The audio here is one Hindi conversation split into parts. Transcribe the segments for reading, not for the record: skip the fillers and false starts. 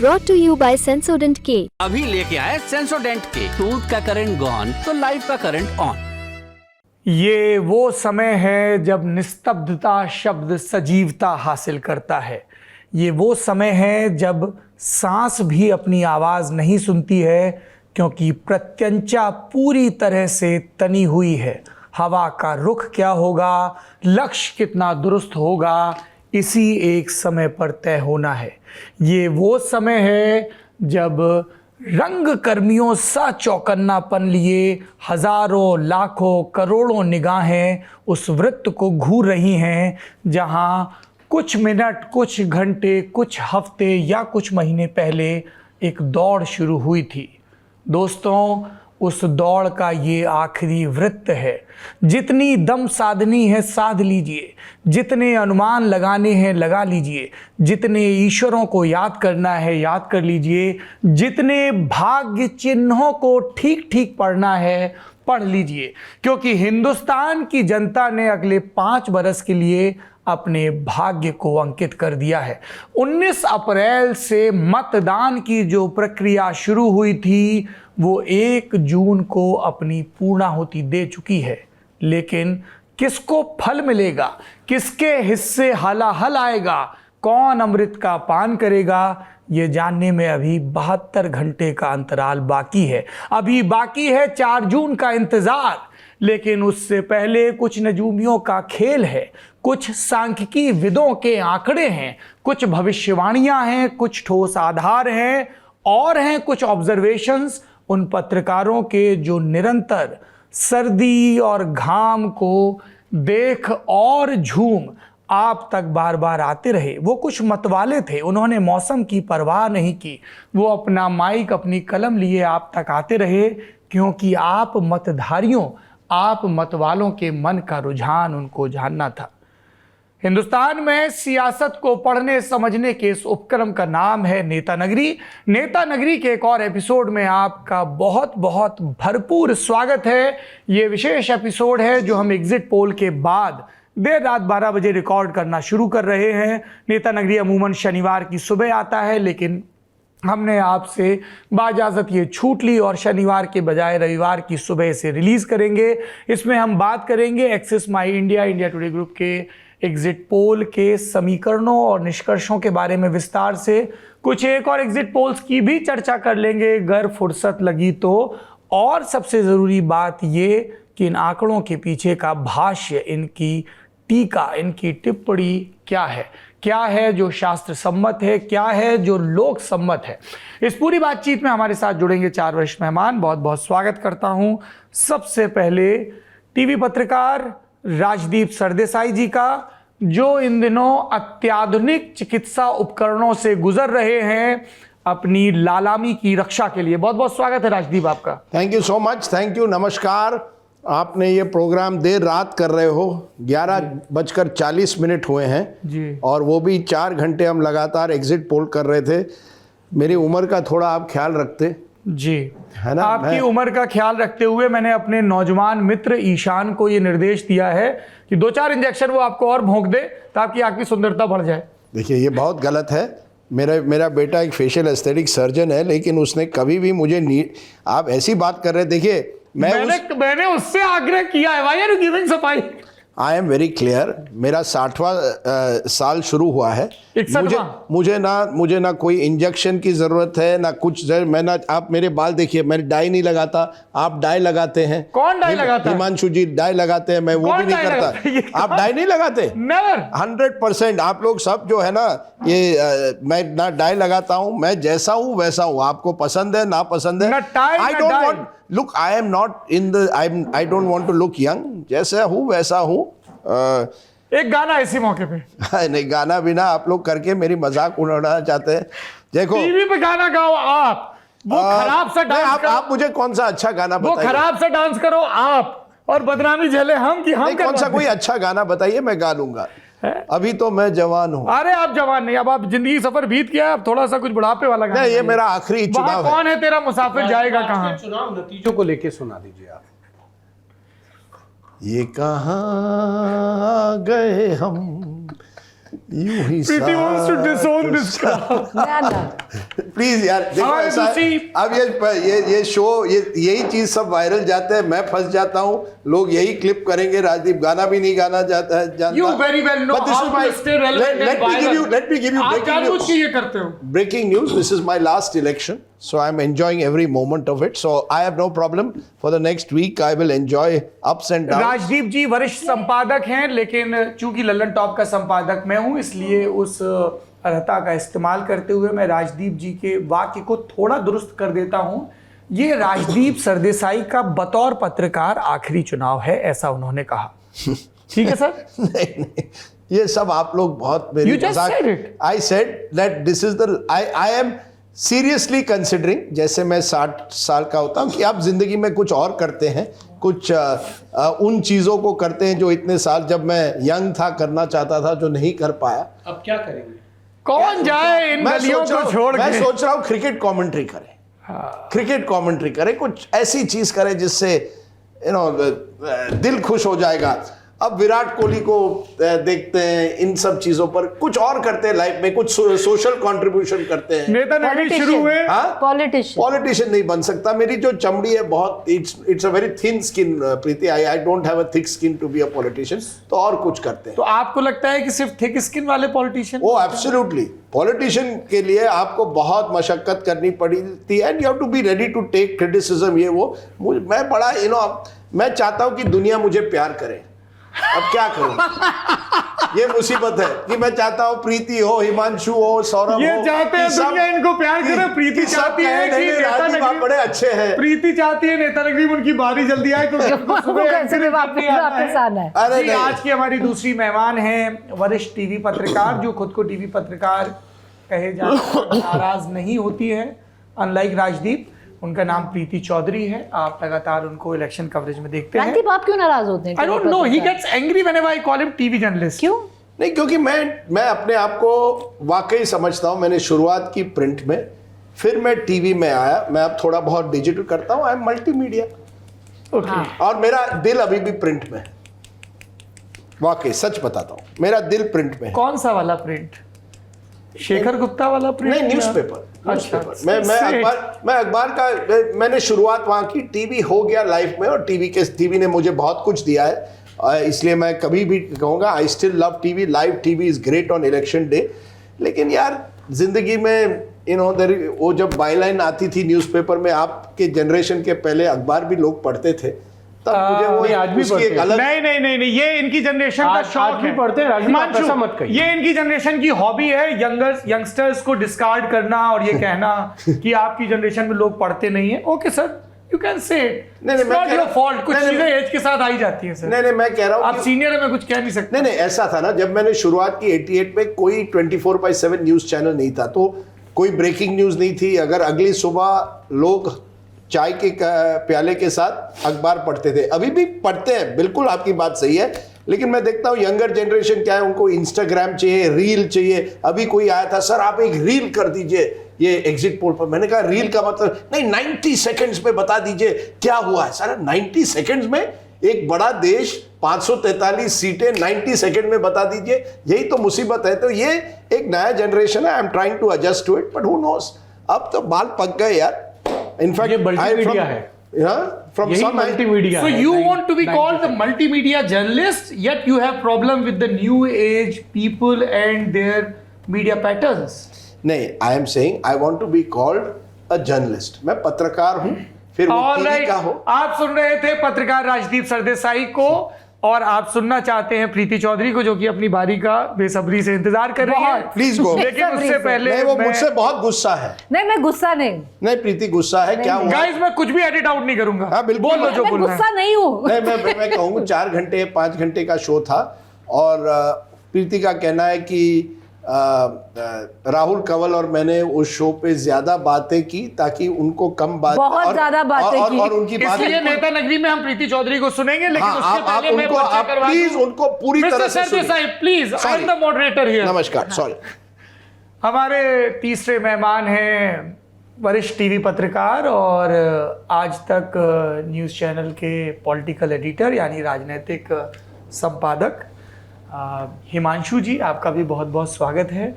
brought to you by Sensodyne K। अभी लेके आए सेंसोडेंट के। टूथ का करंट गॉन तो लाइफ का करंट ऑन। ये वो समय है जब निस्तब्धता शब्द सजीवता हासिल करता है। ये वो समय है जब सांस भी अपनी आवाज नहीं सुनती है, क्योंकि प्रत्यंचा पूरी तरह से तनी हुई है। हवा का रुख क्या होगा, लक्ष्य कितना दुरुस्त होगा, इसी एक समय पर तय होना है। ये वो समय है जब रंग कर्मियों सा चौकन्नापन लिए हजारों लाखों करोड़ों निगाहें उस वृत्त को घूर रही हैं, जहां कुछ मिनट, कुछ घंटे, कुछ हफ्ते या कुछ महीने पहले एक दौड़ शुरू हुई थी। दोस्तों, उस दौड़ का ये आखिरी वृत्त है। जितनी दम साधनी है साध लीजिए, जितने अनुमान लगाने हैं लगा लीजिए, जितने ईश्वरों को याद करना है याद कर लीजिए, जितने भाग्य चिन्हों को ठीक ठीक पढ़ना है पढ़ लीजिए, क्योंकि हिंदुस्तान की जनता ने अगले 5 बरस के लिए अपने भाग्य को अंकित कर दिया है। 19 अप्रैल से मतदान की जो प्रक्रिया शुरू हुई थी वो 1 जून को अपनी पूर्णाहुति दे चुकी है। लेकिन किसको फल मिलेगा, किसके हिस्से हलाहल आएगा, कौन अमृत का पान करेगा, ये जानने में अभी 72 घंटे का अंतराल बाकी है। अभी बाकी है 4 जून का इंतजार। लेकिन उससे पहले कुछ नजूमियों का खेल है, कुछ सांख्यिकी विदों के आंकड़े हैं, कुछ भविष्यवाणियां हैं, कुछ ठोस आधार हैं और हैं कुछ ऑब्जर्वेशंस उन पत्रकारों के जो निरंतर सर्दी और घाम को देख और झूम आप तक बार बार आते रहे। वो कुछ मतवाले थे, उन्होंने मौसम की परवाह नहीं की। वो अपना माइक, अपनी कलम लिए आप तक आते रहे, क्योंकि आप मतधारियों, आप मतवालों के मन का रुझान उनको जानना था। हिंदुस्तान में सियासत को पढ़ने समझने के इस उपक्रम का नाम है नेता नगरी। नेता नगरी के एक और एपिसोड में आपका बहुत बहुत भरपूर स्वागत है। ये विशेष एपिसोड है जो हम एग्जिट पोल के बाद देर रात 12 बजे रिकॉर्ड करना शुरू कर रहे हैं। नेता नगरी अमूमन शनिवार की सुबह आता है, लेकिन हमने आपसे बाइजाज़त ये छूट ली और शनिवार के बजाय रविवार की सुबह से रिलीज़ करेंगे। इसमें हम बात करेंगे axis My India, India today group के एग्जिट पोल के समीकरणों और निष्कर्षों के बारे में विस्तार से, कुछ एक और एग्जिट पोल्स की भी चर्चा कर लेंगे अगर फुर्सत लगी तो। और सबसे ज़रूरी बात ये कि इन आंकड़ों के पीछे का भाष्य, इनकी टीका, इनकी टिप्पणी क्या है जो शास्त्र सम्मत है, क्या है जो लोक सम्मत है। इस पूरी बातचीत में हमारे साथ जुड़ेंगे 4 वरिष्ठ मेहमान। बहुत बहुत स्वागत करता हूं सबसे पहले टीवी पत्रकार राजदीप सरदेसाई जी का, जो इन दिनों अत्याधुनिक चिकित्सा उपकरणों से गुजर रहे हैं अपनी लालामी की रक्षा के लिए। बहुत बहुत स्वागत है राजदीप आपका। Thank you so much, thank you, नमस्कार। आपने ये प्रोग्राम देर रात कर रहे हो, 11:40 हुए हैं जी, और वो भी 4 घंटे हम लगातार एग्जिट पोल कर रहे थे। मेरी उम्र का थोड़ा आप ख्याल रखते जी, है ना। आपकी उम्र का ख्याल रखते हुए मैंने अपने नौजवान मित्र ईशान को ये निर्देश दिया है कि 2-4 इंजेक्शन वो आपको और भोंक दे ताकि आपकी सुंदरता बढ़ जाए। देखिए, ये बहुत गलत है। मेरा बेटा एक फेशियल एस्थेटिक सर्जन है, लेकिन उसने कभी भी मुझे आप ऐसी बात कर रहे। देखिए, मैंने उससे आग्रह किया है, व्हाई आर यू गिविंग सफाई? I am very clear. मेरा 60वां साल शुरू हुआ है। मुझे ना कोई इंजेक्शन की जरूरत है ना कुछ। आप मेरे बाल देखिए, मैं डाई नहीं लगाता, आप डाई लगाते हैं। कौन डाई लगाता है? हिमांशु जी डाई लगाते हैं, मैं वो भी नहीं करता। आप डाई नहीं लगाते? नेवर। 100% आप लोग सब जो है ना, ये मैं ना डाई लगाता हूं, मैं जैसा हूं वैसा हूं। आपको पसंद है ना पसंद है, I don't want look, I am not in the, I don't want to look young. जैसा हूं वैसा हूं। एक गाना इसी मौके पे। नहीं, गाना भी ना आप लोग करके मेरी मजाक उड़ाना चाहते हैं। देखो, टीवी पे गाना गाओ आप, वो खराब सा डांस करो। आप मुझे कौन सा अच्छा गाना बताइए। वो खराब सा डांस करो आप और बदनामी झेले हम कि हम। कौन सा कोई अच्छा गाना बताइए, मैं गा लूंगा। अभी तो मैं जवान हूँ। अरे आप जवान नहीं, अब आप जिंदगी सफर बीत गया, अब थोड़ा सा कुछ बुढ़ापे वाला गाना। ये मेरा आखिरी चुनाव है। कौन है तेरा मुसाफिर जाएगा कहाँ? चुनाव नतीजों को लेके सुना दीजिए आप। ये कहाँ गए हम Preeti wants to disown this crowd. Please यार देखो हमारे ऐसा है, दूसरी- अब ये शो यही चीज सब वायरल जाते हैं, मैं फंस जाता हूँ, लोग यही क्लिप करेंगे, राजदीप गाना भी नहीं गाना जानता। You very well know But this how is my- to stay relevant and let me give you आप breaking जानबूझ news. के ये करते हो। Breaking news, this is my last election, so I'm enjoying every moment of it, so I have no problem. For the next week I will enjoy ups and downs. Rajdeep जी वरिष्ठ संपादक हैं, लेकिन चूंकि लल्लन टॉप का संपादक मैं हूं, इसलिए उस अर्हता का इस्तेमाल करते हुए मैं राजदीप जी के वाक्य को थोड़ा दुरुस्त कर देता हूं। ये राजदीप सरदेसाई का बतौर पत्रकार आखिरी चुनाव है, ऐसा उन्होंने कहा। ठीक है सर? नहीं, ये सब आप लोग बहुत मेरी You just said it. I said that this is the I am seriously considering, जैसे मैं 60 साल का होता हूँ, कि आप जिंदगी में कुछ और करते हैं, कुछ उन चीजों को करते हैं जो इतने साल जब मैं यंग था करना चाहता था, जो नहीं कर पाया। अब क्या करेंगे? कौन जाए इन गलियों को छोड़ मैं के? सोच रहा हूँ क्रिकेट कमेंट्री करें, क्रिकेट कमेंट्री करें, कुछ ऐसी चीज करें जिससे दिल खुश हो जाएगा। अब विराट कोहली को देखते हैं, इन सब चीजों पर कुछ और करते हैं लाइफ में, कुछ सोशल कंट्रीब्यूशन करते हैं। नेता नगरी शुरू हुए। पॉलिटिशियन नहीं बन सकता, मेरी जो चमड़ी है बहुत, it's a very thin skin Preeti, I don't have a thick skin to be a politician, तो और कुछ करते हैं। तो आपको लगता है कि सिर्फ थिक स्किन वाले पॉलिटिशियन? ओ एब्सोल्युटली, पॉलिटिशियन के लिए आपको बहुत मशक्कत करनी पड़ती है, and you have to be ready to take criticism. ये वो मैं बड़ा मैं चाहता हूं कि दुनिया मुझे प्यार करे। अब क्या करूं? ये मुसीबत है कि मैं चाहता हूं प्रीति हो, हिमांशु हो, सौरभ ये हो, चाहते हैं दुनिया इनको प्यार करे। प्रीति चाहती है कि नेता नगरी बड़े अच्छे हैं। प्रीति चाहती है नेता नगरी में उनकी बारी जल्दी आए, क्योंकि उनको सुबह वापस आना है। अरे जी, आज की हमारी दूसरी मेहमान हैं वरिष्ठ टीवी पत्रकार, जो खुद को टीवी पत्रकार कहे जाते नाराज नहीं होती है, अनलाइक राजदीप। उनका नाम प्रीति चौधरी है। आप लगातार उनको इलेक्शन कवरेज में देखते हैं। राजदीप, आप क्यों नाराज होते हैं? I don't know, he gets angry whenever I call him TV journalist. क्यों? नहीं, क्योंकि मैं अपने आप को वाकई समझता हूं। मैंने शुरुआत की प्रिंट में, फिर मैं टीवी में आया, मैं अब थोड़ा बहुत डिजिटल करता हूं, आई एम मल्टीमीडिया। ओके। और मेरा दिल अभी भी प्रिंट में है, वाकई सच बताता हूं, मेरा दिल प्रिंट में है। कौन सा वाला प्रिंट? शेखर गुप्ता वाला प्रिंट? नहीं, न्यूज़पेपर। अच्छा, मैं अखबार का मैंने शुरुआत वहां की। टीवी हो गया लाइफ में, और टीवी ने मुझे बहुत कुछ दिया है, इसलिए मैं कभी भी कहूँगा I still love TV. Live TV is great on election day. लेकिन यार जिंदगी में वो जब बाईलाइन आती थी न्यूज़पेपर में, आपके जनरेशन के पहले अखबार भी लोग पढ़ते थे, तब मुझे वो आज भी उसकी एक अलग। नहीं, ये इनकी जनरेशन का शौक आज भी है। पढ़ते हैं राजदीप, आप ऐसा मत कहिए। ये इनकी जनरेशन की हॉबी है, यंगस्टर्स को डिस्कार्ड करना और ये कहना कि आपकी जनरेशन में लोग पढ़ते नहीं है। Okay sir, you can say it, नहीं, मैं नॉट कह योर रहा- फॉल्ट। कुछ नहीं, चीजें एज के साथ आई जाती हैं सर। नहीं, मैं कह रहा हूँ आप सीनियर है, मैं कुछ कह नहीं सकता। नहीं, ऐसा था ना, जब मैंने शुरुआत की 88 में, कोई 24/7 न्यूज चैनल नहीं था, तो कोई ब्रेकिंग न्यूज नहीं थी। अगर अगली सुबह लोग चाय के प्याले के साथ अखबार पढ़ते थे, अभी भी पढ़ते हैं, बिल्कुल आपकी बात सही है। लेकिन मैं देखता हूँ यंगर जनरेशन क्या है, उनको इंस्टाग्राम चाहिए, रील चाहिए। अभी कोई आया था, सर आप एक रील कर दीजिए ये एग्जिट पोल पर। मैंने कहा रील का मतलब नहीं, 90 सेकंड्स में बता दीजिए क्या हुआ है। सर 90 सेकंड्स में एक बड़ा देश, 543 सीटें 90 सेकंड में बता दीजिए, यही तो मुसीबत है। तो ये एक नया जनरेशन है, I am trying to adjust to it, but who knows, अब तो बाल पक गए यार। इनफैक्ट ये मल्टीमीडिया है, from यही some मल्टीमीडिया So है। you want to be called the multimedia journalist, yet you have problem with the new age people and their media patterns. नहीं, I am saying I want to be called a journalist. मैं पत्रकार हूं, फिर वो All टीवी right. का हो। आप सुन रहे थे पत्रकार राजदीप सरदेसाई को, और आप सुनना चाहते हैं प्रीति चौधरी को, जो कि अपनी बारी का बेसब्री से इंतजार कर रही है। Please go. लेकिन उससे पहले नहीं, वो मुझसे बहुत गुस्सा है। नहीं, मैं गुस्सा नहीं। नहीं प्रीति, गुस्सा है, क्या हुआ? गाइस, मैं कुछ भी एडिट आउट नहीं करूंगा। हाँ, बिल्कुल। बोल लो जो मैं बोलना है। गुस्सा नहीं हूँ। नहीं, मैं कहूँगा 4 घंटे 5 घंटे का शो था, और प्रीति का कहना है कि राहुल कंवल और मैंने उस शो पे ज्यादा बातें की, ताकि उनको कम बात, बहुत ज्यादा बातें की। और उनकी बात। इसलिए नेता नगरी में हम प्रीति चौधरी को सुनेंगे, लेकिन हाँ, उससे आप पहले मैं उनको, परिचय आप करवा प्लीज दूं। उनको पूरी तरह से सुनिए। Sardesai please, I am the moderator here. नमस्कार, सॉरी। हमारे तीसरे मेहमान हैं वरिष्ठ टीवी पत्रकार और आज तक न्यूज़ चैनल के पॉलिटिकल एडिटर, यानी राजनीतिक संपादक, हिमांशु जी, आपका भी बहुत बहुत स्वागत है।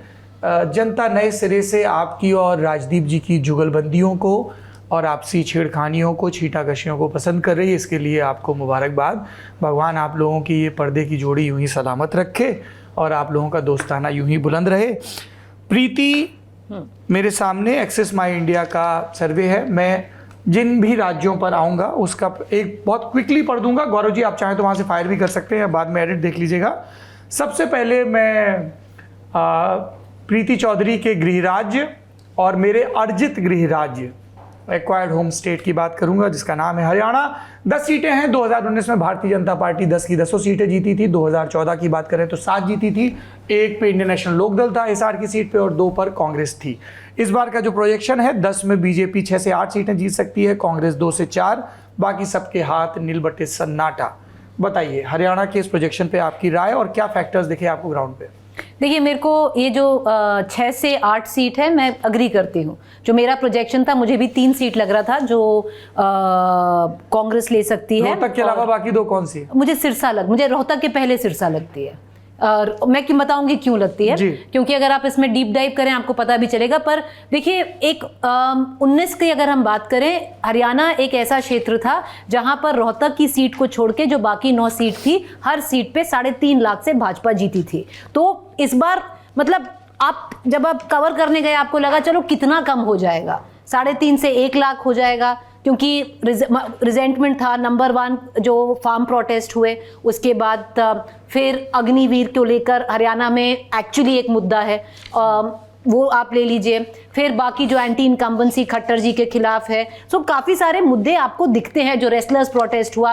जनता नए सिरे से आपकी और राजदीप जी की जुगलबंदियों को और आपसी छेड़खानियों को, छींटाकशियों को पसंद कर रही है, इसके लिए आपको मुबारकबाद। भगवान आप लोगों की ये पर्दे की जोड़ी यूं ही सलामत रखे और आप लोगों का दोस्ताना यूं ही बुलंद रहे। प्रीति, मेरे सामने एक्सेस माई इंडिया का सर्वे है, मैं जिन भी राज्यों पर आऊँगा उसका एक बहुत क्विकली पढ़ दूंगा। गौरव जी, आप चाहें तो वहाँ से फायर भी कर सकते हैं या बाद में एडिट देख लीजिएगा। सबसे पहले मैं प्रीति चौधरी के गृह राज्य और मेरे अर्जित गृह राज्य एक्वायर्ड होम स्टेट की बात करूंगा, जिसका नाम है हरियाणा। 10 सीटें हैं। 2019 में भारतीय जनता पार्टी 10 की 10 सीटें जीती थी। 2014 की बात करें तो 7 जीती थी। 1 पे इंडियन नेशनल लोकदल था हिसार की सीट पे और 2 पर कांग्रेस थी। इस बार का जो प्रोजेक्शन है, 10 में बीजेपी 6 से 8 सीटें जीत सकती है, कांग्रेस 2 से 4, बाकी सबके हाथ नीलबट्टे सन्नाटा। बताइए हरियाणा के इस प्रोजेक्शन पे आपकी राय और क्या फैक्टर्स दिखे आपको ग्राउंड पे? देखिए, मेरे को ये जो 6 से 8 सीट है, मैं अग्री करती हूँ। जो मेरा प्रोजेक्शन था, मुझे भी 3 सीट लग रहा था जो कांग्रेस ले सकती है। रोहतक के अलावा बाकी 2 कौन सी? मुझे रोहतक के पहले सिरसा लगती है। और मैं क्यों बताऊंगी क्यों लगती है, क्योंकि अगर आप इसमें डीप डाइव करें आपको पता भी चलेगा। पर देखिए, एक 19 की अगर हम बात करें, हरियाणा एक ऐसा क्षेत्र था जहां पर रोहतक की सीट को छोड़ के जो बाकी 9 सीट थी, हर सीट पे 3.5 लाख से भाजपा जीती थी। तो इस बार मतलब आप जब आप कवर करने गए आपको लगा चलो कितना कम हो जाएगा, 3.5 से 1 लाख हो जाएगा, क्योंकि रिजेंटमेंट था। नंबर 1 जो फार्म प्रोटेस्ट हुए, उसके बाद फिर अग्निवीर को लेकर हरियाणा में एक्चुअली एक मुद्दा है, वो आप ले लीजिए। फिर बाकी जो एंटी इनकम्बेंसी खट्टर जी के खिलाफ है, सो काफ़ी सारे मुद्दे आपको दिखते हैं। जो रेसलर्स प्रोटेस्ट हुआ,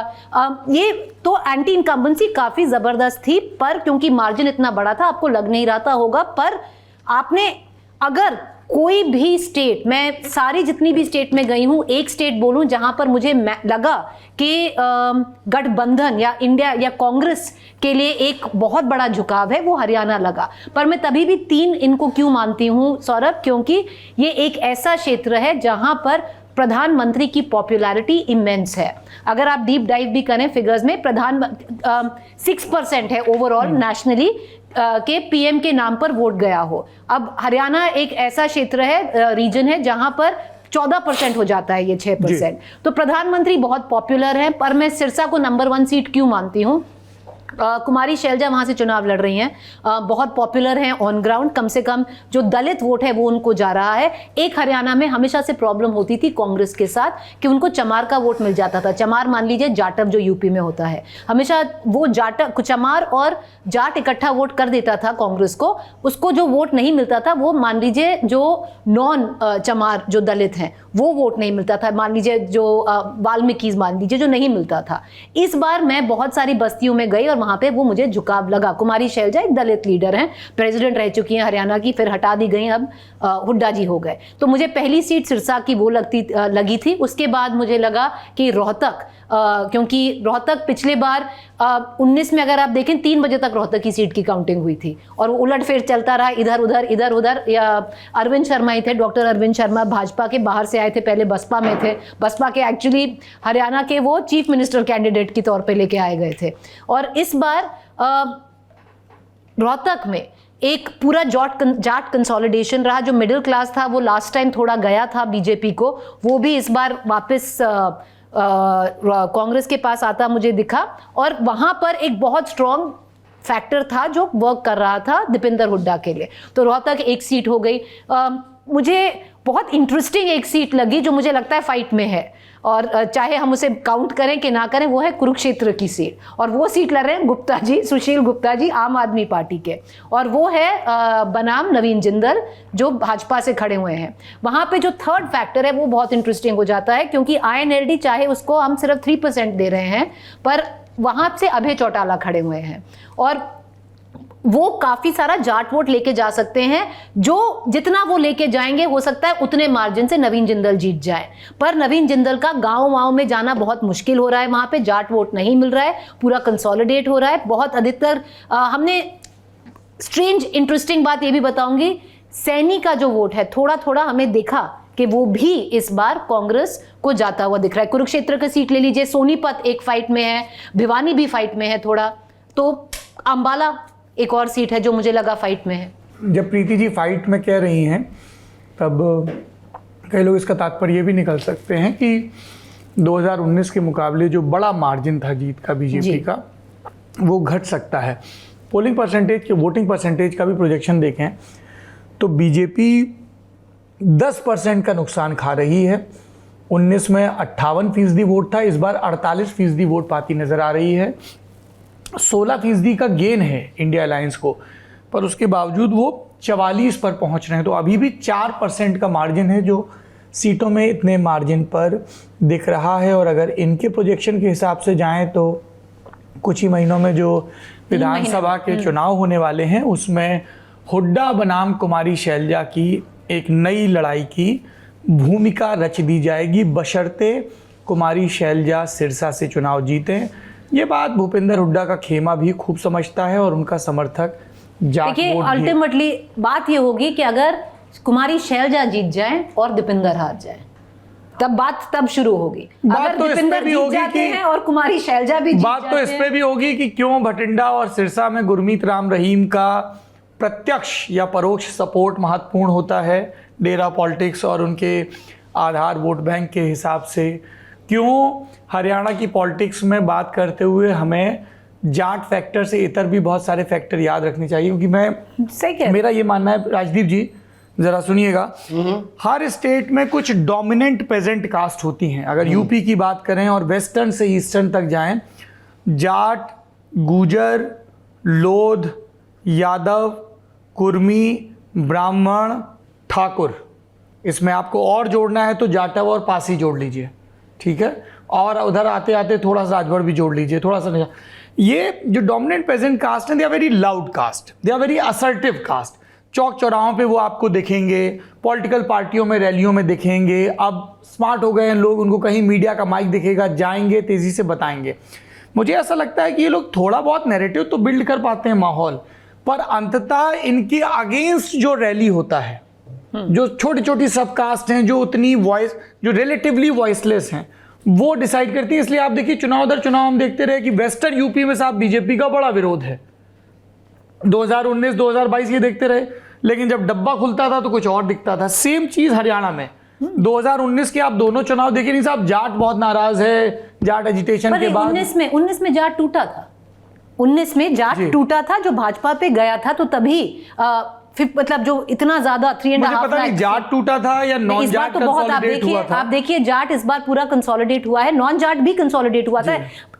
ये तो एंटी इनकम्बेंसी काफ़ी ज़बरदस्त थी, पर क्योंकि मार्जिन इतना बड़ा था आपको लग नहीं रहा होगा। पर आपने अगर कोई भी स्टेट, मैं सारी जितनी भी स्टेट में गई हूँ, एक स्टेट बोलूँ जहां पर मुझे लगा कि गठबंधन या इंडिया या कांग्रेस के लिए एक बहुत बड़ा झुकाव है, वो हरियाणा लगा। पर मैं तभी भी 3 इनको क्यों मानती हूँ सौरभ, क्योंकि ये एक ऐसा क्षेत्र है जहां पर प्रधानमंत्री की पॉपुलैरिटी इमेंस है। अगर आप डीप डाइव भी करें फिगर्स में, 6% है ओवरऑल नेशनली के पीएम के नाम पर वोट गया हो। अब हरियाणा एक ऐसा क्षेत्र है, रीजन है, जहां पर 14% हो जाता है ये 6%। तो प्रधानमंत्री बहुत पॉपुलर है। पर मैं सिरसा को नंबर 1 सीट क्यों मानती हूँ? कुमारी शैलजा वहाँ से चुनाव लड़ रही हैं, बहुत पॉपुलर हैं ऑन ग्राउंड। कम से कम जो दलित वोट है वो उनको जा रहा है। एक हरियाणा में हमेशा से प्रॉब्लम होती थी कांग्रेस के साथ कि उनको चमार का वोट मिल जाता था। चमार मान लीजिए जाटव जो यूपी में होता है, हमेशा वो चमार और जाट इकट्ठा वोट कर देता था कांग्रेस को। उसको जो वोट नहीं मिलता था वो मान लीजिए जो नॉन चमार जो दलित हैं वो वोट नहीं मिलता था। मान लीजिए जो वाल्मीकि मान लीजिए जो नहीं मिलता था। इस बार मैं बहुत सारी बस्तियों में गई और वहां पे वो मुझे झुकाव लगा। कुमारी शैलजा एक दलित लीडर हैं, प्रेसिडेंट रह चुकी हैं हरियाणा की, फिर हटा दी गई, अब हुड्डा जी हो गए। तो मुझे पहली सीट सिरसा की वो लगी थी। उसके बाद मुझे लगा कि रोहतक, क्योंकि रोहतक पिछले बार 19 में अगर आप देखें 3 बजे तक रोहतक की सीट की काउंटिंग हुई थी और वो उलट फेर चलता रहा, इधर उधर। या अरविंद शर्मा ही थे, डॉक्टर अरविंद शर्मा भाजपा के बाहर से आए थे, पहले बसपा में थे। बसपा के एक्चुअली हरियाणा के वो चीफ मिनिस्टर कैंडिडेट के तौर पे लेके आए गए थे। और इस बार रोहतक में एक पूरा जाट कंसोलिडेशन रहा। जो मिडिल क्लास था वो लास्ट टाइम थोड़ा गया था बीजेपी को, वो भी इस बार वापस कांग्रेस के पास आता मुझे दिखा। और वहां पर एक बहुत स्ट्रॉन्ग फैक्टर था जो वर्क कर रहा था दीपेंद्र हुड्डा के लिए। तो रोहतक एक सीट हो गई। मुझे बहुत इंटरेस्टिंग एक सीट लगी जो मुझे लगता है फाइट में है, और चाहे हम उसे काउंट करें कि ना करें, वो है कुरुक्षेत्र की सीट। और वो सीट लड़ रहे हैं गुप्ता जी, सुशील गुप्ता जी, आम आदमी पार्टी के, और वो है बनाम नवीन जिंदल जो भाजपा से खड़े हुए हैं। वहाँ पे जो थर्ड फैक्टर है वो बहुत इंटरेस्टिंग हो जाता है, क्योंकि INLD चाहे उसको हम सिर्फ 3% दे रहे हैं, पर वहाँ से अभय चौटाला खड़े हुए हैं और वो काफी सारा जाट वोट लेके जा सकते हैं। जो जितना वो लेके जाएंगे हो सकता है उतने मार्जिन से नवीन जिंदल जीत जाए। पर नवीन जिंदल का गांव में जाना बहुत मुश्किल हो रहा है, वहां पे जाट वोट नहीं मिल रहा है, पूरा कंसोलिडेट हो रहा है। बहुत अधिकतर हमने स्ट्रेंज इंटरेस्टिंग बात ये भी बताऊंगी, सैनी का जो वोट है थोड़ा थोड़ा हमें देखा कि वो भी इस बार कांग्रेस को जाता हुआ दिख रहा है। कुरुक्षेत्र की सीट ले लीजिए, सोनीपत एक फाइट में है, भिवानी भी फाइट में है थोड़ा। तो अंबाला एक और सीट है जो मुझे लगा फाइट में है। जब प्रीति जी फाइट में कह रही हैं तब कई लोग इसका तात्पर्य भी निकल सकते हैं कि 2019 के मुकाबले जो बड़ा मार्जिन था जीत का बीजेपी का, वो घट सकता है। पोलिंग परसेंटेज के वोटिंग परसेंटेज का भी प्रोजेक्शन देखें तो बीजेपी 10% का नुकसान खा रही है। 19 में 58% वोट था, इस बार 48% वोट पाती नज़र आ रही है। 16% का गेन है इंडिया अलायंस को, पर उसके बावजूद वो 44 पर पहुंच रहे हैं। तो अभी भी 4% का मार्जिन है जो सीटों में इतने मार्जिन पर दिख रहा है। और अगर इनके प्रोजेक्शन के हिसाब से जाएं तो कुछ ही महीनों में जो विधानसभा के चुनाव होने वाले हैं उसमें हुड्डा बनाम कुमारी शैलजा की एक नई लड़ाई की भूमिका रच दी जाएगी, बशर्ते कुमारी शैलजा सिरसा से चुनाव जीतें। ये बात भूपेंद्र हुड्डा का खेमा भी खूब समझता है और उनका समर्थक जाट देखिए, वोट भी है। अल्टीमेटली बात ये होगी कि अगर कुमारी शैलजा जीत जाए और दीपिंदर हार जाए तब शुरू होगी। अगर तो दीपिंदर जीत जाते हैं और कुमारी शैलजा भी जीत बात तो इस पे भी होगी कि क्यों भटिंडा और सिरसा में गुरमीत राम रहीम का प्रत्यक्ष या परोक्ष सपोर्ट महत्वपूर्ण होता है डेरा पॉलिटिक्स और उनके आधार वोट बैंक के हिसाब से। क्यों हरियाणा की पॉलिटिक्स में बात करते हुए हमें जाट फैक्टर से इतर भी बहुत सारे फैक्टर याद रखने चाहिए, क्योंकि मेरा ये मानना है, राजदीप जी जरा सुनिएगा, हर स्टेट में कुछ डोमिनेंट पेजेंट कास्ट होती हैं। अगर यूपी की बात करें और वेस्टर्न से ईस्टर्न तक जाएं, जाट, गुजर, लोध, यादव, कुर्मी, ब्राह्मण, ठाकुर, इसमें आपको और जोड़ना है तो जाटव और पासी जोड़ लीजिए, ठीक है, और उधर आते आते थोड़ा सा राजभर भी जोड़ लीजिए, थोड़ा सा। ये जो डोमिनेंट पेजेंट कास्ट है, they are very loud caste, they are very assertive caste. चौक चौराहों पे वो आपको दिखेंगे, पॉलिटिकल पार्टियों में, रैलियों में दिखेंगे। अब स्मार्ट हो गए हैं लोग, उनको कहीं मीडिया का माइक दिखेगा, जाएंगे, तेज़ी से बताएंगे। मुझे ऐसा लगता है कि ये लोग थोड़ा बहुत नैरेटिव तो बिल्ड कर पाते हैं माहौल, पर अंततः इनके अगेंस्ट जो रैली होता है, जो छोटी छोटी सब कास्ट हैं, जो उतनी वॉइस, जो रिलेटिवली वॉइसलेस हैं, वो डिसाइड करती है। इसलिए आप देखिए चुनाव दर चुनाव हम देखते रहे कि वेस्टर्न यूपी में साहब बीजेपी का बड़ा विरोध है। 2019, 2022 ये देखते रहे, लेकिन जब डब्बा खुलता था तो कुछ और दिखता था। सेम चीज हरियाणा में 2019 के आप दोनों चुनाव देखिए, नहीं साहब, जाट बहुत नाराज है, जाट एजिटेशन के बाद 19 में जाट टूटा था, 19 में जाट टूटा था जो भाजपा पे गया था, तो तभी मतलब जो इतना ज्यादा 3.5 पता नहीं जाट टूटा था या नॉन जाट तो बहुत आप देखिए जाट इस बार पूरा कंसोलिडेट हुआ है, नॉन जाट भी कंसोलिडेट हुआ था।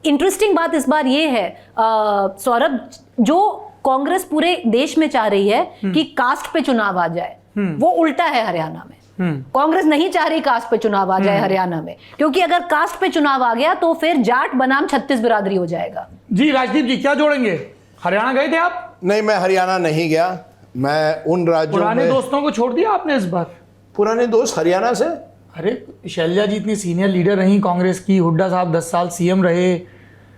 इंटरेस्टिंग बात इस बार ये है सौरभ, जो कांग्रेस पूरे देश में चाह रही है कि कास्ट पे चुनाव आ जाए, वो उल्टा है हरियाणा में। कांग्रेस नहीं चाह रही कास्ट पे चुनाव आ जाए हरियाणा में, क्योंकि अगर कास्ट पे चुनाव आ गया तो फिर जाट बनाम 36 बिरादरी हो जाएगा। जी राजदीप जी क्या जोड़ेंगे? हरियाणा गए थे आप? नहीं, मैं हरियाणा नहीं गया। मैं उन राज्यों पुराने दोस्तों को छोड़ दिया आपने इस बार? पुराने दोस्त हरियाणा से? अरे शैलजा जी इतनी सीनियर लीडर रही कांग्रेस की, हुड्डा साहब 10 साल सीएम रहे,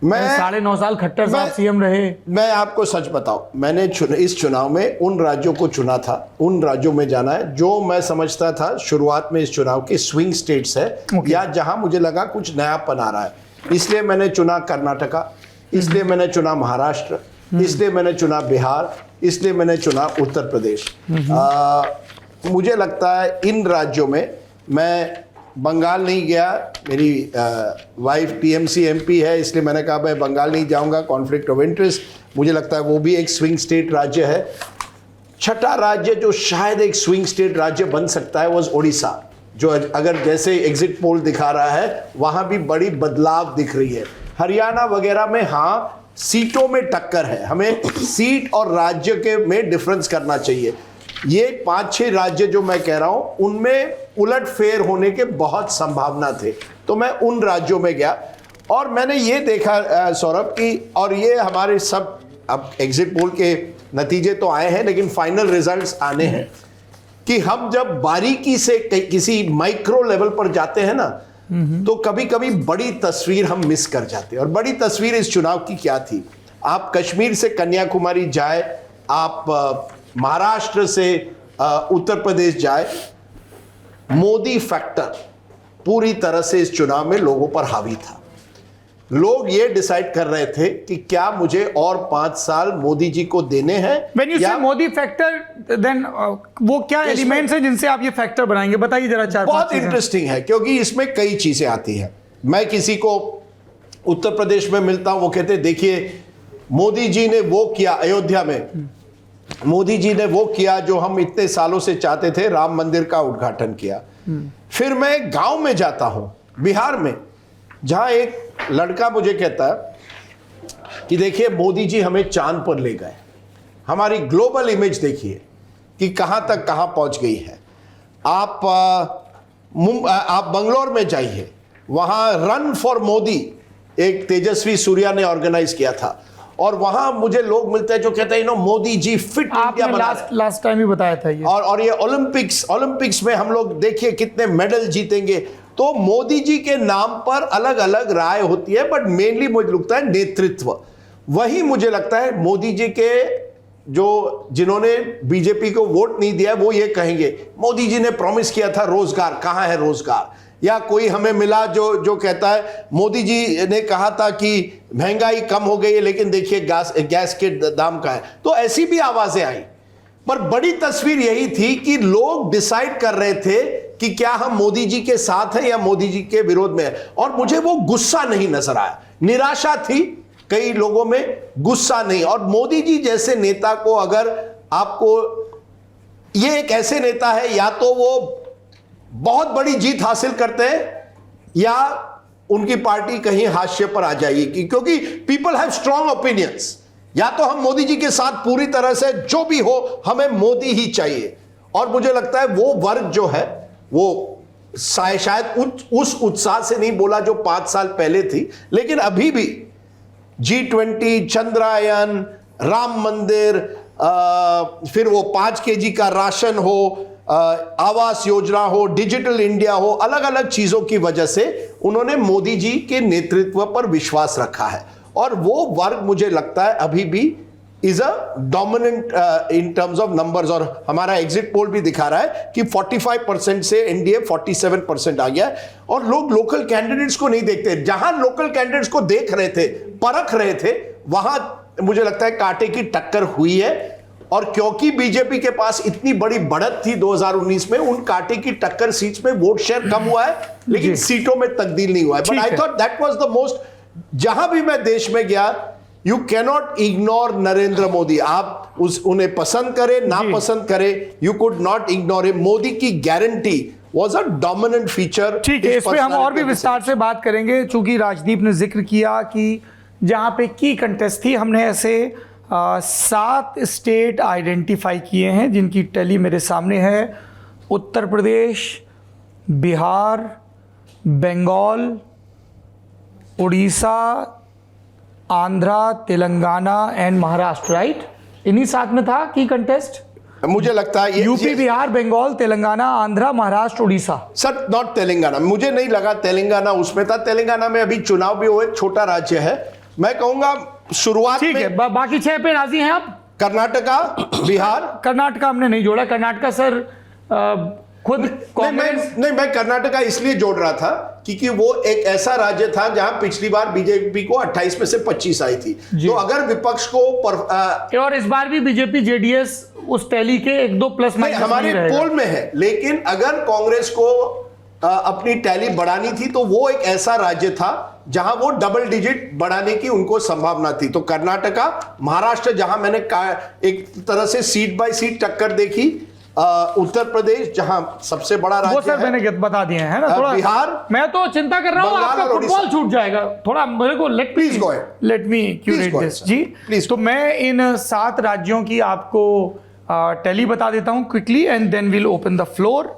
मैं 9.5 साल खट्टर साहब सीएम रहे। मैं आपको सच बताऊं, मैंने इस चुनाव में उन राज्यों को चुना था, उन राज्यों में जाना है जो मैं समझता था शुरुआत में इस चुनाव के स्विंग स्टेट्स है, या जहां मुझे लगा कुछ नयापन आ रहा है। इसलिए मैंने चुना कर्नाटका, इसलिए मैंने चुना महाराष्ट्र, इसलिए मैंने चुना बिहार, इसलिए मैंने चुना उत्तर प्रदेश। मुझे लगता है इन राज्यों में, मैं बंगाल नहीं गया, मेरी वाइफ टीएमसी एमपी है, इसलिए मैंने कहा मैं बंगाल नहीं जाऊंगा, कॉन्फ्लिक्ट ऑफ इंटरेस्ट। मुझे लगता है वो भी एक स्विंग स्टेट राज्य है। छठा राज्य जो शायद एक स्विंग स्टेट राज्य बन सकता है वो ओडिशा, जो अगर जैसे एग्जिट पोल दिखा रहा है वहां भी बड़ी बदलाव दिख रही है। हरियाणा वगैरह में हाँ सीटों में टक्कर है, हमें सीट और राज्य के में डिफरेंस करना चाहिए। ये 5-6 राज्य जो मैं कह रहा हूं उनमें उलटफेर होने के बहुत संभावना थे, तो मैं उन राज्यों में गया और मैंने ये देखा सौरभ की, और ये हमारे सब अब एग्जिट पोल के नतीजे तो आए हैं लेकिन फाइनल रिजल्ट्स आने हैं, कि हम जब बारीकी से किसी माइक्रो लेवल पर जाते हैं ना तो कभी कभी बड़ी तस्वीर हम मिस कर जाते हैं। और बड़ी तस्वीर इस चुनाव की क्या थी? आप कश्मीर से कन्याकुमारी जाए, आप महाराष्ट्र से उत्तर प्रदेश जाए, मोदी फैक्टर पूरी तरह से इस चुनाव में लोगों पर हावी था। लोग ये डिसाइड कर रहे थे कि क्या मुझे और 5 साल मोदी जी को देने हैं। When you say Modi factor, then वो क्या एलिमेंट्स हैं जिनसे आप ये फैक्टर बनाएंगे, बताइए जरा। बहुत इंटरेस्टिंग है क्योंकि इसमें कई चीजें आती हैं। मैं किसी को उत्तर प्रदेश में मिलता हूं, वो कहते हैं देखिए मोदी जी ने वो किया अयोध्या में, मोदी जी ने वो किया जो हम इतने सालों से चाहते थे, राम मंदिर का उद्घाटन किया। फिर मैं गांव में जाता हूं बिहार में, जहां एक लड़का मुझे कहता है कि देखिए मोदी जी हमें चांद पर ले गए, हमारी ग्लोबल इमेज देखिए कि कहां तक कहां पहुंच गई है। आप बंगलोर में जाइए, वहां रन फॉर मोदी एक तेजस्वी सूर्या ने ऑर्गेनाइज किया था, और वहां मुझे लोग मिलते हैं जो कहते हैं मोदी जी फिट इंडिया बना रहे हैं। लास्ट टाइम ही बताया था ये। और ये ओलंपिक्स में हम लोग देखिए कितने मेडल जीतेंगे। तो मोदी जी के नाम पर अलग अलग राय होती है, बट मेनली मुझे लगता है नेतृत्व। वही मुझे लगता है मोदी जी के जो जिन्होंने बीजेपी को वोट नहीं दिया वो ये कहेंगे मोदी जी ने प्रॉमिस किया था रोजगार, कहां है रोजगार। या कोई हमें मिला जो कहता है मोदी जी ने कहा था कि महंगाई कम हो गई है, लेकिन देखिए गैस के दाम का है। तो ऐसी भी आवाजें आई, पर बड़ी तस्वीर यही थी कि लोग डिसाइड कर रहे थे कि क्या हम मोदी जी के साथ हैं या मोदी जी के विरोध में हैं। और मुझे वो गुस्सा नहीं नजर आया, निराशा थी कई लोगों में, गुस्सा नहीं। और मोदी जी जैसे नेता को अगर आपको, ये एक ऐसे नेता है या तो वो बहुत बड़ी जीत हासिल करते हैं या उनकी पार्टी कहीं हाशिए पर आ जाएगी, क्योंकि पीपल हैव स्ट्रॉन्ग ओपिनियंस। या तो हम मोदी जी के साथ पूरी तरह से जो भी हो हमें मोदी ही चाहिए। और मुझे लगता है वो वर्ग जो है वो शायद उस उत्साह से नहीं बोला जो 5 साल पहले थी, लेकिन अभी भी G20, चंद्रयान, राम मंदिर, फिर वो 5 kg का राशन हो, आवास योजना हो, डिजिटल इंडिया हो, अलग अलग चीजों की वजह से उन्होंने मोदी जी के नेतृत्व पर विश्वास रखा है। और वो वर्ग मुझे लगता है अभी भी is a dominant in terms of numbers. और हमारा एग्जिट पोल भी दिखा रहा है कि 45% से एनडीए 47% आ गया है। और लोग लोकल कैंडिडेट्स को नहीं देखते, जहां लोकल कैंडिडेट्स को देख रहे थे, परख रहे थे, वहां मुझे लगता है कांटे की टक्कर हुई है। और क्योंकि बीजेपी के पास इतनी बड़ी बढ़त थी 2019 में, उन कांटे की टक्कर सीट्स में वोट शेयर कम हुआ है, लेकिन सीटों में तब्दील नहीं हुआ है। But I thought that was the most, जहां भी मैं देश में गया, you cannot ignore Narendra Modi. आप उन्हें पसंद करें ना पसंद करें, you could not ignore him. Modi की guarantee was a dominant feature. ठीक है, इस पे हम और भी विस्तार से बात करेंगे। चूंकि राजदीप ने जिक्र किया कि जहां पे की कंटेस्ट थी, हमने ऐसे 7 स्टेट आइडेंटिफाई किए हैं जिनकी टैली मेरे सामने है। Uttar Pradesh, Bihar, Bengal, Orissa, Andhra, Telangana and Maharashtra, right? इन्हीं 7 में था की कंटेस्ट। मुझे लगता है UP, Bihar, Bengal, Telangana, Andhra, Maharashtra, Orissa. Sir not Telangana, मुझे नहीं लगा तेलंगाना उसमें था। तेलंगाना में अभी चुनाव भी हुए, छोटा राज्य है। मैं कहूंगा शुरुआत ठीक है, बाकी 6 पे राजी हैं आप? कर्नाटका, बिहार। कर्नाटका हमने नहीं जोड़ा। कर्नाटका सर खुद कांग्रेस नहीं, मैं कर्नाटका इसलिए जोड़ रहा था क्योंकि वो एक ऐसा राज्य था जहां पिछली बार बीजेपी को 28 में से 25 आई थी। तो अगर विपक्ष को और इस बार भी बीजेपी जेडीएस उस टैली के 1-2 प्लस माइनस हमारे पोल में है, लेकिन अगर कांग्रेस को अपनी टैली बढ़ानी थी तो वो एक ऐसा राज्य था जहां वो डबल डिजिट बढ़ाने की उनको संभावना थी। तो कर्नाटका, महाराष्ट्र जहां मैंने एक तरह से सीट बाय सीट टक्कर देखी, उत्तर प्रदेश जहां सबसे बड़ा राज्य वो सर है, मैंने बता दिए हैं ना। थोड़ा बिहार, मैं तो चिंता कर रहा हूं आपका फुटबॉल छूट जाएगा थोड़ा। मेरे को let me curate this ji. Please. तो मैं इन 7 राज्यों की आपको टैली बता देता हूं quickly and then will open the floor.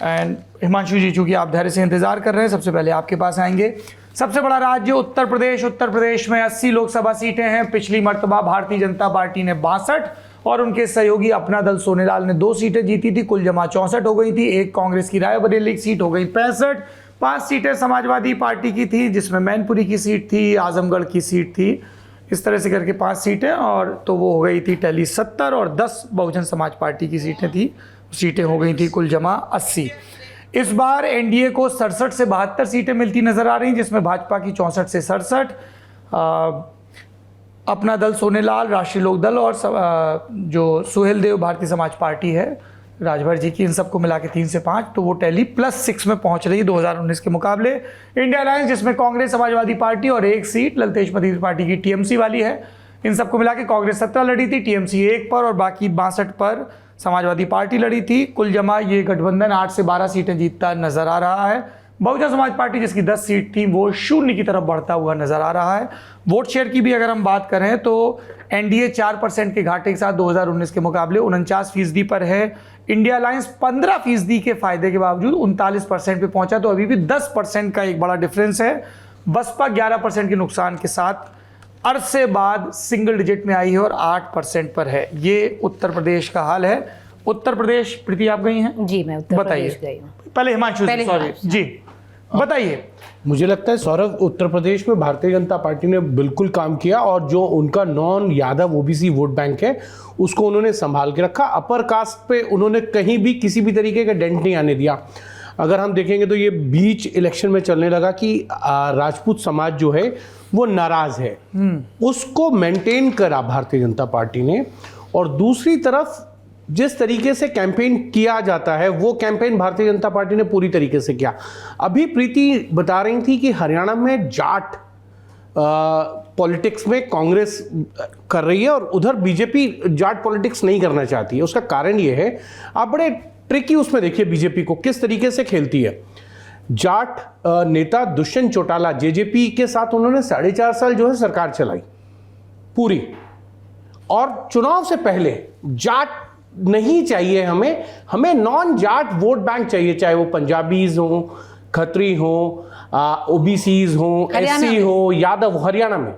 And Himanshu ji, चूंकि आप धैर्य से इंतजार कर रहे हैं, सबसे पहले आपके पास आएंगे। सबसे बड़ा राज्य उत्तर प्रदेश। उत्तर प्रदेश में 80 लोकसभा सीटें हैं। पिछली मर्तबा भारतीय जनता पार्टी ने 62 और उनके सहयोगी अपना दल सोनेलाल ने 2 सीटें जीती थी। कुल जमा 64 हो गई थी। एक कांग्रेस की रायबरेली सीट हो गई 65। 5 सीटें समाजवादी पार्टी की थी, जिसमें मैनपुरी की सीट थी, आजमगढ़ की सीट थी। इस तरह से करके 5 सीटें, और तो वो हो गई थी टैली 70, और 10 बहुजन समाज पार्टी की सीटें थी। सीटें हो गई थी कुल जमा 80। इस बार एनडीए को 67 से 72 सीटें मिलती नजर आ रही हैं, जिसमें भाजपा की 64 से 67, अपना दल सोनेलाल, राष्ट्रीय लोकदल और जो सुहेल देव भारतीय समाज पार्टी है राजभर जी की, इन सबको मिला के 3 से 5, तो वो टैली +6 में पहुंच रही है 2019 के मुकाबले। इंडिया अलायंस, जिसमें कांग्रेस, समाजवादी पार्टी और एक सीट ललतेश पतीत पार्टी की टीएमसी वाली है, इन सबको मिला के कांग्रेस 17 लड़ी थी, टीएमसी 1 पर और बाकी 62 पर समाजवादी पार्टी लड़ी थी। कुल जमा ये गठबंधन 8 से 12 सीटें जीतता नजर आ रहा है। बहुजन समाज पार्टी, जिसकी 10 सीट थी, वो 0 की तरफ बढ़ता हुआ नजर आ रहा है। वोट शेयर की भी अगर हम बात करें तो एनडीए 4% के घाटे के साथ 2019 के मुकाबले 49% पर है। इंडिया अलायंस 15% के फायदे के बावजूद 39% पे पहुंचा, तो अभी भी 10% का एक बड़ा डिफरेंस है। बसपा 11% के नुकसान के साथ अरसे बाद सिंगल डिजिट में आई है और 8% पर है। ये उत्तर प्रदेश का हाल है। उत्तर प्रदेश, प्रीति आप गई हैं? जी, मैं उत्तर प्रदेश गई हूँ। पहले हिमांशु, सॉरी जी, बताइए। मुझे लगता है सौरभ, उत्तर प्रदेश में भारतीय जनता पार्टी ने बिल्कुल काम किया और जो उनका non Yadav OBC vote bank है उसको उन्होंने संभाल के रखा। अपर कास्ट पे उन्होंने कहीं भी किसी भी तरीके का डेंट नहीं आने दिया। अगर हम देखेंगे तो ये बीच इलेक्शन में चलने लगा कि राजपूत समाज जो है वो नाराज है, उसको मेंटेन करा भारतीय जनता पार्टी ने। और दूसरी तरफ जिस तरीके से कैंपेन किया जाता है वो कैंपेन भारतीय जनता पार्टी ने पूरी तरीके से किया। अभी प्रीति बता रही थी कि हरियाणा में जाट पॉलिटिक्स में कांग्रेस कर रही है और उधर बीजेपी जाट पॉलिटिक्स नहीं करना चाहती है। उसका कारण ये है, आप बड़े ट्रिकी उसमें देखिए बीजेपी को किस तरीके से खेलती है। जाट नेता दुष्यंत चौटाला जेजेपी के साथ उन्होंने 4.5 साल जो है सरकार चलाई पूरी, और चुनाव से पहले जाट नहीं चाहिए हमें नॉन जाट वोट बैंक चाहिए, चाहे वो पंजाबीज हो, खत्री हो, ओबीसीज हो, एससी हो, यादव, हरियाणा में।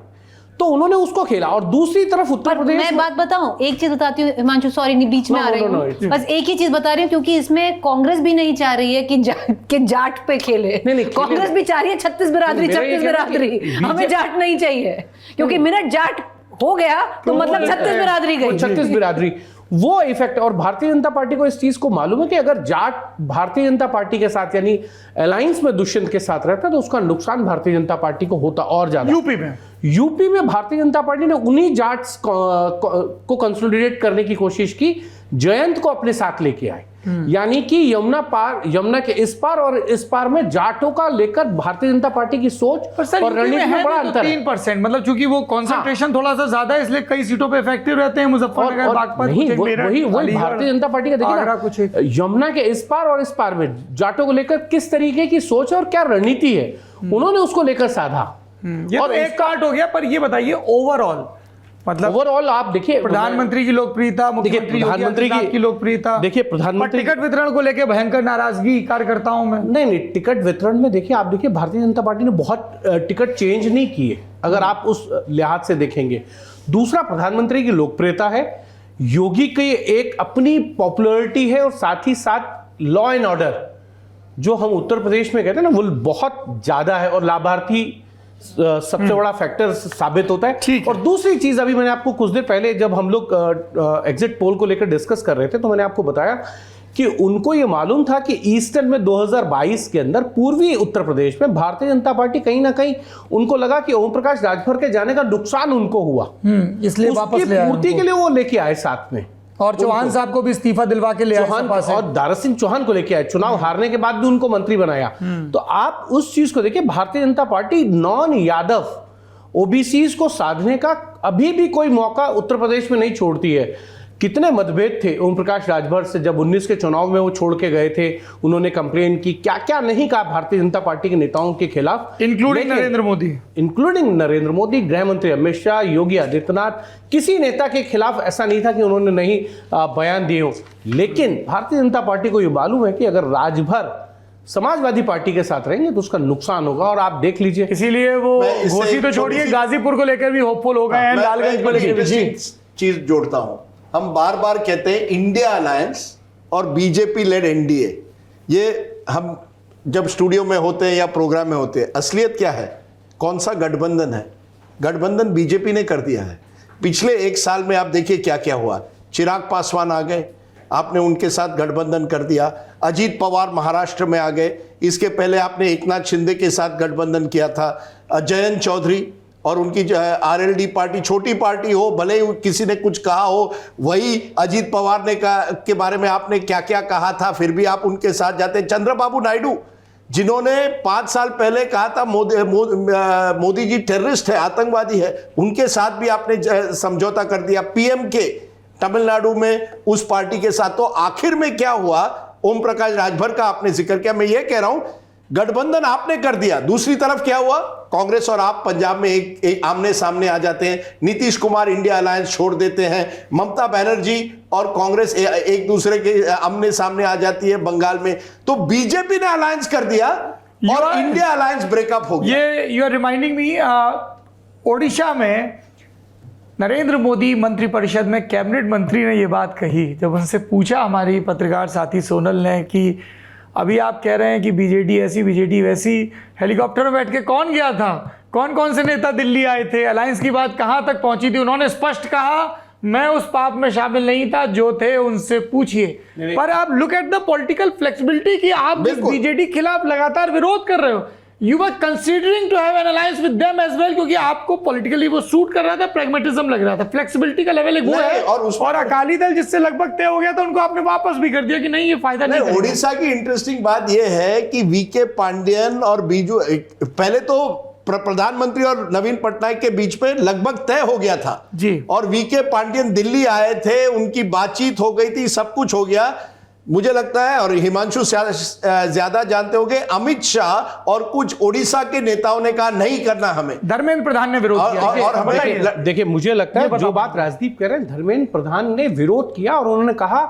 तो उन्होंने उसको खेला। और दूसरी तरफ उत्तर प्रदेश, मैं बात बताऊं, एक चीज बताती हूँ हिमांशु, सॉरी बीच में आ रही हूँ, बस एक ही चीज बता रही हूँ, क्योंकि इसमें कांग्रेस भी नहीं चाह रही है कि जाट पे खेले। कांग्रेस भी चाह रही है 36 बिरादरी, 36 बिरादरी, हमें जाट नहीं चाहिए, क्योंकि मिनट जाट हो गया तो मतलब 36 बिरादरी गई, 36 बिरादरी वो इफेक्ट। और भारतीय जनता पार्टी को इस चीज को मालूम है कि अगर जाट भारतीय जनता पार्टी के साथ यानी अलायंस में दुष्यंत के साथ रहता तो उसका नुकसान भारतीय जनता पार्टी को होता और ज्यादा। यूपी में भारतीय जनता पार्टी ने उन्हीं जाट्स को कंसोलिडेट करने की कोशिश की, जयंत को अपने साथ लेके आए, यानी कि यमुना के इस पार और इस पार में जाटों का लेकर भारतीय जनता पार्टी की सोच और रणनीति में बड़ा अंतर है। 3%, मतलब चूंकि वो कंसंट्रेशन थोड़ा सा ज्यादा है इसलिए कई सीटों पे इफेक्टिव रहते हैं। मुजफ्फरनगर, बागपत, वही भारतीय जनता पार्टी का देखिए ना, यमुना के इस पार और इस पार में जाटों को लेकर किस तरीके की सोच और क्या रणनीति है, उन्होंने उसको लेकर साधा। और एक काट हो गया। पर ये बताइए ओवरऑल, मतलब ओवरऑल आप देखिए प्रधानमंत्री की लोकप्रियता, प्रधानमंत्री की लोकप्रियता, देखिए प्रधानमंत्री टिकट वितरण को लेकर भयंकर नाराजगी कार्यकर्ताओं में। नहीं, टिकट वितरण में देखिए आप देखिए भारतीय जनता पार्टी ने बहुत टिकट चेंज नहीं किए अगर आप उस लिहाज से देखेंगे। दूसरा, प्रधानमंत्री की लोकप्रियता है, योगी की एक अपनी पॉपुलैरिटी है और साथ ही साथ लॉ एंड ऑर्डर जो हम उत्तर प्रदेश में कहते हैं ना वो बहुत ज्यादा है और लाभार्थी सबसे बड़ा फैक्टर साबित होता है। और दूसरी चीज, अभी मैंने आपको कुछ देर पहले जब हम लोग एग्जिट पोल को लेकर डिस्कस कर रहे थे तो मैंने आपको बताया कि उनको ये मालूम था कि ईस्टर्न में 2022 के अंदर पूर्वी उत्तर प्रदेश में भारतीय जनता पार्टी कहीं ना कहीं उनको लगा कि ओम प्रकाश राजभर के जाने का नुकसान उनको हुआ, इसलिए वापस पूर्ति के लिए वो लेके आए साथ में, और चौहान साहब को भी इस्तीफा दिलवा के ले आए, और दारा सिंह चौहान को लेके आए, चुनाव हारने के बाद भी उनको मंत्री बनाया। तो आप उस चीज को देखिए, Bharatiya Janata party non Yadav OBCs को साधने का अभी भी कोई मौका उत्तर प्रदेश में नहीं छोड़ती है। कितने मतभेद थे ओम प्रकाश राजभर से जब 19 के चुनाव में वो छोड़ के गए थे, उन्होंने कंप्लेन की, क्या क्या नहीं कहा भारतीय जनता पार्टी के नेताओं के खिलाफ, इंक्लूडिंग नरेंद्र मोदी, गृह मंत्री अमित शाह, योगी आदित्यनाथ, किसी नेता के खिलाफ ऐसा नहीं था कि उन्होंने नहीं बयान दिए हो। लेकिन भारतीय जनता पार्टी को ये मालूम है कि अगर राजभर समाजवादी पार्टी के साथ रहेंगे तो उसका नुकसान होगा, और आप देख लीजिए, इसीलिए वो घोषी तो छोड़िए, गाजीपुर को लेकर भी होपफुल हो गए हैं, लालगंज को लेकर भी। चीज जोड़ता हूं, हम बार बार कहते हैं इंडिया अलायंस और बीजेपी लेड एनडीए, ये हम जब स्टूडियो में होते हैं या प्रोग्राम में होते हैं, असलियत क्या है, कौन सा गठबंधन है? गठबंधन बीजेपी ने कर दिया है। पिछले 1 साल में आप देखिए क्या क्या हुआ। चिराग पासवान आ गए, आपने उनके साथ गठबंधन कर दिया। अजीत पवार महाराष्ट्र में आ गए, इसके पहले आपने एकनाथ शिंदे के साथ गठबंधन किया था। जयंत चौधरी और उनकी जो है आरएलडी पार्टी, छोटी पार्टी हो, भले ही किसी ने कुछ कहा हो, वही अजीत पवार ने के बारे में आपने क्या क्या कहा था, फिर भी आप उनके साथ जाते हैं। चंद्रबाबू नायडू, जिन्होंने 5 साल पहले कहा था मोदी जी टेररिस्ट है, आतंकवादी है, उनके साथ भी आपने समझौता कर दिया। पीएमके तमिलनाडु में उस पार्टी के साथ। तो आखिर में क्या हुआ? ओम प्रकाश राजभर का आपने जिक्र किया। मैं ये कह रहा हूं, गठबंधन आपने कर दिया, दूसरी तरफ क्या हुआ? कांग्रेस और आप पंजाब में एक आमने सामने आ जाते हैं। नीतीश कुमार इंडिया अलायंस छोड़ देते हैं। ममता बनर्जी और कांग्रेस एक दूसरे के आमने सामने आ जाती है बंगाल में। तो बीजेपी ने अलायंस कर दिया और इंडिया अलायंस ब्रेकअप हो गया। ये you are reminding me, Odisha में नरेंद्र मोदी मंत्रिपरिषद में कैबिनेट मंत्री ने ये बात कही, जब उनसे पूछा हमारी पत्रकार साथी सोनल ने कि अभी आप कह रहे हैं कि बीजेडी ऐसी बीजेडी वैसी, हेलीकॉप्टर में बैठ के कौन गया था, कौन कौन से नेता दिल्ली आए थे, अलायंस की बात कहां तक पहुंची थी? उन्होंने स्पष्ट कहा, मैं उस पाप में शामिल नहीं था, जो थे उनसे पूछिए। पर आप look at the political flexibility कि आप बीजेडी खिलाफ लगातार विरोध कर रहे हो। You were considering to have an alliance with them as well, क्योंकि आपको पॉलिटिकली वो सूट कर रहा था, प्रैग्मेटिज्म लग रहा था, फ्लेक्सिबिलिटी का लेवल एक वो है। और अकाली दल जिससे लगभग तय हो गया था, उनको आपने वापस भी कर दिया कि नहीं, ये फायदा नहीं। ओडिशा की इंटरेस्टिंग बात ये है कि वीके पांडियन और बीजू, पहले तो प्रधानमंत्री और नवीन पटनायक के बीच में लगभग तय हो गया था जी, और वीके पांडियन दिल्ली आए थे, उनकी बातचीत हो गई थी, सब कुछ हो गया। मुझे लगता है, और हिमांशु ज्यादा जानते होंगे, अमित शाह और कुछ ओडिशा के नेताओं ने कहा नहीं करना हमें। धर्मेंद्र प्रधान ने विरोध किया। और देखिए, मुझे लगता है जो बात राजदीप कह रहे हैं, धर्मेंद्र प्रधान ने विरोध किया और उन्होंने कहा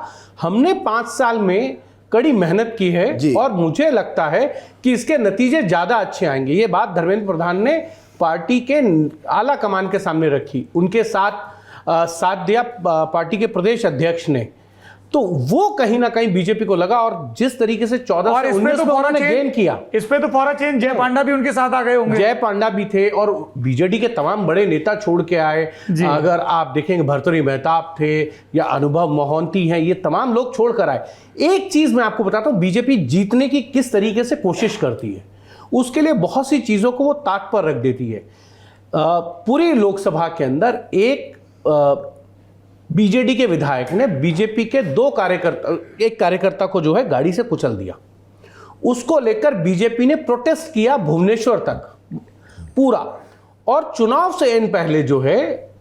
हमने 5 साल में कड़ी मेहनत की है और मुझे लगता है कि इसके नतीजे ज्यादा अच्छे आएंगे। ये बात धर्मेंद्र प्रधान ने पार्टी के आला कमान के सामने रखी, उनके साथ दिया पार्टी के प्रदेश अध्यक्ष ने। तो वो कहीं ना कहीं बीजेपी को लगा, और जिस तरीके से 14 से 19 में उन्होंने गेन किया, इस पे तो फौरा चेंज, जय पांडा भी उनके साथ आ गए होंगे। जय पांडा भी थे और बीजेडी के तमाम बड़े नेता छोड़ के आए। अगर आप देखेंगे, भर्तृहरि मेहताब थे या अनुभव मोहंती हैं, ये तमाम लोग छोड़ कर आए। एक चीज मैं आपको बताता हूं, बीजेपी जीतने की किस तरीके से कोशिश करती है, उसके लिए बहुत सी चीजों को वो ताक पर रख देती है। पूरी लोकसभा के अंदर एक बीजेडी के विधायक ने बीजेपी के एक कार्यकर्ता को जो है गाड़ी से कुचल दिया। उसको लेकर बीजेपी ने प्रोटेस्ट किया भुवनेश्वर तक पूरा, और चुनाव से इन पहले जो है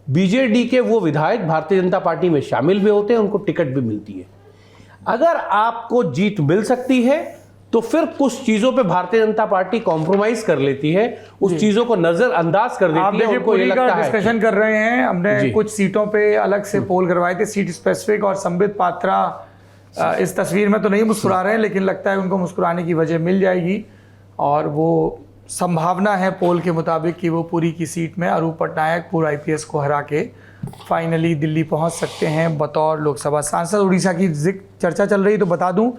बीजेडी के वो विधायक भारतीय जनता पार्टी में शामिल भी होते हैं, उनको टिकट भी मिलती है। अगर आपको जीत मिल सकती है तो फिर कुछ चीजों पे भारतीय जनता पार्टी कॉम्प्रोमाइज कर लेती है, उस चीजों को नजरअंदाज कर देती है। उनको ये लगता है, डिस्कशन कर रहे हैं, हमने कुछ सीटों पे अलग से पोल करवाए थे, सीट स्पेसिफिक, और संबित पात्रा इस तस्वीर में तो नहीं मुस्कुरा रहे हैं, लेकिन लगता है उनको मुस्कुराने की वजह मिल जाएगी, और वो संभावना है पोल के मुताबिक कि वो पुरी की सीट में अरूप पटनायक पूर्व IPS को हरा के फाइनली दिल्ली पहुंच सकते हैं बतौर लोकसभा सांसद। उड़ीसा की चर्चा चल रही, तो बता दूं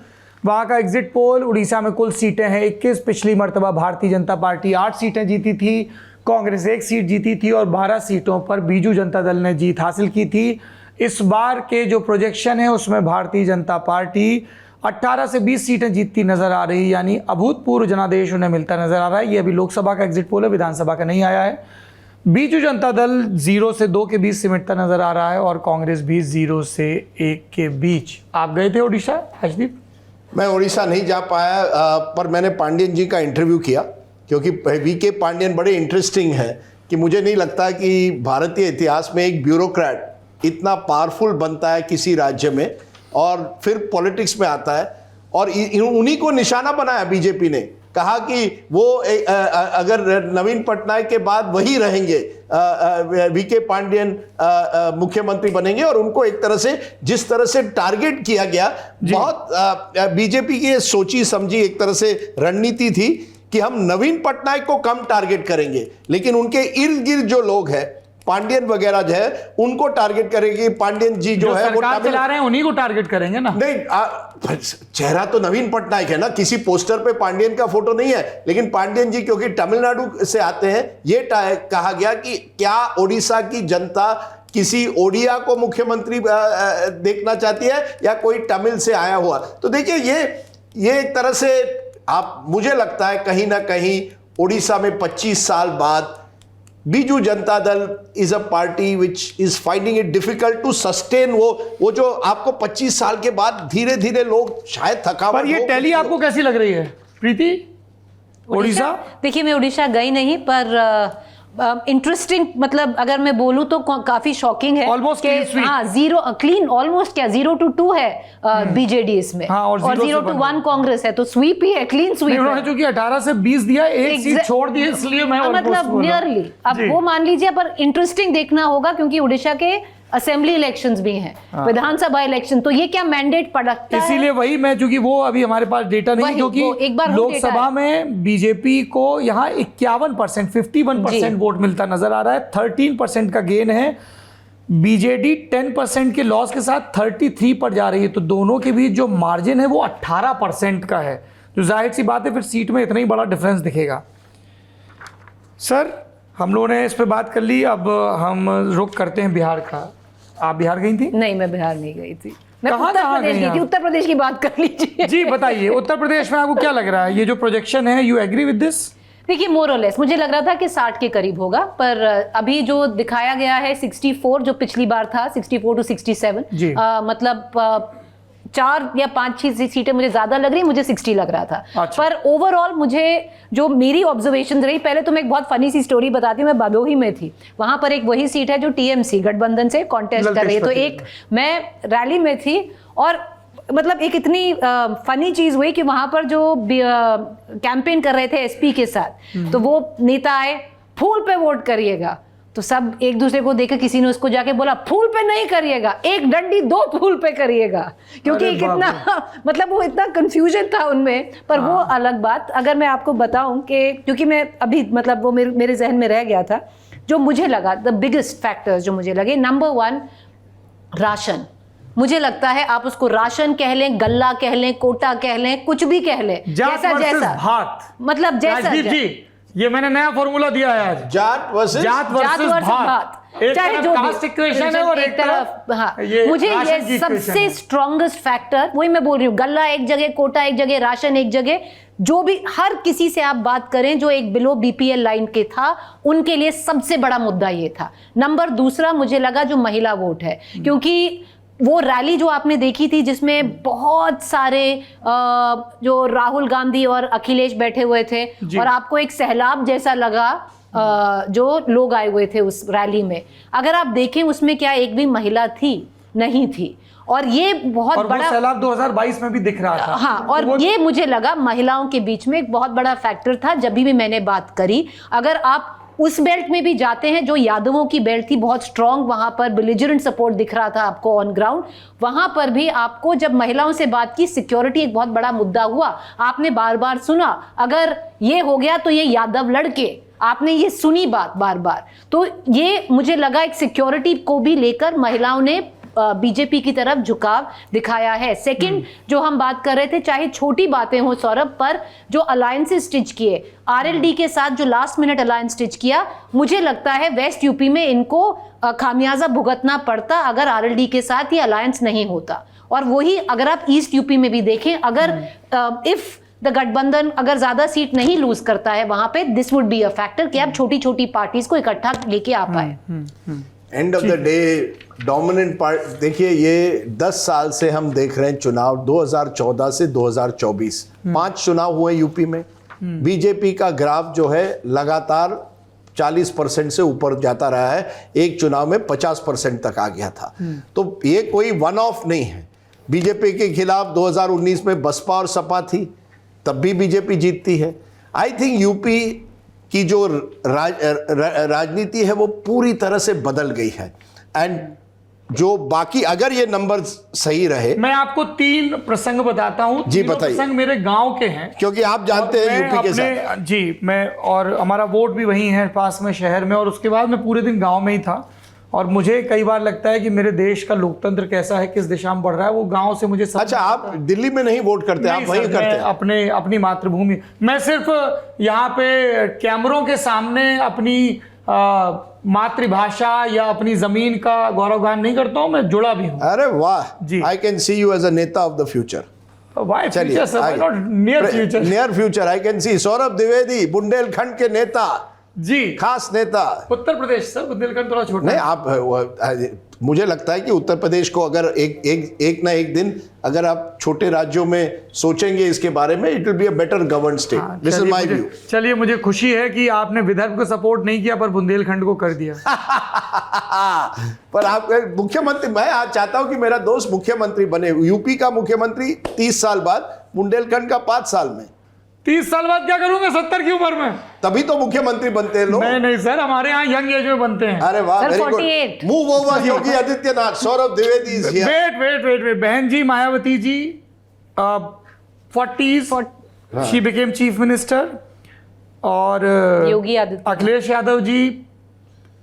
वहाँ का एग्जिट पोल, उड़ीसा में कुल सीटें हैं 21। पिछली मर्तबा भारतीय जनता पार्टी 8 सीटें जीती थी, कांग्रेस 1 सीट जीती थी, और 12 सीटों पर बीजू जनता दल ने जीत हासिल की थी। इस बार के जो प्रोजेक्शन है उसमें भारतीय जनता पार्टी 18 से 20 सीटें जीतती नजर आ रही, यानी अभूतपूर्व जनादेश उन्हें मिलता नजर आ रहा है। ये अभी लोकसभा का एग्जिट पोल है, विधानसभा का नहीं आया है। बीजू जनता दल 0 से 2 के बीच सिमटता नजर आ रहा है, और कांग्रेस भी 0 से 1 के बीच। आप गए थे उड़ीसा, हर्षदीप? मैं उड़ीसा नहीं जा पाया, पर मैंने पांडियन जी का इंटरव्यू किया, क्योंकि वीके पांडियन बड़े इंटरेस्टिंग है कि मुझे नहीं लगता कि भारतीय इतिहास में एक ब्यूरोक्रेट इतना पावरफुल बनता है किसी राज्य में और फिर पॉलिटिक्स में आता है, और उन्हीं को निशाना बनाया बीजेपी ने। कहा कि वो अगर नवीन पटनायक के बाद वही रहेंगे, वीके पांडियन मुख्यमंत्री बनेंगे, और उनको एक तरह से जिस तरह से टारगेट किया गया, बहुत बीजेपी की सोची समझी एक तरह से रणनीति थी कि हम नवीन पटनायक को कम टारगेट करेंगे, लेकिन उनके इर्द गिर्द जो लोग हैं, पांडियन वगैरह जो है, उनको टारगेट करेंगे। पांडियन जी जो है वो चला रहे हैं, उन्हीं को टारगेट करेंगे ना। नहीं, चेहरा तो नवीन पटनायक है ना, किसी पोस्टर पे पांडियन का फोटो नहीं है, लेकिन पांडियन जी क्योंकि तमिलनाडु से आते हैं, ये कहा गया कि क्या ओडिशा की जनता किसी ओडिया को मुख्यमंत्री देखना चाहती है या कोई तमिल से आया हुआ। तो देखिए ये एक तरह से आप, मुझे लगता है कहीं ना कहीं उड़ीसा में 25 साल बाद Biju Janata Dal is a party which is finding it difficult to sustain वो जो आपको 25 साल के बाद धीरे धीरे लोग शायद थकावट। पर ये टैली आपको कैसी लग रही है प्रीति? उड़ीसा देखिए, मैं उड़ीसा गई नहीं, पर इंटरेस्टिंग मतलब अगर मैं बोलूं तो काफी शॉकिंग है। ऑलमोस्ट हाँ, क्लीन ऑलमोस्ट क्या 0-2 है बीजेडी इसमें, हाँ, और 0-1 कांग्रेस है, तो स्वीप ही है, क्लीन स्वीप। उन्होंने जो कि 18 से 20 दिया, एक सीट छोड़ दी, इसलिए मैं मतलब नियरली अब वो मान लीजिए, पर इंटरेस्टिंग देखना होगा क्योंकि उड़ीसा के असेंबली इलेक्शंस भी हैं, विधानसभा इलेक्शन, तो ये क्या मैंडेट पड़ता है। इसीलिए वही मैं, क्योंकि वो अभी हमारे पास डेटा नहीं, क्योंकि लोकसभा में बीजेपी को यहाँ 51%, 51% वोट मिलता नजर आ रहा है, 13% का गेन है। बीजेडी 10% के लॉस के साथ 33 पर जा रही है, तो दोनों के बीच जो मार्जिन है वो 18% का है, जो जाहिर सी बात है फिर सीट में इतना ही बड़ा डिफरेंस दिखेगा। सर, हम लोगों ने इस पे बात कर ली, अब हम रुख करते हैं बिहार का। आप बिहार गई थी? नहीं, मैं बिहार नहीं गई थी, मैं उत्तर प्रदेश गई थी। उत्तर प्रदेश की बात कर लीजिए। जी बताइए, उत्तर प्रदेश में आपको क्या लग रहा है? ये जो प्रोजेक्शन है, यू एग्री विद दिस? देखिए, मोर और लेस मुझे लग रहा था कि 60 के करीब होगा, पर अभी जो दिखाया गया है 64, जो पिछली बार था 64 to 67, मतलब 4 या 5 सीटें मुझे ज्यादा लग रही है, मुझे 60 लग रहा था। अच्छा। पर ओवरऑल मुझे जो मेरी ऑब्जर्वेशन रही, पहले तो मैं एक बहुत फनी सी स्टोरी बताती हूँ। मैं भदोही में थी, वहां पर एक वही सीट है जो टीएमसी गठबंधन से कॉन्टेस्ट कर रही है, तो एक मैं रैली में थी और मतलब एक इतनी फनी चीज हुई कि वहां पर जो कैंपेन कर रहे थे एसपी के साथ, तो वो नेता आए, फूल पे वोट करिएगा, तो सब एक दूसरे को देखकर किसी ने उसको जाके बोला फूल पे नहीं करिएगा, एक डंडी 2 फूल पे करिएगा, क्योंकि कितना मतलब वो इतना कंफ्यूजन था उनमें। पर वो अलग बात। अगर मैं आपको बताऊं कि क्योंकि मैं अभी मतलब वो मेरे जहन में रह गया था, जो मुझे लगा द बिगेस्ट फैक्टर्स जो मुझे लगे, नंबर 1 राशन। मुझे लगता है आप उसको राशन कह लें, गल्ला कह लें, कोटा कह लें, कुछ भी कह लें, जैसा भात, मतलब जैसा ये मैंने नया फॉर्मूला दिया है आज, जात वर्सेस भात। चाहे जो कास्ट इक्वेशन है और एक तरफ, हाँ, मुझे ये सबसे स्ट्रॉन्गेस्ट फैक्टर, वही मैं बोल रही हूँ, गल्ला एक जगह, कोटा एक जगह, राशन एक जगह, जो भी हर किसी से आप बात करें जो एक बिलो बीपीएल लाइन के था, उनके लिए सबसे बड़ा मुद्दा ये था। नंबर 2 मुझे लगा जो महिला वोट है, क्योंकि वो रैली जो आपने देखी थी जिसमें बहुत सारे जो राहुल गांधी और अखिलेश बैठे हुए थे, और आपको एक सैलाब जैसा लगा जो लोग आए हुए थे उस रैली में, अगर आप देखें उसमें क्या एक भी महिला थी? नहीं थी। और ये बहुत और बड़ा सैलाब 2022 में भी दिख रहा था। हाँ, और ये मुझे लगा महिलाओं के बीच में एक बहुत बड़ा फैक्टर था। जब भी मैंने बात करी, अगर आप उस बेल्ट में भी जाते हैं जो यादवों की बेल्ट थी, बहुत स्ट्रांग, वहां पर बिलिजरेंट सपोर्ट दिख रहा था आपको ऑन ग्राउंड, वहां पर भी आपको जब महिलाओं से बात की, सिक्योरिटी एक बहुत बड़ा मुद्दा हुआ। आपने बार बार सुना अगर ये हो गया तो ये यादव लड़के, आपने ये सुनी बात बार बार, तो ये मुझे लगा एक सिक्योरिटी को भी लेकर महिलाओं ने बीजेपी की तरफ झुकाव दिखाया है। सेकंड जो हम बात कर रहे थे, चाहे छोटी बातें हो सौरभ, पर जो अलायंसेस स्टिच किए, आरएलडी के साथ जो लास्ट मिनट अलायंस स्टिच किया, मुझे लगता है वेस्ट यूपी में इनको खामियाजा भुगतना पड़ता अगर आरएलडी के साथ ये अलायंस नहीं होता। और वही अगर आप ईस्ट यूपी में भी देखें, अगर इफ द गठबंधन अगर ज्यादा सीट नहीं लूज करता है वहां पे, this would be a factor कि आप छोटी छोटी पार्टीज को इकट्ठा लेके आ पाए। End of the day dominant party, देखिए ये 10 साल से हम देख रहे हैं चुनाव, 2014 से 2024 5 चुनाव हुए यूपी में। बीजेपी का ग्राफ जो है लगातार 40% से ऊपर जाता रहा है, एक चुनाव में 50% तक आ गया था। तो ये कोई वन ऑफ नहीं है। बीजेपी के खिलाफ 2019 में बसपा और सपा थी, तब भी बीजेपी जीतती है। आई थिंक यूपी की जो राजनीति है वो पूरी तरह से बदल गई है। एंड जो बाकी अगर ये नंबर सही रहे, मैं आपको 3 प्रसंग बताता हूं। जी बताइए। प्रसंग मेरे गांव के हैं, क्योंकि आप जानते हैं यूपी के साथ। जी, मैं और हमारा वोट भी वही है पास में शहर में, और उसके बाद मैं पूरे दिन गांव में ही था। और मुझे कई बार लगता है कि मेरे देश का लोकतंत्र कैसा है, किस दिशा में बढ़ रहा है, वो गांव से मुझे सब। अच्छा, आप दिल्ली में नहीं वोट करते? आप वहीं करते हैं? अपनी मातृभूमि। मैं सिर्फ यहाँ पे कैमरों के सामने अपनी मातृभाषा या अपनी जमीन का गौरवगान नहीं करता हूं, मैं जुड़ा भी हूं। अरे वाह, जी। I can see you as a neta of the future. Why future, sir? Why not near future? Near future I can see Saurabh Dwivedi, Bundelkhand के नेता, जी, खास नेता। उत्तर प्रदेश सर, बुंदेलखंड थोड़ा छोटा नहीं, है। आप मुझे लगता है कि उत्तर प्रदेश को अगर एक ना एक दिन अगर आप छोटे राज्यों में सोचेंगे इसके बारे में, it will be a better govern state. This is my view. चलिए, मुझे खुशी है कि आपने विदर्भ को सपोर्ट नहीं किया पर बुंदेलखंड को कर दिया। पर आप मुख्यमंत्री, मैं आज चाहता हूं कि मेरा दोस्त मुख्यमंत्री बने, यूपी का मुख्यमंत्री 30 साल बाद, बुंदेलखंड का 5 साल में। 30 साल बाद क्या करूंगा 70 की उम्र में? तभी तो मुख्यमंत्री बनते हैं लोग। नहीं सर, हमारे यहाँ यंग एज में बनते हैं। अरे वाह, sir, very 48 good. Move over Yogi Adityanath, Saurabh Dwivedi is here। Wait, बहन ji Mayawati ji 40s she became chief minister, और Yogi Adityanath, Akhilesh Yadav ji,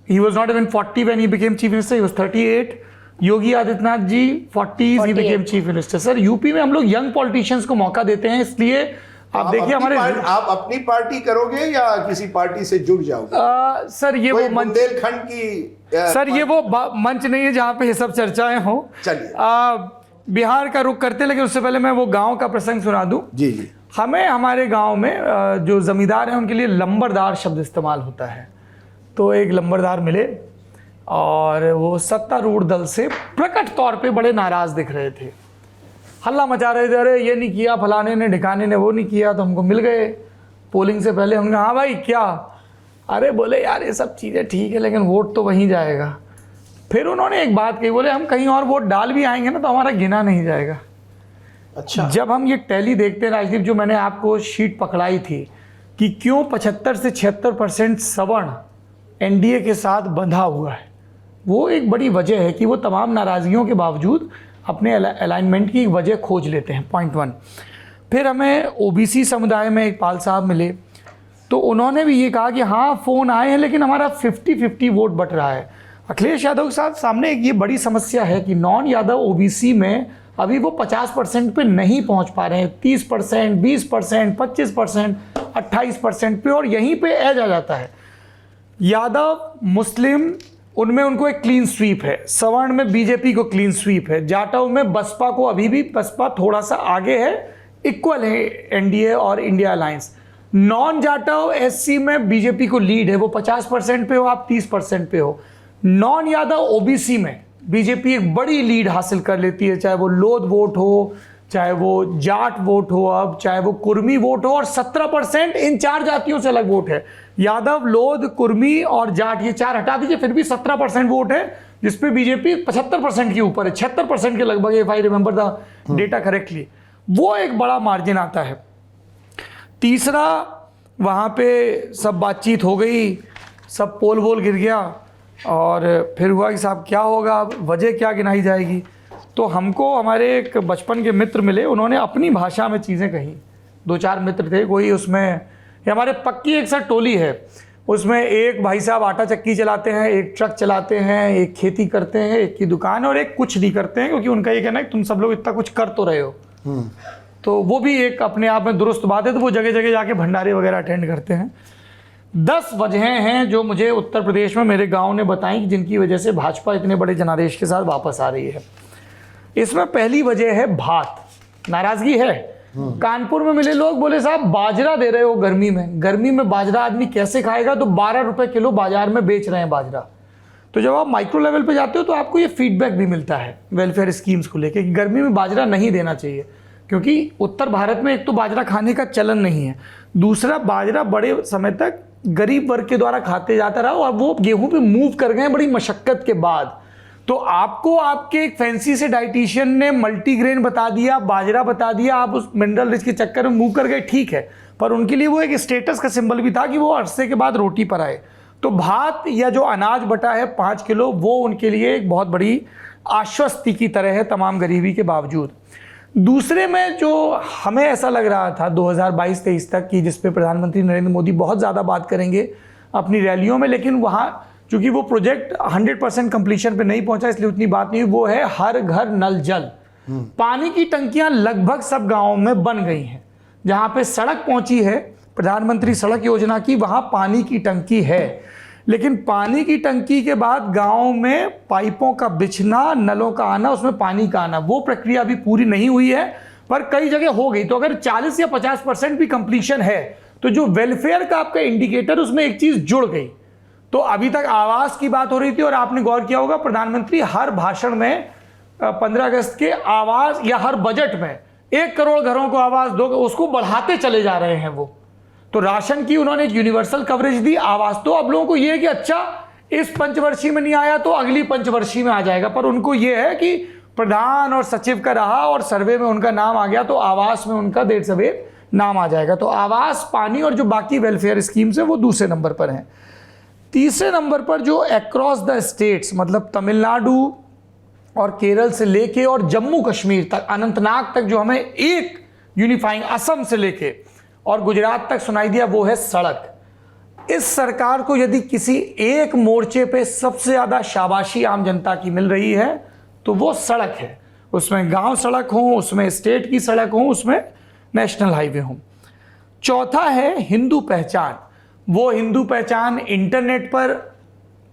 he was not even 40 when he became chief minister, he was 38। Yogi Adityanath ji 40s he became chief minister। Sir, UP में हम लोग यंग पॉलिटिशियंस को मौका देते हैं, इसलिए आप देखिए हमारे आप अपनी पार्टी करोगे या किसी पार्टी से जुड़ जाओगे? सर ये कोई वो मंच, बुंदेलखंड की सर ये वो मंच नहीं है जहाँ पे ये सब चर्चाएं हो। चलिए, बिहार का रुख करते, लेकिन उससे पहले मैं वो गांव का प्रसंग सुना दूं। जी जी। हमें हमारे गांव में जो जमींदार हैं उनके लिए लंबरदार शब्द इस्तेमाल होता है। तो एक लंबरदार मिले और वो सत्तारूढ़ दल से प्रकट तौर पे बड़े नाराज दिख रहे थे, हल्ला मचा रहे थे, अरे ये नहीं किया, फलाने ने ढिकाने ने वो नहीं किया। तो हमको मिल गए पोलिंग से पहले, हमने हाँ भाई क्या? अरे बोले यार ये सब चीज़ें ठीक है लेकिन वोट तो वहीं जाएगा। फिर उन्होंने एक बात कही, बोले हम कहीं और वोट डाल भी आएंगे ना तो हमारा गिना नहीं जाएगा। अच्छा, जब हम ये टैली देखते हैं राजदीप, जो मैंने आपको शीट पकड़ाई थी कि क्यों 75 से 76% सवर्ण एनडीए के साथ बंधा हुआ है, वो एक बड़ी वजह है कि वो तमाम नाराज़गियों के बावजूद अपने अलाइनमेंट की एक वजह खोज लेते हैं। पॉइंट 1। फिर हमें ओबीसी समुदाय में एक पाल साहब मिले, तो उन्होंने भी ये कहा कि हाँ फ़ोन आए हैं लेकिन हमारा 50-50 वोट बट रहा है। अखिलेश यादव के साथ सामने एक ये बड़ी समस्या है कि नॉन यादव ओबीसी में अभी वो 50% पे नहीं पहुंच पा रहे हैं, 30%, 20%, 25%, 28% पे, और यहीं पे एज आ जाता है। यादव मुस्लिम उनमें उनको एक क्लीन स्वीप है, सवर्ण में बीजेपी को क्लीन स्वीप है, जाटव में बसपा को अभी भी बसपा थोड़ा सा आगे है, इक्वल है एनडीए और India alliance. Non Jatav SC में बीजेपी को लीड है, वो 50% पे हो, आप 30% पे हो। नॉन यादव ओबीसी में बीजेपी एक बड़ी लीड हासिल कर लेती है, चाहे वो लोध वोट हो, चाहे वो जाट वोट हो, अब चाहे वो कुर्मी वोट हो, और 17% इन 4 जातियों से अलग वोट है। यादव, लोध, कुर्मी और जाट, ये 4 हटा दीजिए, फिर भी 17% वोट है, जिसपे बीजेपी 75% के ऊपर है, 76% के लगभग, if I remember the data correctly. वो एक बड़ा मार्जिन आता है। तीसरा, वहाँ पे सब बातचीत हो गई, सब पोल वोल गिर गया, और फिर हुआ कि साहब क्या होगा, वजह क्या गिनाई जाएगी। तो हमको हमारे एक बचपन के मित्र मिले, उन्होंने अपनी भाषा में चीज़ें कही। 2-4 मित्र थे, कोई उसमें, ये हमारे पक्की एक सर टोली है, उसमें एक भाई साहब आटा चक्की चलाते हैं, एक ट्रक चलाते हैं, एक खेती करते हैं, एक की दुकान, और एक कुछ नहीं करते हैं, क्योंकि उनका ये कहना है कि तुम सब लोग इतना कुछ कर तो रहे हो। तो वो भी एक अपने आप में दुरुस्त बात है, तो वो जगह जगह जाके भंडारे वगैरह अटेंड करते हैं। 10 वजहें हैं जो मुझे उत्तर प्रदेश में मेरे गांव ने बताई कि जिनकी वजह से भाजपा इतने बड़े जनादेश के साथ वापस आ रही है। इसमें पहली वजह है भात, नाराजगी है। कानपुर में मिले लोग, बोले साहब बाजरा दे रहे हो गर्मी में, गर्मी में बाजरा आदमी कैसे खाएगा, तो 12 रुपए किलो बाजार में बेच रहे हैं बाजरा। तो जब आप माइक्रो लेवल पे जाते हो तो आपको ये फीडबैक भी मिलता है वेलफेयर स्कीम्स को लेकर कि गर्मी में बाजरा नहीं देना चाहिए, क्योंकि उत्तर भारत में एक तो बाजरा खाने का चलन नहीं है, दूसरा बाजरा बड़े समय तक गरीब वर्ग के द्वारा खाते जाता रहा, और वो गेहूं पे मूव कर गए बड़ी मशक्कत के बाद। तो आपको आपके एक फैंसी से डाइटिशियन ने मल्टीग्रेन बता दिया, बाजरा बता दिया, आप उस मिनरल रिच के चक्कर में मूव कर गए, ठीक है, पर उनके लिए वो एक स्टेटस का सिंबल भी था कि वो अरसे के बाद रोटी पर आए। तो भात या जो अनाज बटा है 5 किलो, वो उनके लिए एक बहुत बड़ी आश्वस्ति की तरह है तमाम गरीबी के बावजूद। दूसरे में जो हमें ऐसा लग रहा था 2022-23 तक कि जिस पे प्रधानमंत्री नरेंद्र मोदी बहुत ज़्यादा बात करेंगे अपनी रैलियों में, लेकिन वहाँ चूँकि वो प्रोजेक्ट 100% कंप्लीशन पे नहीं पहुँचा इसलिए उतनी बात नहीं हुई, वो है हर घर नल जल। पानी की टंकियाँ लगभग सब गाँवों में बन गई हैं, जहाँ पे सड़क पहुँची है प्रधानमंत्री सड़क योजना की, वहाँ पानी की टंकी है। लेकिन पानी की टंकी के बाद गांव में पाइपों का बिछना, नलों का आना, उसमें पानी का आना, वो प्रक्रिया अभी पूरी नहीं हुई है, पर कई जगह हो गई। तो अगर 40 या 50% भी कंप्लीशन है तो जो वेलफेयर का आपका इंडिकेटर, उसमें एक चीज जुड़ गई। तो अभी तक आवास की बात हो रही थी और आपने गौर किया होगा प्रधानमंत्री हर भाषण में 15 अगस्त के आवास या हर बजट में 1 करोड़ घरों को आवास दो, उसको बढ़ाते चले जा रहे हैं वो। तो राशन की उन्होंने एक यूनिवर्सल कवरेज दी, आवास तो अब लोगों को ये है कि अच्छा इस पंचवर्षीय में नहीं आया तो अगली पंचवर्षीय में आ जाएगा, पर उनको ये है कि प्रधान और सचिव का रहा और सर्वे में उनका नाम आ गया तो आवास में उनका देर सवेर नाम आ जाएगा। तो आवास, पानी और जो बाकी वेलफेयर स्कीम्स है वो दूसरे नंबर पर हैं। तीसरे नंबर पर जो अक्रॉस द स्टेट्स, मतलब तमिलनाडु और केरल से लेके और जम्मू कश्मीर तक, अनंतनाग तक जो हमें एक यूनिफाइंग, असम से लेके और गुजरात तक सुनाई दिया, वो है सड़क। इस सरकार को यदि किसी एक मोर्चे पे सबसे ज़्यादा शाबाशी आम जनता की मिल रही है तो वो सड़क है। उसमें गांव सड़क हो, उसमें स्टेट की सड़क हो, उसमें नेशनल हाईवे हो। चौथा है हिंदू पहचान। वो हिंदू पहचान इंटरनेट पर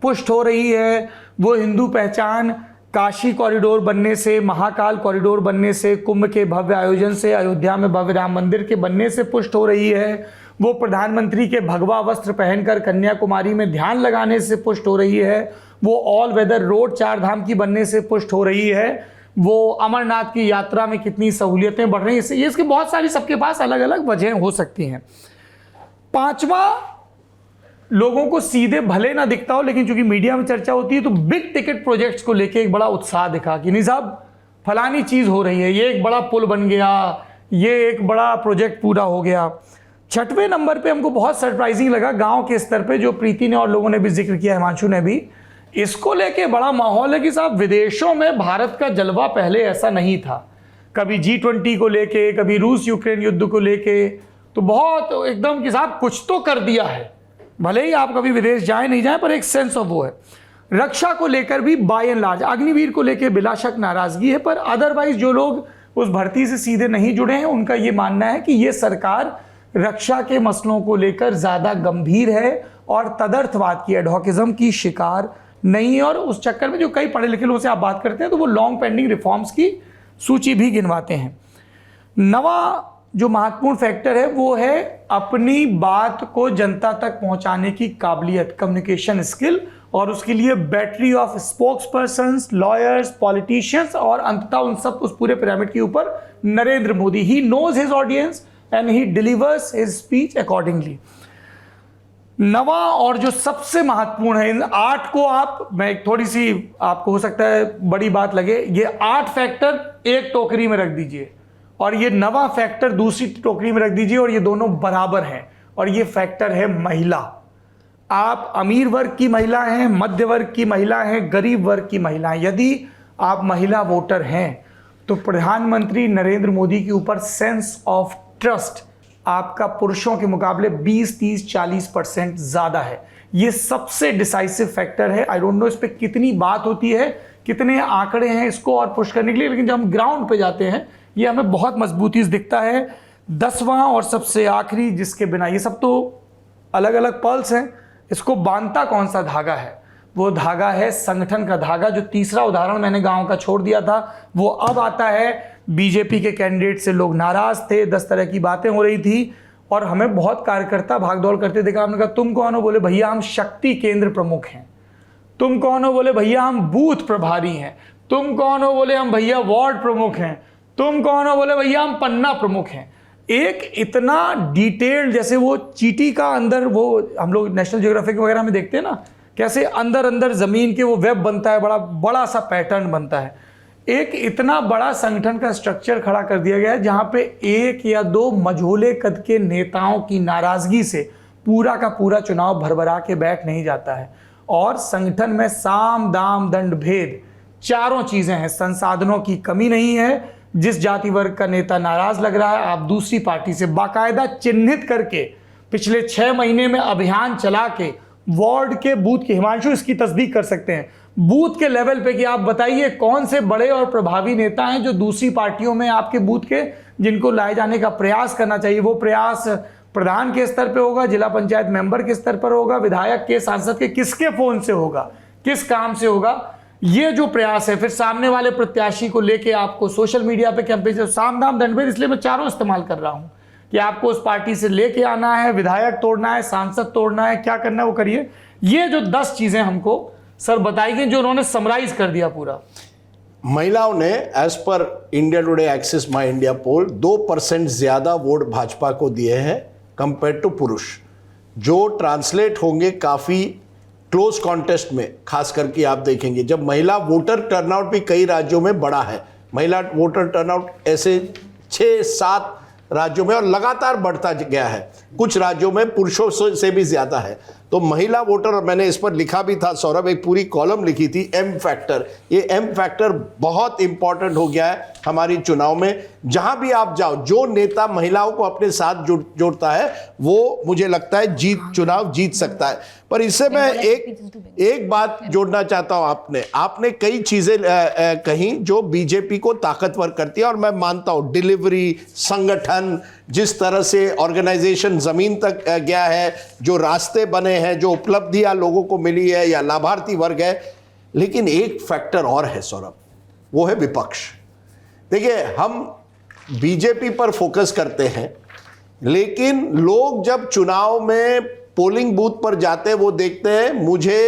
पुष्ट हो रही है, वो हिंदू पहचान काशी कॉरिडोर बनने से, महाकाल कॉरिडोर बनने से, कुंभ के भव्य आयोजन से, अयोध्या में भव्य राम मंदिर के बनने से पुष्ट हो रही है, वो प्रधानमंत्री के भगवा वस्त्र पहनकर कन्याकुमारी में ध्यान लगाने से पुष्ट हो रही है, वो ऑल वेदर रोड 4 धाम की बनने से पुष्ट हो रही है, वो अमरनाथ की यात्रा में कितनी सहूलियतें बढ़ रही हैं। ये इसकी बहुत सारी, सबके पास अलग अलग वजह हो सकती हैं। पांचवा, लोगों को सीधे भले ना दिखता हो लेकिन चूंकि मीडिया में चर्चा होती है तो बिग टिकट प्रोजेक्ट्स को लेके एक बड़ा उत्साह दिखा कि नहीं साहब फलानी चीज हो रही है, ये एक बड़ा पुल बन गया, ये एक बड़ा प्रोजेक्ट पूरा हो गया। छठवें नंबर पे हमको बहुत सरप्राइजिंग लगा गांव के स्तर पे, जो प्रीति ने और लोगों ने भी जिक्र किया, हिमांशु ने भी, इसको लेके बड़ा माहौल है कि साहब विदेशों में भारत का जलवा पहले ऐसा नहीं था। कभी G20 को लेके, कभी रूस यूक्रेन युद्ध को लेके, तो बहुत एकदम कि साहब कुछ तो कर दिया है। भले ही आप कभी विदेश जाए नहीं जाए, पर एक सेंस ऑफ वो है। रक्षा को लेकर भी बाय एंड लार्ज, अग्निवीर को लेकर बिला शक नाराजगी है, पर अदरवाइज जो लोग उस भर्ती से सीधे नहीं जुड़े हैं उनका ये मानना है कि ये सरकार रक्षा के मसलों को लेकर ज्यादा गंभीर है और तदर्थवाद की, एडहॉकिज्म की शिकार नहीं है। और उस चक्कर में जो कई पढ़े लिखे लोगों से आप बात करते हैं तो वो लॉन्ग पेंडिंग रिफॉर्म्स की सूची भी गिनवाते हैं। नवा जो महत्वपूर्ण फैक्टर है वो है अपनी बात को जनता तक पहुंचाने की काबिलियत, कम्युनिकेशन स्किल, और उसके लिए battery of spokespersons, lawyers, politicians और अंततः उन सब उस पूरे पिरामिड के ऊपर Narendra Modi. He knows his audience and he delivers his speech accordingly. नवा और जो सबसे महत्वपूर्ण है, इन 8 को आप, मैं एक थोड़ी सी आपको हो सकता है बड़ी बात लगे, ये 8 फैक्टर एक टोकरी में रख दीजिए और ये नवा फैक्टर दूसरी टोकरी में रख दीजिए, और ये दोनों बराबर हैं, और ये फैक्टर है महिला। आप अमीर वर्ग की महिला हैं, मध्य वर्ग की महिला हैं, गरीब वर्ग की महिला हैं, यदि आप महिला वोटर हैं तो प्रधानमंत्री नरेंद्र मोदी के ऊपर सेंस ऑफ ट्रस्ट आपका पुरुषों के मुकाबले 20, 30, 40% ज्यादा है। ये सबसे डिसाइसिव फैक्टर है। आई डोंट नो इस पर कितनी बात होती है, कितने आंकड़े हैं इसको और पुश करने के लिए, लेकिन जब हम ग्राउंड पे जाते हैं ये हमें बहुत मजबूती से दिखता है। 10वां और सबसे आखिरी, जिसके बिना, ये सब तो अलग अलग पल्स हैं, इसको बांधता कौन सा धागा है? वो धागा है संगठन का धागा। जो तीसरा उदाहरण मैंने गांव का छोड़ दिया था वो अब आता है। बीजेपी के कैंडिडेट से लोग नाराज थे, 10 तरह की बातें हो रही थी और हमें बहुत कार्यकर्ता भागदौड़ करते देखा। हमने कहा तुम कौन हो? बोले भैया हम शक्ति केंद्र प्रमुख हैं। तुम कौन हो? बोले भैया हम बूथ प्रभारी हैं। तुम कौन हो? बोले हम भैया वार्ड प्रमुख हैं। तुम कौन हो? बोले भैया हम पन्ना प्रमुख हैं। एक इतना डिटेल्ड, जैसे वो चींटी का अंदर, वो हम लोग नेशनल ज्योग्राफिक वगैरह में देखते हैं ना, कैसे अंदर अंदर जमीन के वो वेब बनता है, बड़ा बड़ा सा पैटर्न बनता है। एक इतना बड़ा संगठन का स्ट्रक्चर खड़ा कर दिया गया है जहां पे 1 या 2 मझोले कद के नेताओं की नाराजगी से पूरा का पूरा चुनाव भरभरा के बैठ नहीं जाता है। और संगठन में साम दाम दंड भेद चारों चीजें हैं। संसाधनों की कमी नहीं है। जिस जाति वर्ग का नेता नाराज लग रहा है, आप दूसरी पार्टी से बाकायदा चिन्हित करके पिछले 6 महीने में अभियान चला के वार्ड के, बूथ के, हिमांशु इसकी तस्दीक कर सकते हैं, बूथ के लेवल पे कि आप बताइए कौन से बड़े और प्रभावी नेता हैं जो दूसरी पार्टियों में आपके बूथ के, जिनको लाए जाने का प्रयास करना चाहिए। वो प्रयास प्रधान के स्तर पे होगा, जिला पंचायत मेंबर के स्तर पर होगा, विधायक के, सांसद के, किसके फोन से होगा, किस काम से होगा, ये जो प्रयास है। फिर सामने वाले प्रत्याशी को लेके आपको सोशल मीडिया पे कैंपेन, साम दाम दंडभेद, इसलिए मैं चारों इस्तेमाल कर रहा हूं कि आपको उस पार्टी से लेके आना है, विधायक तोड़ना है, सांसद तोड़ना है, क्या करना है वो करिए। ये जो 10 चीजें हमको सर बताई गई, जो उन्होंने समराइज कर दिया पूरा। महिलाओं ने एज पर India Today Axis My India poll 2% ज्यादा वोट भाजपा को दिए हैं कंपेयर टू पुरुष, जो ट्रांसलेट होंगे काफी क्लोज कॉन्टेस्ट में। खास करके आप देखेंगे जब महिला वोटर टर्नआउट भी कई राज्यों में बड़ा है, महिला वोटर टर्नआउट ऐसे 6-7 राज्यों में और लगातार बढ़ता गया है, कुछ राज्यों में पुरुषों से भी ज्यादा है। तो महिला वोटर, और मैंने इस पर लिखा भी था सौरभ, एक पूरी कॉलम लिखी थी, एम फैक्टर। ये एम फैक्टर बहुत इंपॉर्टेंट हो गया है हमारी चुनाव में। जहां भी आप जाओ, जो नेता महिलाओं को अपने साथ जोड़ता है वो मुझे लगता है चुनाव जीत सकता है। पर इससे मैं एक बात जोड़ना चाहता हूं। आपने कई चीजें कही जो बीजेपी को ताकतवर करती है, और मैं मानता हूं डिलीवरी, संगठन, जिस तरह से ऑर्गेनाइजेशन जमीन तक गया है, जो रास्ते बने हैं, जो उपलब्धियां लोगों को मिली है या लाभार्थी वर्ग है। लेकिन एक फैक्टर और है सौरभ, वो है विपक्ष। देखिए, हम बीजेपी पर फोकस करते हैं, लेकिन लोग जब चुनाव में पोलिंग बूथ पर जाते हैं वो देखते हैं, मुझे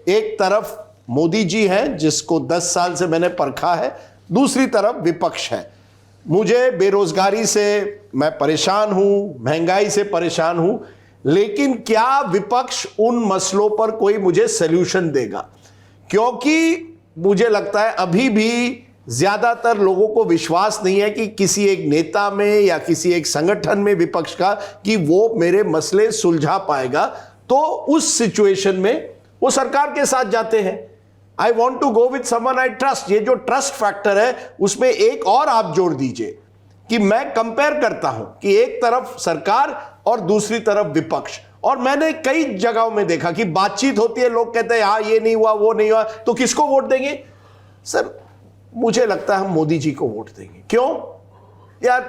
एक तरफ मोदी जी हैं जिसको 10 साल से मैंने परखा है, दूसरी तरफ विपक्ष है। मुझे बेरोजगारी से मैं परेशान हूं, महंगाई से परेशान हूं, लेकिन क्या विपक्ष उन मसलों पर कोई मुझे सल्यूशन देगा? क्योंकि मुझे लगता है अभी भी ज्यादातर लोगों को विश्वास नहीं है कि किसी एक नेता में या किसी एक संगठन में विपक्ष का, कि वो मेरे मसले सुलझा पाएगा। तो उस सिचुएशन में वो सरकार के साथ जाते हैं। I want to go with someone I trust. ये जो ट्रस्ट फैक्टर है, उसमें एक और आप जोड़ दीजिए कि मैं कंपेयर करता हूं कि एक तरफ सरकार और दूसरी तरफ विपक्ष। और मैंने कई जगहों में देखा कि बातचीत होती है, लोग कहते हैं हाँ ये नहीं हुआ, वो नहीं हुआ, तो किसको वोट देंगे? सर, मुझे लगता है हम मोदी जी को वोट देंगे। क्यों यार,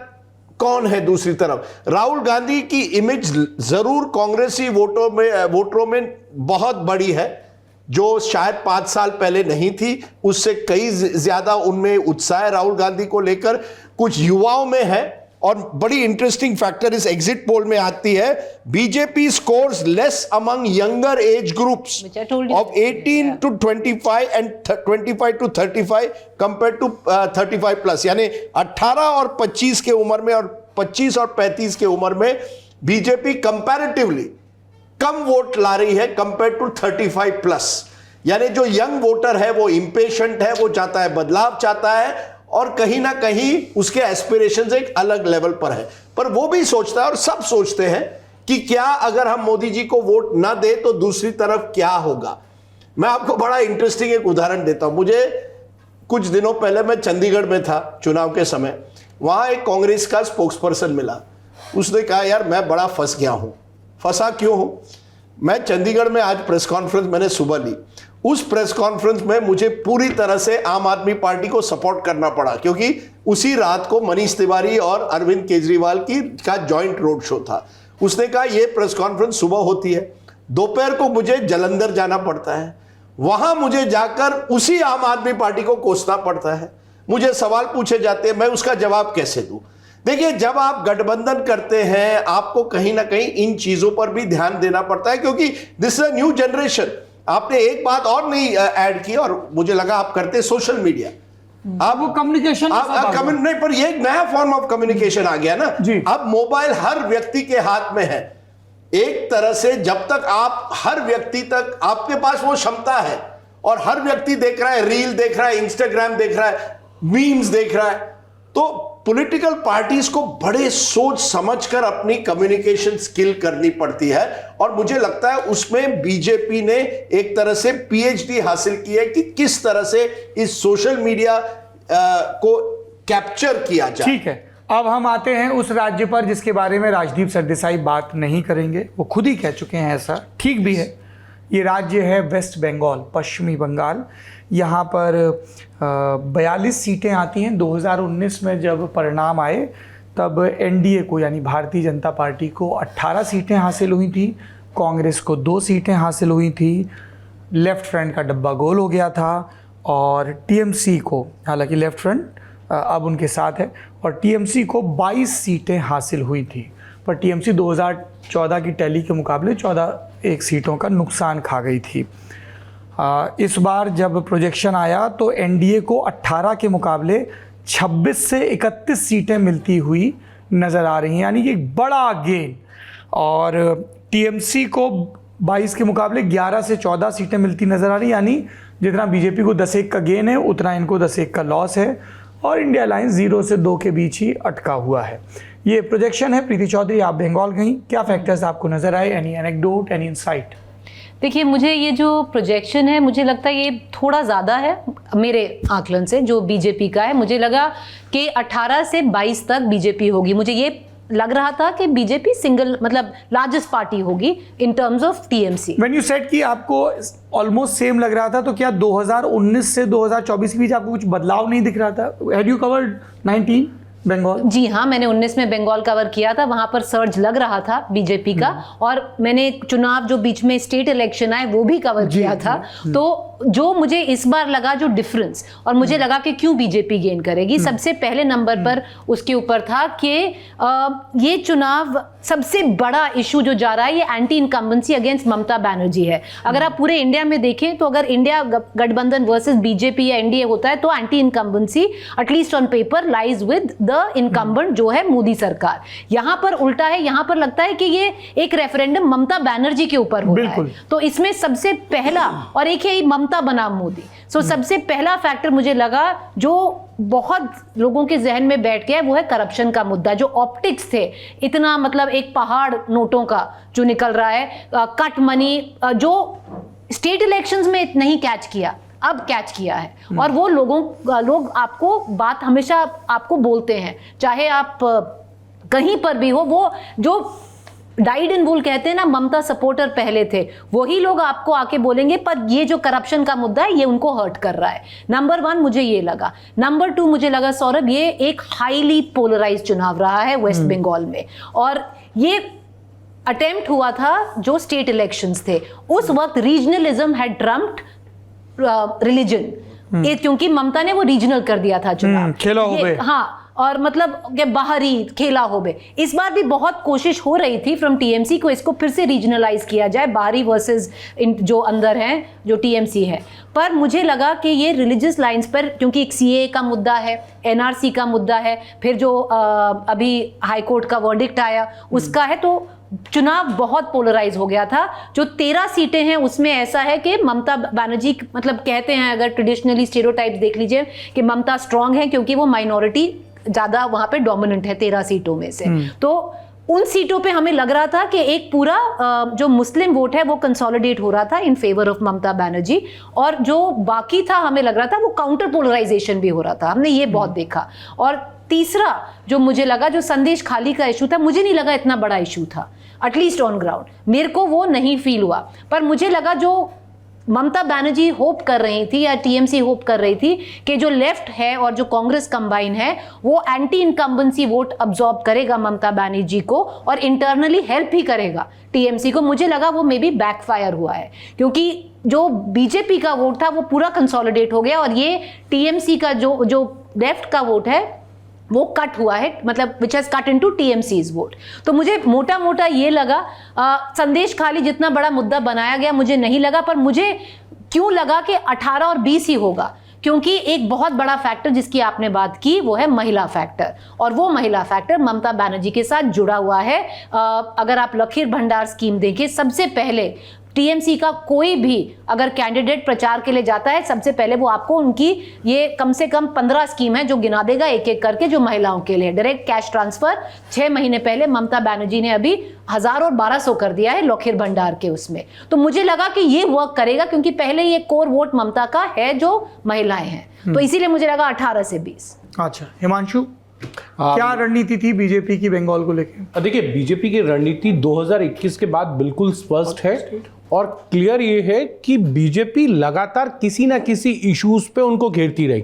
कौन है दूसरी तरफ? राहुल गांधी की इमेज जरूर कांग्रेसी वोटरों में बहुत बड़ी है, जो शायद 5 साल पहले नहीं थी। उससे कई ज्यादा उनमें उत्साह है राहुल गांधी को लेकर, कुछ युवाओं में है। और बड़ी इंटरेस्टिंग फैक्टर इस एग्जिट पोल में आती है, BJP scores less among younger age groups of 18 to 25 and 25 to 35 compare to 35 plus. यानी 18 और 25 के उम्र में और 25 और 35 के उम्र में बीजेपी कंपैरेटिवली कम वोट ला रही है कंपेयर टू 35 प्लस। यानी जो यंग वोटर है वो इंपेशेंट है, वो चाहता है बदलाव चाहता है, और कहीं ना कहीं उसके एस्पिरेशंस एक अलग लेवल पर है। पर वो भी सोचता है और सब सोचते हैं कि क्या अगर हम मोदी जी को वोट ना दे तो दूसरी तरफ क्या होगा। मैं आपको बड़ा इंटरेस्टिंग एक उदाहरण देता हूं। मुझे कुछ दिनों पहले मैं चंडीगढ़ में था चुनाव के समय, वहां एक कांग्रेस का स्पोक्स पर्सन मिला। उसने कहा यार मैं बड़ा फंस गया हूं। फंसा क्यों हूं? मैं चंडीगढ़ में आज प्रेस कॉन्फ्रेंस मैंने सुबह ली। उस प्रेस कॉन्फ्रेंस में मुझे पूरी तरह से आम आदमी पार्टी को सपोर्ट करना पड़ा, क्योंकि उसी रात को मनीष तिवारी और अरविंद केजरीवाल का जॉइंट रोड शो था। उसने कहा यह प्रेस कॉन्फ्रेंस सुबह होती है, दोपहर को मुझे जालंधर जाना पड़ता है, वहां मुझे जाकर उसी आम आदमी पार्टी को कोसना पड़ता है, मुझे सवाल पूछे जाते हैं, मैं उसका जवाब कैसे दूं? देखिए, जब आप गठबंधन करते हैं आपको कहीं ना कहीं इन चीजों पर भी ध्यान देना पड़ता है, क्योंकि this is a new generation. आपने एक बात और नहीं ऐड की, और मुझे लगा आप करते सोशल मीडिया। आप वो कम्युनिकेशन नहीं, पर ये एक नया फॉर्म ऑफ कम्युनिकेशन आ गया ना जी। अब मोबाइल हर व्यक्ति के हाथ में है। एक तरह से जब तक आप हर व्यक्ति तक आपके पास वो क्षमता है, और हर व्यक्ति देख रहा है, रील देख रहा है, इंस्टाग्राम देख रहा है, मीम्स देख रहा है, तो पॉलिटिकल पार्टीज को बड़े सोच समझकर अपनी कम्युनिकेशन स्किल करनी पड़ती है। और मुझे लगता है उसमें बीजेपी ने एक तरह से पीएचडी हासिल की है कि किस तरह से इस सोशल मीडिया को कैप्चर किया जाए। ठीक है, अब हम आते हैं उस राज्य पर जिसके बारे में राजदीप सरदेसाई बात नहीं करेंगे, वो खुद ही कह चुके हैं ऐसा, ठीक भी है। ये राज्य है वेस्ट बंगाल, पश्चिमी बंगाल। यहाँ पर 42 सीटें आती हैं। 2019 में जब परिणाम आए तब एनडीए को यानी भारतीय जनता पार्टी को 18 सीटें हासिल हुई थी, कांग्रेस को 2 सीटें हासिल हुई थी, लेफ्ट फ्रंट का डब्बा गोल हो गया था और टीएमसी को, हालांकि लेफ्ट फ्रंट अब उनके साथ है, और टीएमसी को 22 सीटें हासिल हुई थी। पर टीएमसी 2014 की टैली के मुकाबले 14 सीटों का नुकसान खा गई थी। इस बार जब प्रोजेक्शन आया तो एनडीए को 18 के मुकाबले 26 से 31 सीटें मिलती हुई नज़र आ रही हैं, यानी कि एक बड़ा गेन। और टीएमसी को 22 के मुकाबले 11 से 14 सीटें मिलती नज़र आ रही, यानी जितना बीजेपी को 10-1 का गेन है उतना इनको 10-1 का लॉस है, और इंडिया अलायंस 0 से 2 के बीच ही अटका हुआ है। ये प्रोजेक्शन है। प्रीति चौधरी, आप बंगाल गई, क्या फैक्टर्स आपको नज़र आए? Any anecdote, any insight? देखिए, मुझे ये जो प्रोजेक्शन है, मुझे लगता है ये थोड़ा ज़्यादा है मेरे आकलन से जो बीजेपी का है। मुझे लगा कि 18 से 22 तक बीजेपी होगी। मुझे ये लग रहा था कि बीजेपी सिंगल मतलब लार्जेस्ट पार्टी होगी in terms of TMC. When you said कि आपको ऑलमोस्ट सेम लग रहा था, तो क्या 2019 से 2024 के बीच आपको कुछ बदलाव नहीं दिख रहा था? Had you covered 19 Bengal? जी हाँ, मैंने 19 में बंगाल कवर किया था, वहां पर सर्ज लग रहा था बीजेपी का, और मैंने चुनाव जो बीच में स्टेट इलेक्शन आए वो भी कवर किया था। तो जो मुझे इस बार लगा जो डिफरेंस, और मुझे लगा कि क्यों बीजेपी गेन करेगी, सबसे पहले नंबर पर उसके ऊपर था कि ये चुनाव सबसे बड़ा इशू जो जा रहा है ये anti incumbency against Mamata Banerjee है। अगर आप पूरे इंडिया में देखें तो अगर इंडिया गठबंधन वर्सेस बीजेपी या एनडीए होता है तो anti incumbency at least on paper lies with the incumbent जो है मोदी सरकार। यहां पर उल्टा है, यहां पर लगता है कि ये एक रेफरेंडम ममता बनर्जी के ऊपर हो रहा है। तो इसमें सबसे पहला, और एक है ममता बनाम मोदी, सबसे पहला फैक्टर मुझे लगा जो बहुत लोगों के जहन में बैठ गया है वो है करप्शन का मुद्दा। जो ऑप्टिक्स थे, इतना मतलब एक पहाड़ नोटों का जो निकल रहा है, कट मनी जो स्टेट इलेक्शंस में नहीं कैच किया, अब कैच किया है। और वो लोग आपको बात हमेशा आपको बोलते हैं, चाहे आप कहीं पर भी हो, वो जो डाइड इन बुल कहते हैं ना, ममता सपोर्टर पहले थे, वही लोग आपको आके बोलेंगे पर ये जो करप्शन का मुद्दा है ये उनको हर्ट कर रहा है। नंबर 1 मुझे ये लगा। नंबर 2 मुझे लगा सौरभ, ये एक हाईली पोलराइज चुनाव रहा है वेस्ट बंगाल में, और ये अटेम्प्ट हुआ था जो स्टेट इलेक्शंस थे उस वक्त रीजनलिज्म हैड ट्रम्प्ड रिलीजन, क्योंकि ममता ने वो रीजनल कर दिया था चुनाव, खेला हो। हाँ, और मतलब कि बाहरी खेला हो बे। इस बार भी बहुत कोशिश हो रही थी फ्रॉम टीएमसी को इसको फिर से रीजनलाइज किया जाए, बाहरी वर्सेस जो अंदर हैं जो टीएमसी है। पर मुझे लगा कि ये रिलीजियस लाइंस पर, क्योंकि एक सीए का मुद्दा है, एनआरसी का मुद्दा है, फिर जो अभी हाईकोर्ट का वर्डिक्ट आया उसका है, तो चुनाव बहुत पोलराइज हो गया था। जो 13 सीटें हैं उसमें ऐसा है कि ममता बनर्जी, मतलब कहते हैं अगर ट्रेडिशनली स्टेरियोटाइप्स देख लीजिए कि ममता स्ट्रांग है क्योंकि वो माइनॉरिटी ज्यादा वहां पे डोमिनेंट है 13 सीटों में से। तो उन सीटों पे हमें लग रहा था कि एक पूरा जो मुस्लिम वोट है वो कंसोलिडेट हो रहा था in favour of Mamata Banerjee, और जो बाकी था हमें लग रहा था वो काउंटर पोलराइजेशन भी हो रहा था। हमने ये बहुत देखा। और तीसरा जो मुझे लगा, जो संदेश खाली का इशू था, मुझे नहीं लगा इतना बड़ा इशू था, एटलीस्ट ऑन ग्राउंड मेरे को वो नहीं फील हुआ। पर मुझे लगा जो ममता बनर्जी होप कर रही थी या टीएमसी होप कर रही थी कि जो लेफ्ट है और जो कांग्रेस कंबाइन है वो एंटी इनकम्बेंसी वोट अब्सॉर्ब करेगा ममता बनर्जी को और इंटरनली हेल्प भी करेगा टीएमसी को। मुझे लगा वो मे बी बैकफायर हुआ है, क्योंकि जो बीजेपी का वोट था वो पूरा कंसोलिडेट हो गया और ये टीएमसी का जो लेफ्ट का वोट है वो कट हुआ है, मतलब which has cut into TMC's vote. तो मुझे मोटा मोटा ये लगा, संदेश खाली जितना बड़ा मुद्दा बनाया गया मुझे नहीं लगा, पर मुझे क्यों लगा कि 18 और 20 ही होगा, क्योंकि एक बहुत बड़ा फैक्टर जिसकी आपने बात की वो है महिला फैक्टर, और वो महिला फैक्टर ममता बनर्जी के साथ जुड़ा हुआ है। अगर आप लखीर भंडार स्कीम देखें, सबसे पहले टीएमसी का कोई भी अगर कैंडिडेट प्रचार के लिए जाता है, सबसे पहले वो आपको उनकी ये कम से कम 15 स्कीम है जो गिना देगा एक एक करके, जो महिलाओं के लिए डायरेक्ट कैश ट्रांसफर 6 महीने पहले ममता बनर्जी ने अभी 1000 और 1200 कर दिया है लखीर भंडार के उसमें। तो मुझे लगा कि ये वर्क करेगा, क्योंकि पहले ये कोर वोट ममता का है जो महिलाएं हैं, तो इसीलिए मुझे लगा 18 से 20। अच्छा, हिमांशु, क्या रणनीति थी बीजेपी की बंगाल को लेकर? देखिए, बीजेपी की रणनीति 2021 के बाद बिल्कुल स्पष्ट है और क्लियर ये है कि बीजेपी लगातार किसी ना किसी इश्यूज पे उनको घेरती रही।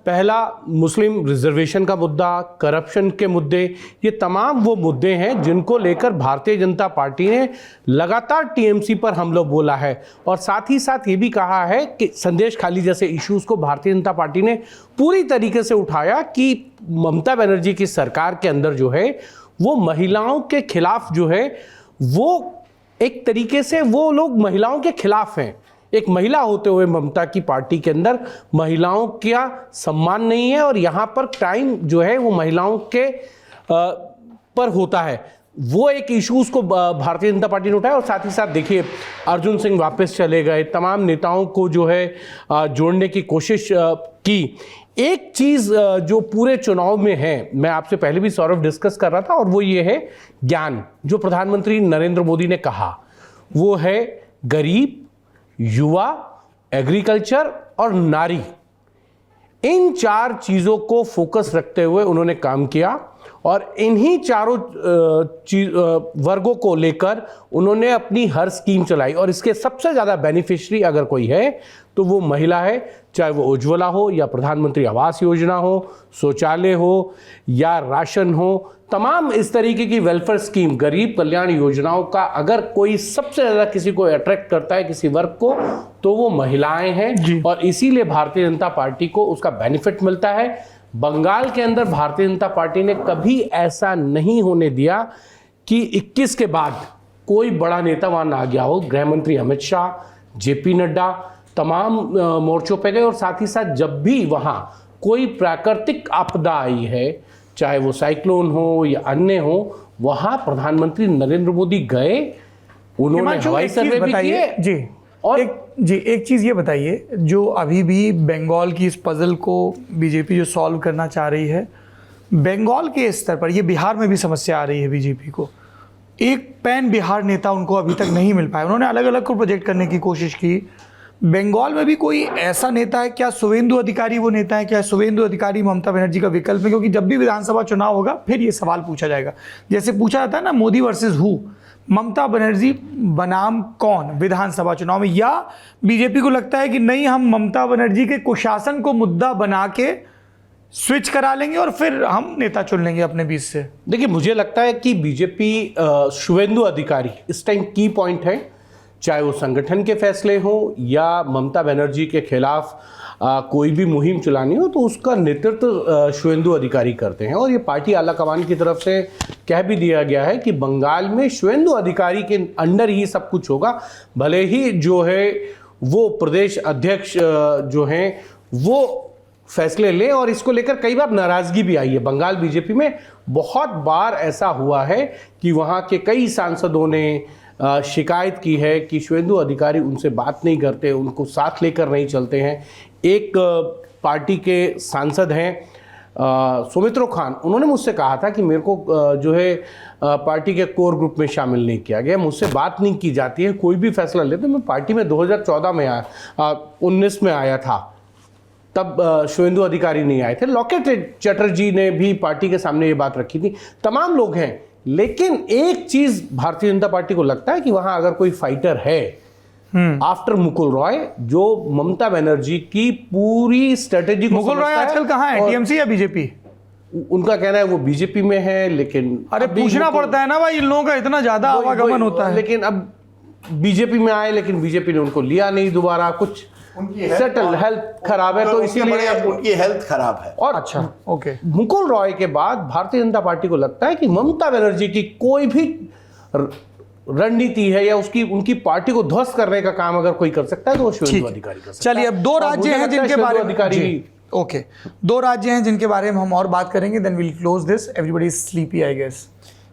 पहला मुस्लिम रिजर्वेशन का मुद्दा, करप्शन के मुद्दे, ये तमाम वो मुद्दे हैं जिनको लेकर भारतीय जनता पार्टी ने लगातार टीएमसी पर हमला बोला है। और साथ ही साथ ये भी कहा है कि संदेश खाली जैसे इश्यूज को भारतीय जनता पार्टी ने पूरी तरीके से उठाया कि ममता बनर्जी की सरकार के अंदर जो है वो महिलाओं के खिलाफ जो है वो एक तरीके से वो लोग महिलाओं के खिलाफ हैं। एक महिला होते हुए ममता की पार्टी के अंदर महिलाओं का सम्मान नहीं है और यहाँ पर टाइम जो है वो महिलाओं के पर होता है। वो एक इश्यूज को भारतीय जनता पार्टी ने उठाया। और साथ ही साथ देखिए अर्जुन सिंह वापस चले गए, तमाम नेताओं को जो है जोड़ने की कोशिश की। एक चीज़ जो पूरे चुनाव में है, मैं आपसे पहले भी सौरभ डिस्कस कर रहा था, और वो ये है ज्ञान। जो प्रधानमंत्री नरेंद्र मोदी ने कहा वो है गरीब, युवा, एग्रीकल्चर और नारी। इन 4 चीज़ों को फोकस रखते हुए उन्होंने काम किया और इन्हीं चारों वर्गों को लेकर उन्होंने अपनी हर स्कीम चलाई। और इसके सबसे ज़्यादा बेनिफिशियरी अगर कोई है तो वो महिला है, चाहे वो उज्ज्वला हो या प्रधानमंत्री आवास योजना हो, शौचालय हो या राशन हो, तमाम इस तरीके की वेलफेयर स्कीम, गरीब कल्याण योजनाओं का अगर कोई सबसे ज़्यादा किसी को अट्रैक्ट करता है, किसी वर्ग को, तो वो महिलाएं हैं। और इसीलिए भारतीय जनता पार्टी को उसका बेनिफिट मिलता है। बंगाल के अंदर भारतीय जनता पार्टी ने कभी ऐसा नहीं होने दिया कि 21 के बाद कोई बड़ा नेता वहां ना गया हो। गृह मंत्री अमित शाह, जेपी नड्डा तमाम मोर्चों पे गए। और साथ ही साथ जब भी वहां कोई प्राकृतिक आपदा आई है, चाहे वो साइक्लोन हो या अन्य हो, वहां प्रधानमंत्री नरेंद्र मोदी गए, उन्होंने हवाई सर्वे भी किए। जी और एक चीज़ ये बताइए, जो अभी भी बंगाल की इस पजल को बीजेपी जो सॉल्व करना चाह रही है, बंगाल के स्तर पर ये बिहार में भी समस्या आ रही है बीजेपी को। एक पैन बिहार नेता उनको अभी तक नहीं मिल पाया। उन्होंने अलग अलग को प्रोजेक्ट करने की कोशिश की। बंगाल में भी कोई ऐसा नेता है क्या? शुवेंदु अधिकारी वो नेता है क्या? शुवेंदु अधिकारी ममता बनर्जी का विकल्प है? क्योंकि जब भी विधानसभा चुनाव होगा फिर ये सवाल पूछा जाएगा, जैसे पूछा जाता है ना मोदी वर्सेस हु, ममता बनर्जी बनाम कौन विधानसभा चुनाव में? या बीजेपी को लगता है कि नहीं, हम ममता बनर्जी के कुशासन को मुद्दा बना के स्विच करा लेंगे और फिर हम नेता चुन लेंगे अपने बीच से? देखिए, मुझे लगता है कि बीजेपी शुवेंदु अधिकारी इस टाइम की पॉइंट है, चाहे वो संगठन के फैसले हो या ममता बनर्जी के खिलाफ कोई भी मुहिम चलानी हो, तो उसका नेतृत्व शुवेंदु अधिकारी करते हैं। और ये पार्टी आलाकमान की तरफ से कह भी दिया गया है कि बंगाल में शुवेंदु अधिकारी के अंडर ही सब कुछ होगा। भले ही जो है वो प्रदेश अध्यक्ष जो हैं वो फैसले लें, और इसको लेकर कई बार नाराजगी भी आई है बंगाल बीजेपी में। बहुत बार ऐसा हुआ है कि वहाँ के कई सांसदों ने शिकायत की है कि शुवेंदु अधिकारी उनसे बात नहीं करते, उनको साथ लेकर नहीं चलते हैं। एक पार्टी के सांसद हैं सुमित्रो खान, उन्होंने मुझसे कहा था कि मेरे को जो है पार्टी के कोर ग्रुप में शामिल नहीं किया गया, मुझसे बात नहीं की जाती है, कोई भी फैसला लेते। मैं पार्टी में 2014 में आया, 19 में आया था, तब शुवेंदु अधिकारी नहीं आए थे। लॉकेट चटर्जी ने भी पार्टी के सामने ये बात रखी थी। तमाम लोग हैं, लेकिन एक चीज भारतीय जनता पार्टी को लगता है कि वहां अगर कोई फाइटर है आफ्टर मुकुल रॉय, जो ममता बनर्जी की पूरी स्ट्रेटेजी को मुकुल रॉय आजकल कहाँ है, टीएमसी या बीजेपी? उनका कहना है वो बीजेपी में है, लेकिन अरे पूछना पड़ता है ना भाई, इन लोगों का इतना ज्यादा आवागमन होता है। लेकिन अब बीजेपी में आए, लेकिन बीजेपी ने उनको लिया नहीं दोबारा, कुछ सेटल हेल्थ खराब है, तो इसीलिए उनकी हेल्थ खराब है। और अच्छा, ओके। मुकुल रॉय के बाद भारतीय जनता पार्टी को लगता है कि ममता बनर्जी की कोई भी रणनीति है या उनकी पार्टी को ध्वस्त करने का काम अगर कोई कर सकता है तो वो शुवेंदु अधिकारी कर सकता है। चलिए, अब 2 राज्य हैं जिनके बारे में ओके 2 राज्य हैं जिनके बारे में हम और बात करेंगे, then will close this. Everybody is sleepy I guess.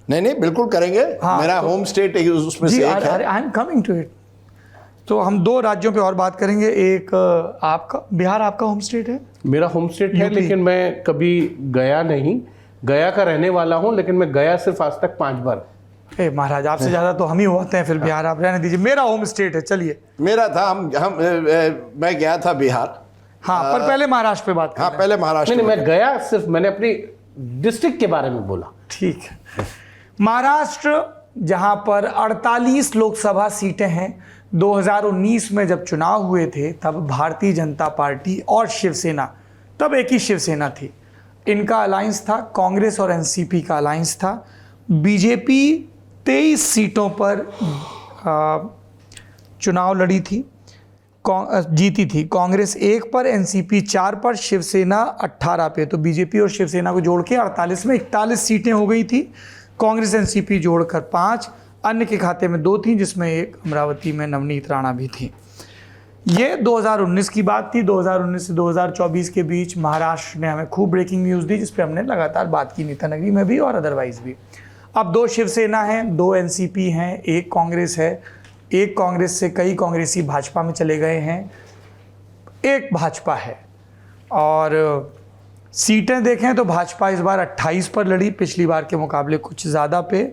नहीं, बिल्कुल करेंगे। मेरा होम स्टेट उसमें से एक है। I am coming to it. तो हम 2 राज्यों पे और बात करेंगे। एक आपका बिहार, आपका होम स्टेट है? मेरा होम स्टेट है, लेकिन मैं कभी गया नहीं। गया का रहने वाला हूं, लेकिन मैं गया सिर्फ आज तक 5 बार। महाराज, आपसे ज्यादा तो हम ही होते हैं, फिर बिहार आप रहने दीजिए। मेरा होम स्टेट है। चलिए, मेरा था मैं गया था बिहार। हाँ, पर पहले महाराष्ट्र पे बात करें। हाँ, पहले महाराष्ट्र। नहीं, मैं गया, सिर्फ मैंने अपनी डिस्ट्रिक्ट के बारे में बोला। ठीक है। महाराष्ट्र, जहां पर 48 लोकसभा सीटें हैं। 2019 में जब चुनाव हुए थे, तब भारतीय जनता पार्टी और शिवसेना तब एक ही शिवसेना थी। इनका अलायंस था, कांग्रेस और एनसीपी का अलायंस था। बीजेपी 23 सीटों पर चुनाव लड़ी थी, जीती थी। कांग्रेस 1 पर, एनसीपी 4 पर, शिवसेना 18 पे। तो बीजेपी और शिवसेना को जोड़ के 48 में 41 सीटें हो गई थी। कांग्रेस एनसीपी जोड़कर 5, अन्य के खाते में 2 थी, जिसमें एक अमरावती में नवनीत राणा भी थी। ये 2019 की बात थी। 2019 से 2024 के बीच महाराष्ट्र ने हमें खूब ब्रेकिंग न्यूज़ दी, जिस पे हमने लगातार बात की, नेतानगरी में भी और अदरवाइज भी। अब 2 शिवसेना हैं, 2 एनसीपी हैं, 1 कांग्रेस है। एक कांग्रेस से कई कांग्रेसी भाजपा में चले गए हैं, एक भाजपा है। और सीटें देखें तो भाजपा इस बार 28 पर लड़ी, पिछली बार के मुकाबले कुछ ज़्यादा पे।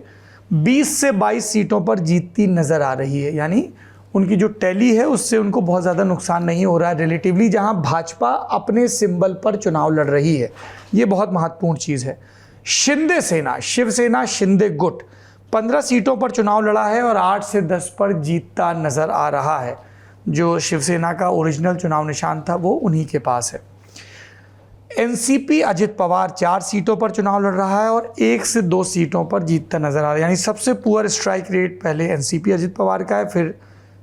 20 से 22 सीटों पर जीतती नज़र आ रही है, यानी उनकी जो टैली है उससे उनको बहुत ज़्यादा नुकसान नहीं हो रहा है रिलेटिवली, जहां भाजपा अपने सिंबल पर चुनाव लड़ रही है। ये बहुत महत्वपूर्ण चीज़ है। शिंदे सेना, शिवसेना शिंदे गुट 15 सीटों पर चुनाव लड़ा है और 8 से 10 पर जीतता नज़र आ रहा है। जो शिवसेना का ओरिजिनल चुनाव निशान था वो उन्हीं के पास है। एनसीपी अजित पवार 4 सीटों पर चुनाव लड़ रहा है और 1 से 2 सीटों पर जीतता नज़र आ रहा है, यानी सबसे पुअर स्ट्राइक रेट पहले एनसीपी अजित पवार का है, फिर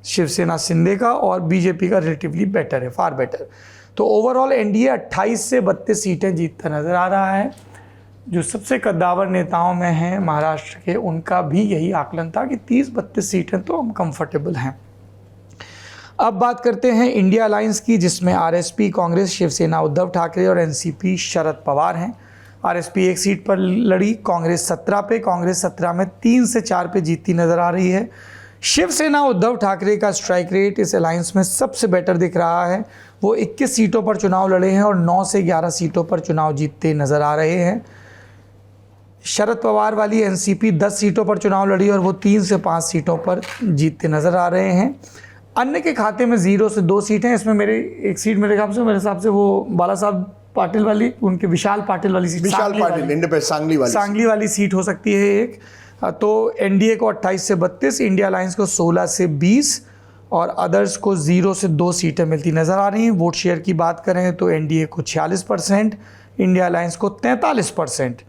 शिवसेना शिंदे का, और बीजेपी का रिलेटिवली बेटर है, फार बेटर। तो ओवरऑल एनडीए 28 से 32 सीटें जीतता नज़र आ रहा है। जो सबसे कद्दावर नेताओं में हैं महाराष्ट्र के, उनका भी यही आकलन था कि 30-32 सीटें तो हम कंफर्टेबल हैं। अब बात करते हैं इंडिया अलायंस की, जिसमें आरएसपी कांग्रेस, शिवसेना उद्धव ठाकरे और एनसीपी शरद पवार हैं। आरएसपी 1 सीट पर लड़ी, कांग्रेस 17 पे। कांग्रेस 17 में 3 से 4 पे जीतती नज़र आ रही है। शिवसेना उद्धव ठाकरे का स्ट्राइक रेट इस अलायंस में सबसे बेटर दिख रहा है। वो 21 सीटों पर चुनाव लड़े हैं और 9 से 11 सीटों पर चुनाव जीतते नज़र आ रहे हैं। शरद पवार वाली एनसीपी 10 सीटों पर चुनाव लड़ी और वो 3 से 5 सीटों पर जीतते नज़र आ रहे हैं। अन्य के खाते में 0 से 2 सीटें, इसमें मेरे एक सीट मेरे हिसाब से वो बाला साहब पाटिल वाली, उनके विशाल पाटिल वाली सीट, सांगली वाली सीट हो सकती है एक। तो एनडीए को 28 से 32, इंडिया अलायंस को 16 से 20 और अदर्स को 0 से 2 सीटें मिलती नज़र आ रही हैं। वोट शेयर की बात करें तो एनडीए को 46%, इंडिया अलायंस को 43%,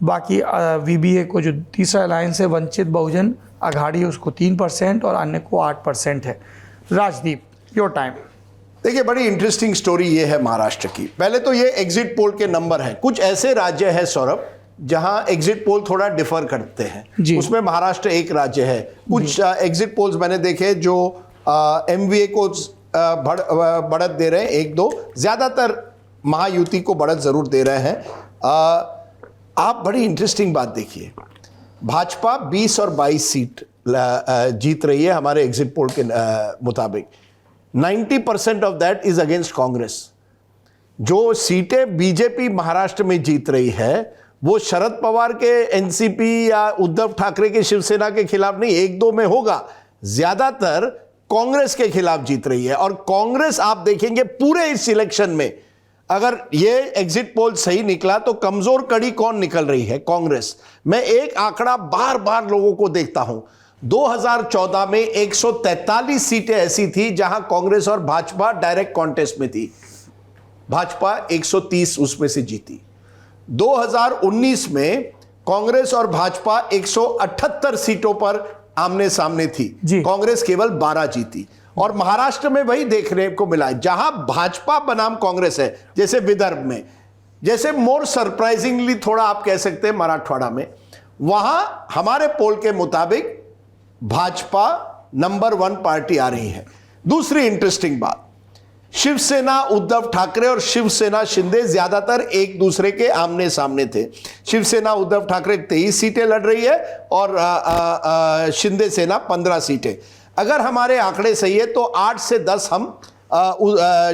बाकी वीबीए को जो तीसरा अलायंस है वंचित बहुजन अघाड़ी, उसको 3% और अन्य को 8% है। Rajdeep, your time. देखिए, बड़ी इंटरेस्टिंग स्टोरी ये है महाराष्ट्र की। पहले तो ये एग्जिट पोल के नंबर हैं। कुछ ऐसे राज्य हैं सौरभ जहां एग्जिट पोल थोड़ा डिफर करते हैं, उसमें महाराष्ट्र एक राज्य है। कुछ एग्जिट पोल्स मैंने देखे जो एमवीए को बढ़त दे रहे हैं, 1-2, ज्यादातर महायुति को बढ़त जरूर दे रहे हैं। आप बड़ी इंटरेस्टिंग बात देखिए, भाजपा 20 और 22 सीट जीत रही है हमारे एग्जिट पोल के मुताबिक। 90% of that is against Congress. जो सीटें बीजेपी महाराष्ट्र में जीत रही है वो शरद पवार के एनसीपी या उद्धव ठाकरे के शिवसेना के खिलाफ नहीं, 1-2 में होगा, ज्यादातर कांग्रेस के खिलाफ जीत रही है। और कांग्रेस आप देखेंगे पूरे इस इलेक्शन में, अगर ये एग्जिट पोल सही निकला तो कमजोर कड़ी कौन निकल रही है? कांग्रेस। मैं एक आंकड़ा बार बार लोगों को देखता हूं, 2014 में 143 सीटें ऐसी थी जहां कांग्रेस और भाजपा डायरेक्ट कॉन्टेस्ट में थी, भाजपा 130 उसमें से जीती। 2019 में कांग्रेस और भाजपा 178 सीटों पर आमने सामने थी, कांग्रेस केवल 12 जीती। और महाराष्ट्र में वही देखने को मिला, जहां भाजपा बनाम कांग्रेस है, जैसे विदर्भ में, जैसे मोर सरप्राइजिंगली थोड़ा आप कह सकते हैं मराठवाड़ा में, वहां हमारे पोल के मुताबिक भाजपा नंबर 1 पार्टी आ रही है। दूसरी इंटरेस्टिंग बात, शिवसेना उद्धव ठाकरे और शिवसेना शिंदे ज्यादातर एक दूसरे के आमने सामने थे। शिवसेना उद्धव ठाकरे 23 सीटें लड़ रही है और शिंदे सेना 15 सीटें। अगर हमारे आंकड़े सही है तो 8 से 10 हम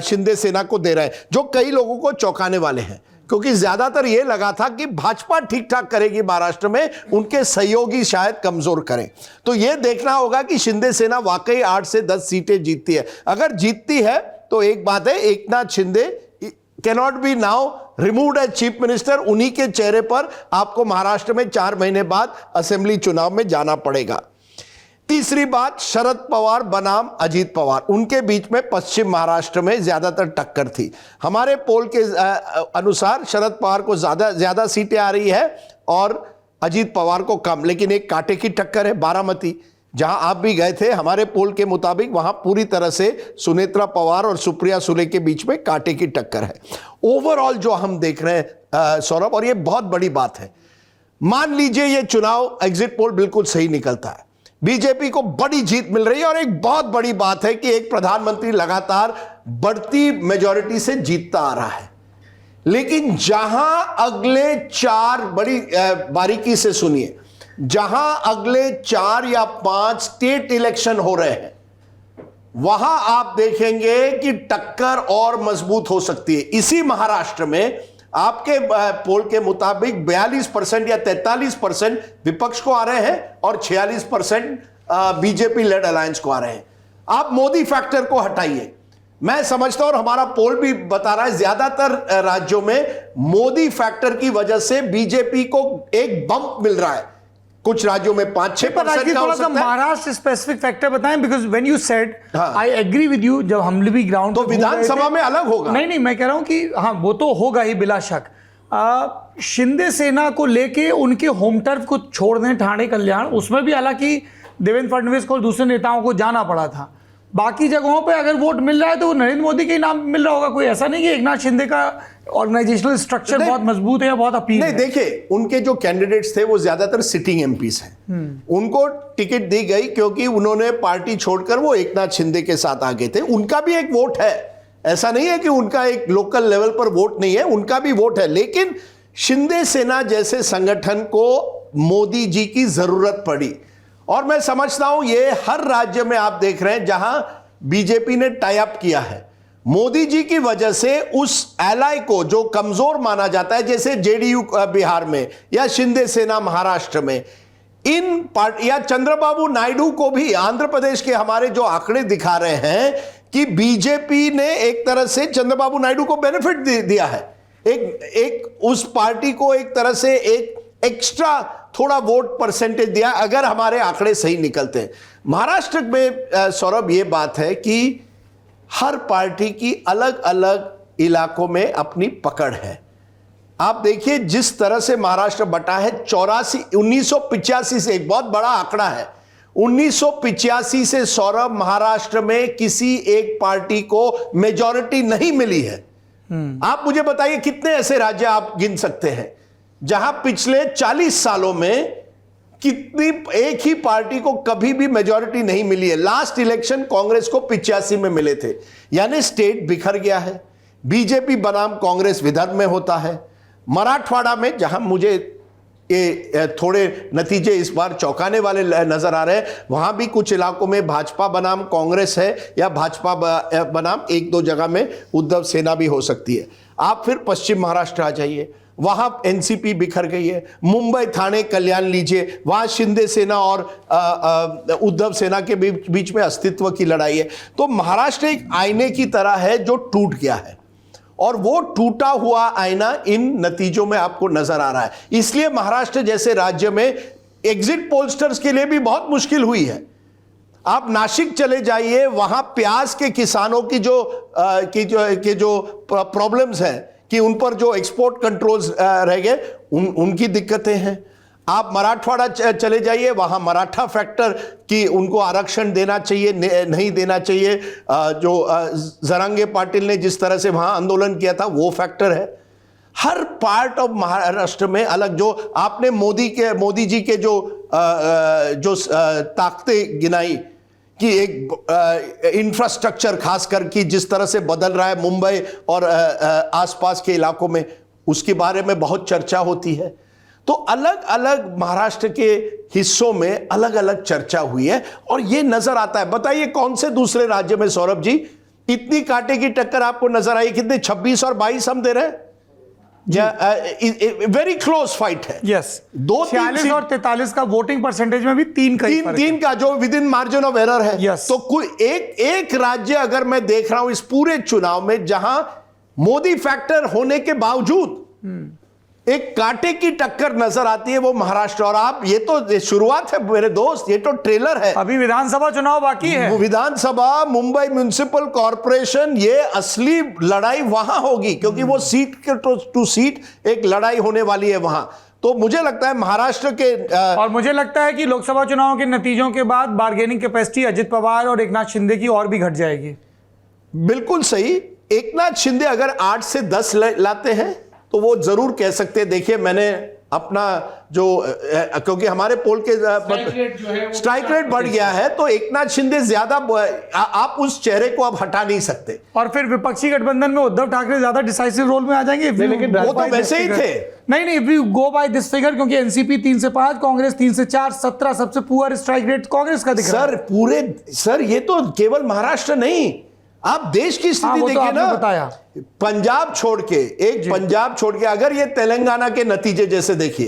शिंदे सेना को दे रहे हैं, जो कई लोगों को चौंकाने वाले हैं, क्योंकि ज्यादातर यह लगा था कि भाजपा ठीक ठाक करेगी महाराष्ट्र में, उनके सहयोगी शायद कमजोर करें। तो यह देखना होगा कि शिंदे सेना वाकई 8 से 10 सीटें जीतती है। अगर जीतती है तो एक बात है, Eknath Shinde cannot be now removed as chief minister. उन्हीं के चेहरे पर आपको महाराष्ट्र में 4 महीने बाद असेंबली चुनाव में जाना पड़ेगा। तीसरी बात, शरद पवार बनाम अजीत पवार, उनके बीच में पश्चिम महाराष्ट्र में ज्यादातर टक्कर थी। हमारे पोल के अनुसार शरद पवार को ज्यादा सीटें आ रही है और अजीत पवार को कम, लेकिन एक कांटे की टक्कर है। बारामती, जहां आप भी गए थे, हमारे पोल के मुताबिक वहां पूरी तरह से सुनेत्रा पवार और सुप्रिया सुले के बीच में कांटे की टक्कर है। ओवरऑल जो हम देख रहे हैं सौरभ, और ये बहुत बड़ी बात है, मान लीजिए ये चुनाव एग्जिट पोल बिल्कुल सही निकलता है, बीजेपी को बड़ी जीत मिल रही है, और एक बहुत बड़ी बात है कि एक प्रधानमंत्री लगातार बढ़ती मेजॉरिटी से जीतता आ रहा है। लेकिन जहां अगले 4, बड़ी बारीकी से सुनिए, जहां अगले 4 या 5 स्टेट इलेक्शन हो रहे हैं, वहां आप देखेंगे कि टक्कर और मजबूत हो सकती है। इसी महाराष्ट्र में आपके पोल के मुताबिक 42% या 43% विपक्ष को आ रहे हैं और 46% बीजेपी लेड अलायंस को आ रहे हैं। आप मोदी फैक्टर को हटाइए, मैं समझता हूं और हमारा पोल भी बता रहा है, ज्यादातर राज्यों में मोदी फैक्टर की वजह से बीजेपी को एक बम्प मिल रहा है। कुछ राज्यों में 5-6% का हो सकता है। महाराष्ट्र स्पेसिफिक फैक्टर बताएं, because when you said, I agree with you, जब हम भी ग्राउंड तो विधानसभा में अलग होगा। नहीं, मैं कह रहा हूं कि हाँ, वो तो होगा ही बिला शक। शिंदे सेना को लेके उनके होम टर्फ को छोड़ दें, ठाणे कल्याण, उसमें भी हालांकि देवेंद्र फडणवीस को और दूसरे नेताओं को जाना पड़ा था। बाकी जगहों पे अगर वोट मिल रहा है तो वो नरेंद्र मोदी के ही नाम मिल रहा होगा। कोई ऐसा नहीं कि एकनाथ शिंदे का ऑर्गेनाइजेशनल स्ट्रक्चर बहुत मजबूत है या बहुत अपील नहीं, देखिए उनके जो कैंडिडेट्स थे वो ज्यादातर सिटिंग एमपीस हैं। उनको टिकट दी गई क्योंकि उन्होंने पार्टी छोड़कर वो एकनाथ शिंदे के साथ आ गए थे। उनका भी एक वोट है, ऐसा नहीं है कि उनका एक लोकल लेवल पर वोट नहीं है, उनका भी वोट है। लेकिन शिंदे सेना जैसे संगठन को मोदी जी की जरूरत पड़ी, और मैं समझता हूं ये हर राज्य में आप देख रहे हैं जहां बीजेपी ने टाई अप किया है, मोदी जी की वजह से उस एलाई को जो कमजोर माना जाता है, जैसे जेडीयू बिहार में या शिंदे सेना महाराष्ट्र में, इन पार्टी या चंद्रबाबू नायडू को भी आंध्र प्रदेश के हमारे जो आंकड़े दिखा रहे हैं कि बीजेपी ने एक तरह से चंद्रबाबू नायडू को बेनिफिट दिया है, एक उस पार्टी को एक तरह से एक एक्स्ट्रा थोड़ा वोट परसेंटेज दिया, अगर हमारे आंकड़े सही निकलते हैं। महाराष्ट्र में सौरभ ये बात है कि हर पार्टी की अलग अलग इलाकों में अपनी पकड़ है। आप देखिए जिस तरह से महाराष्ट्र बटा है, 1985 से, एक बहुत बड़ा आंकड़ा है, 1985 से सौरभ महाराष्ट्र में किसी एक पार्टी को मेजॉरिटी नहीं मिली है। आप मुझे बताइए कितने ऐसे राज्य आप गिन सकते हैं जहां पिछले 40 सालों में कितनी एक ही पार्टी को कभी भी मेजॉरिटी नहीं मिली है। लास्ट इलेक्शन कांग्रेस को 85 में मिले थे, यानी स्टेट बिखर गया है। बीजेपी बनाम कांग्रेस विदर्भ में होता है, मराठवाड़ा में, जहां मुझे ये थोड़े नतीजे इस बार चौंकाने वाले नजर आ रहे हैं, वहां भी कुछ इलाकों में भाजपा बनाम कांग्रेस है या भाजपा बनाम 1-2 जगह में उद्धव सेना भी हो सकती है। आप फिर पश्चिम महाराष्ट्र आ जाइए, वहां एनसीपी बिखर गई है। मुंबई ठाणे कल्याण लीजिए, वहां शिंदे सेना और उद्धव सेना के बीच में अस्तित्व की लड़ाई है। तो महाराष्ट्र एक आईने की तरह है जो टूट गया है, और वो टूटा हुआ आईना इन नतीजों में आपको नजर आ रहा है। इसलिए महाराष्ट्र जैसे राज्य में एग्जिट पोलस्टर्स के लिए भी बहुत मुश्किल हुई है। आप नासिक चले जाइए, वहां प्याज के किसानों की जो प्रॉब्लम्स हैं कि उन पर जो एक्सपोर्ट कंट्रोल्स रह गए, उनकी दिक्कतें हैं। आप मराठवाड़ा चले जाइए, वहां मराठा फैक्टर कि उनको आरक्षण देना चाहिए नहीं देना चाहिए, जो जरांगे पाटिल ने जिस तरह से वहां आंदोलन किया था वो फैक्टर है। हर पार्ट ऑफ महाराष्ट्र में अलग, जो आपने मोदी जी के जो ताकतें गिनाई कि एक इंफ्रास्ट्रक्चर खासकर कि जिस तरह से बदल रहा है मुंबई और आसपास के इलाकों में, उसके बारे में बहुत चर्चा होती है। तो अलग अलग महाराष्ट्र के हिस्सों में अलग अलग चर्चा हुई है और यह नजर आता है। बताइए कौन से दूसरे राज्य में सौरभ जी इतनी कांटे की टक्कर आपको नजर आई? कितने 26 और 22 हम दे रहे हैं, वेरी क्लोज फाइट है। यस, 46 और 43 का वोटिंग परसेंटेज में भी तीन का जो with in margin of error है। yes. तो कोई एक राज्य अगर मैं देख रहा हूं इस पूरे चुनाव में जहां मोदी फैक्टर होने के बावजूद एक कांटे की टक्कर नजर आती है वो महाराष्ट्र। और आप ये तो शुरुआत है मेरे दोस्त, ये तो ट्रेलर है, अभी विधानसभा चुनाव बाकी है। विधानसभा, मुंबई म्युनिसिपल कॉर्पोरेशन, ये असली लड़ाई वहां होगी क्योंकि वो सीट टू सीट एक लड़ाई होने वाली है वहां। तो मुझे लगता है महाराष्ट्र के और मुझे लगता है कि लोकसभा चुनाव के नतीजों के बाद बार्गेनिंग कैपेसिटी अजित पवार और एकनाथ शिंदे की और भी घट जाएगी। बिल्कुल सही। एकनाथ शिंदे अगर 8 से 10 लाते हैं तो वो जरूर कह सकते हैं, देखिए मैंने अपना जो क्योंकि हमारे पोल के स्ट्राइक रेट बढ़ गया है, तो एकनाथ शिंदे ज्यादा आप उस चेहरे को अब हटा नहीं सकते। और फिर विपक्षी गठबंधन में उद्धव ठाकरे ज्यादा डिसाइसिव रोल में आ जाएंगे। लेकिन वो तो वैसे ही थे। नहीं, if you go by this figure, क्योंकि एनसीपी 3 से 5, कांग्रेस 3 से 4, 17 सबसे पुअर स्ट्राइक रेट कांग्रेस का दिख रहा है। सर ये तो केवल महाराष्ट्र नहीं, आप देश की स्थिति देखिए ना। बताया पंजाब छोड़ के, पंजाब छोड़ के अगर ये तेलंगाना के नतीजे जैसे देखिए,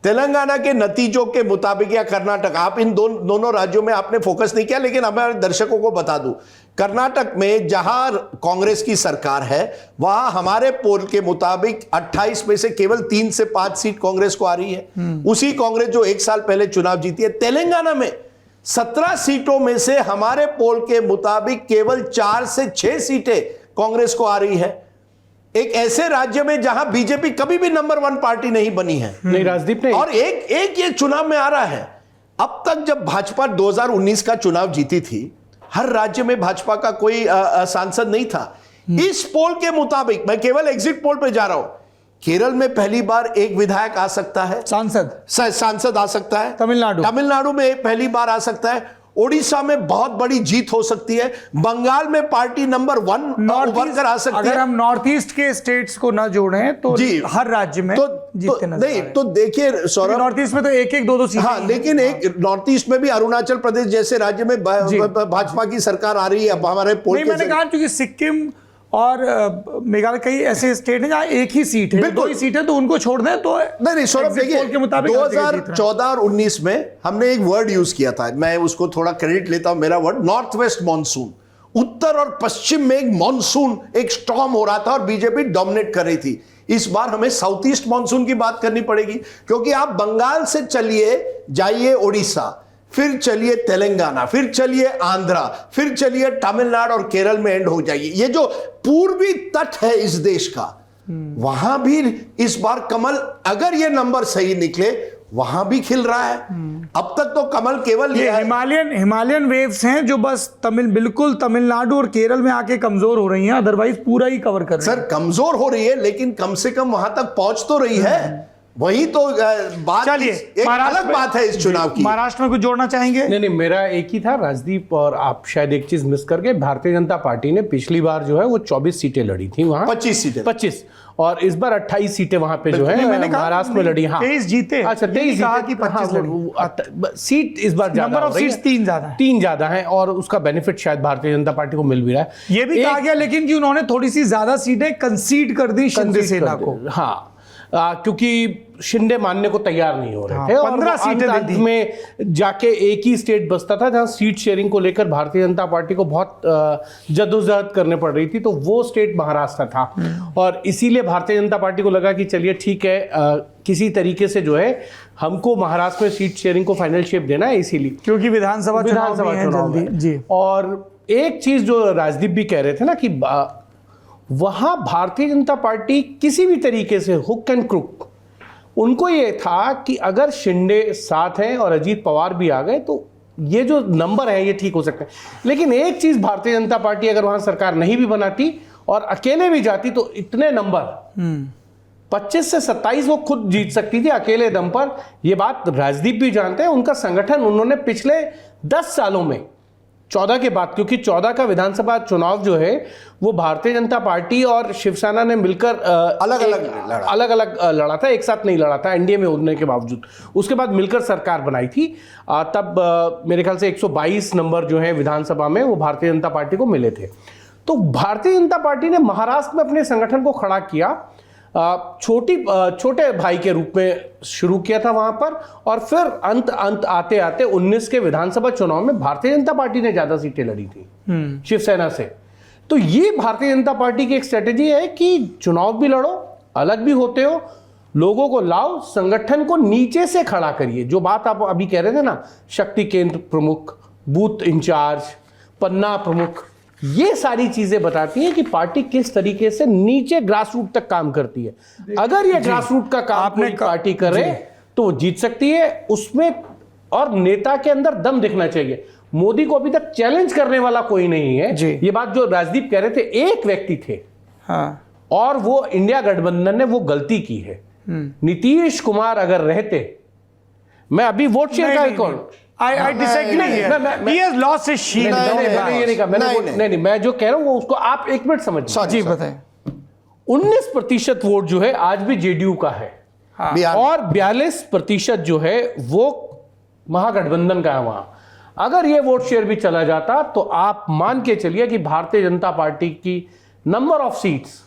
तेलंगाना के नतीजों के मुताबिक या कर्नाटक, आप इन दोनों राज्यों में आपने फोकस नहीं किया, लेकिन हमारे दर्शकों को बता दूं, कर्नाटक में जहां कांग्रेस की सरकार है वहां हमारे पोल के मुताबिक 28 में से केवल 3 से 5 सीट कांग्रेस को आ रही है। उसी कांग्रेस जो 1 साल पहले चुनाव जीती है। तेलंगाना में 17 सीटों में से हमारे पोल के मुताबिक केवल 4 से 6 सीटें कांग्रेस को आ रही है। एक ऐसे राज्य में जहां बीजेपी कभी भी नंबर 1 पार्टी नहीं बनी है। नहीं राजदीप नहीं। और एक ये चुनाव में आ रहा है। अब तक जब भाजपा 2019 का चुनाव जीती थी, हर राज्य में भाजपा का कोई सांसद नहीं था। इस पोल के मुताबिक, मैं केवल एग्जिट पोल पे जा रहा हूं, केरल में पहली बार एक विधायक आ सकता है, सांसद आ सकता है। तमिलनाडु में पहली बार आ सकता है। ओडिशा में बहुत बड़ी जीत हो सकती है। बंगाल में पार्टी नंबर 1 उभर कर आ सकती है। अगर हम नॉर्थ ईस्ट के स्टेट्स को ना जोड़ें तो हर राज्य में जीतते नजर नहीं तो देखिए सौरभ, नॉर्थ ईस्ट में तो 1-1, 2-2 सीटें। हाँ, लेकिन एक नॉर्थ ईस्ट में भी अरुणाचल प्रदेश जैसे राज्य में भाजपा की सरकार आ रही है। अब हमारे पोल मैंने कहा क्योंकि सिक्किम और मेघालय कई ऐसे स्टेट हैं जहां एक ही सीट है, 2 ही सीट है, तो उनको छोड़ दें तो नहीं सौरभ देखिए, 2014 और 19 में हमने एक वर्ड यूज किया था, मैं उसको थोड़ा क्रेडिट लेता हूं, मेरा वर्ड नॉर्थ वेस्ट मॉनसून। उत्तर और पश्चिम में एक मॉनसून, एक स्टॉर्म हो रहा था और बीजेपी डोमिनेट कर रही थी। इस बार हमें साउथ ईस्ट मॉनसून की बात करनी पड़ेगी, क्योंकि आप बंगाल से चलिए जाइए ओडिशा, फिर चलिए तेलंगाना, फिर चलिए आंध्रा, फिर चलिए तमिलनाडु और केरल में एंड हो जाइए। ये जो पूर्वी तट है इस देश का, वहां भी इस बार कमल, अगर ये नंबर सही निकले, वहां भी खिल रहा है। अब तक तो कमल केवल ये हिमालयन वेव्स हैं जो बस बिल्कुल तमिलनाडु और केरल में आके कमजोर हो रही हैं, अदरवाइज पूरा ही कवर कर रही है। सर कमजोर हो रही है, लेकिन कम से कम वहां तक पहुंच तो रही है। वही तो बात, एक अलग बात है इस चुनाव की। महाराष्ट्र में कुछ जोड़ना चाहेंगे? नहीं, मेरा एक ही था राजदीप, और आप शायद एक चीज मिस कर गए। भारतीय जनता पार्टी ने पिछली बार जो है वो 24 सीटें लड़ी थी वहां, 25 सीटें, 25, और इस बार 28 सीटें वहां पे जो है महाराष्ट्र में लड़ी। हाँ 23 जीते। अच्छा 23 कहा कि 25 सीट इस बार ज्यादा हो रही है, 3 ज्यादा है, और उसका बेनिफिट शायद भारतीय जनता पार्टी को मिल भी रहा है। ये भी कहा गया लेकिन कि उन्होंने थोड़ी सी ज्यादा सीटें कंसीड कर दी शिंदे सेना को। हाँ, क्योंकि शिंदे मानने को तैयार नहीं हो रहे थे। 15 सीटें अंत में जाके एक ही स्टेट बचता था जहां सीट शेयरिंग को लेकर भारतीय जनता पार्टी को बहुत जद्दोजहद करने पड़ रही थी, तो वो स्टेट महाराष्ट्र था। और इसीलिए भारतीय जनता पार्टी को लगा कि चलिए ठीक है, किसी तरीके से जो है हमको महाराष्ट्र में सीट शेयरिंग को फाइनल शेप देना है, इसीलिए क्योंकि विधानसभा चुनाव जल्दी। और एक चीज जो राजदीप भी कह रहे थे ना कि वहां भारतीय जनता पार्टी किसी भी तरीके से हुक एंड क्रुक, उनको ये था कि अगर शिंदे साथ हैं और अजीत पवार भी आ गए तो ये जो नंबर है ये ठीक हो सकता है। लेकिन एक चीज, भारतीय जनता पार्टी अगर वहां सरकार नहीं भी बनाती और अकेले भी जाती तो इतने नंबर 25 से 27 वो खुद जीत सकती थी अकेले दम पर। ये बात राजदीप भी जानते हैं। उनका संगठन उन्होंने पिछले 10 सालों में, 14 के बाद, क्योंकि 14 का विधानसभा चुनाव जो है वो भारतीय जनता पार्टी और शिवसेना ने मिलकर अलग अलग लड़ा था, एक साथ नहीं लड़ा था एनडीए में होने के बावजूद। उसके बाद मिलकर सरकार बनाई थी। तब मेरे ख्याल से 122 नंबर जो है विधानसभा में वो भारतीय जनता पार्टी को मिले थे। तो भारतीय जनता पार्टी ने महाराष्ट्र में अपने संगठन को खड़ा किया, छोटे भाई के रूप में शुरू किया था वहां पर, और फिर अंत आते आते 19 के विधानसभा चुनाव में भारतीय जनता पार्टी ने ज्यादा सीटें लड़ी थी शिवसेना से। तो ये भारतीय जनता पार्टी की एक स्ट्रेटेजी है कि चुनाव भी लड़ो, अलग भी होते हो, लोगों को लाओ, संगठन को नीचे से खड़ा करिए। जो बात आप अभी कह रहे थे ना, शक्ति केंद्र प्रमुख, बूथ इंचार्ज, पन्ना प्रमुख, ये सारी चीजें बताती हैं कि पार्टी किस तरीके से नीचे ग्रास रूट तक काम करती है। अगर ये ग्रास रूट का काम अपनी पार्टी करे तो वो जीत सकती है उसमें, और नेता के अंदर दम दिखना चाहिए। मोदी को अभी तक चैलेंज करने वाला कोई नहीं है। ये बात जो राजदीप कह रहे थे, एक व्यक्ति थे, हाँ, और वो इंडिया गठबंधन ने वो गलती की है। नीतीश कुमार अगर रहते, मैं अभी वोट शेयर का कौन, I disagree here. He has lost his shield. नहीं, मैं जो कह रहा हूं वो उसको आप एक मिनट समझिए। जी बताएं। 19% वोट जो है आज भी जेडीयू का है, हाँ। और 42% जो है वो महागठबंधन का है वहां। अगर ये वोट शेयर भी चला जाता तो आप मान के चलिए कि भारतीय जनता पार्टी की नंबर ऑफ सीट्स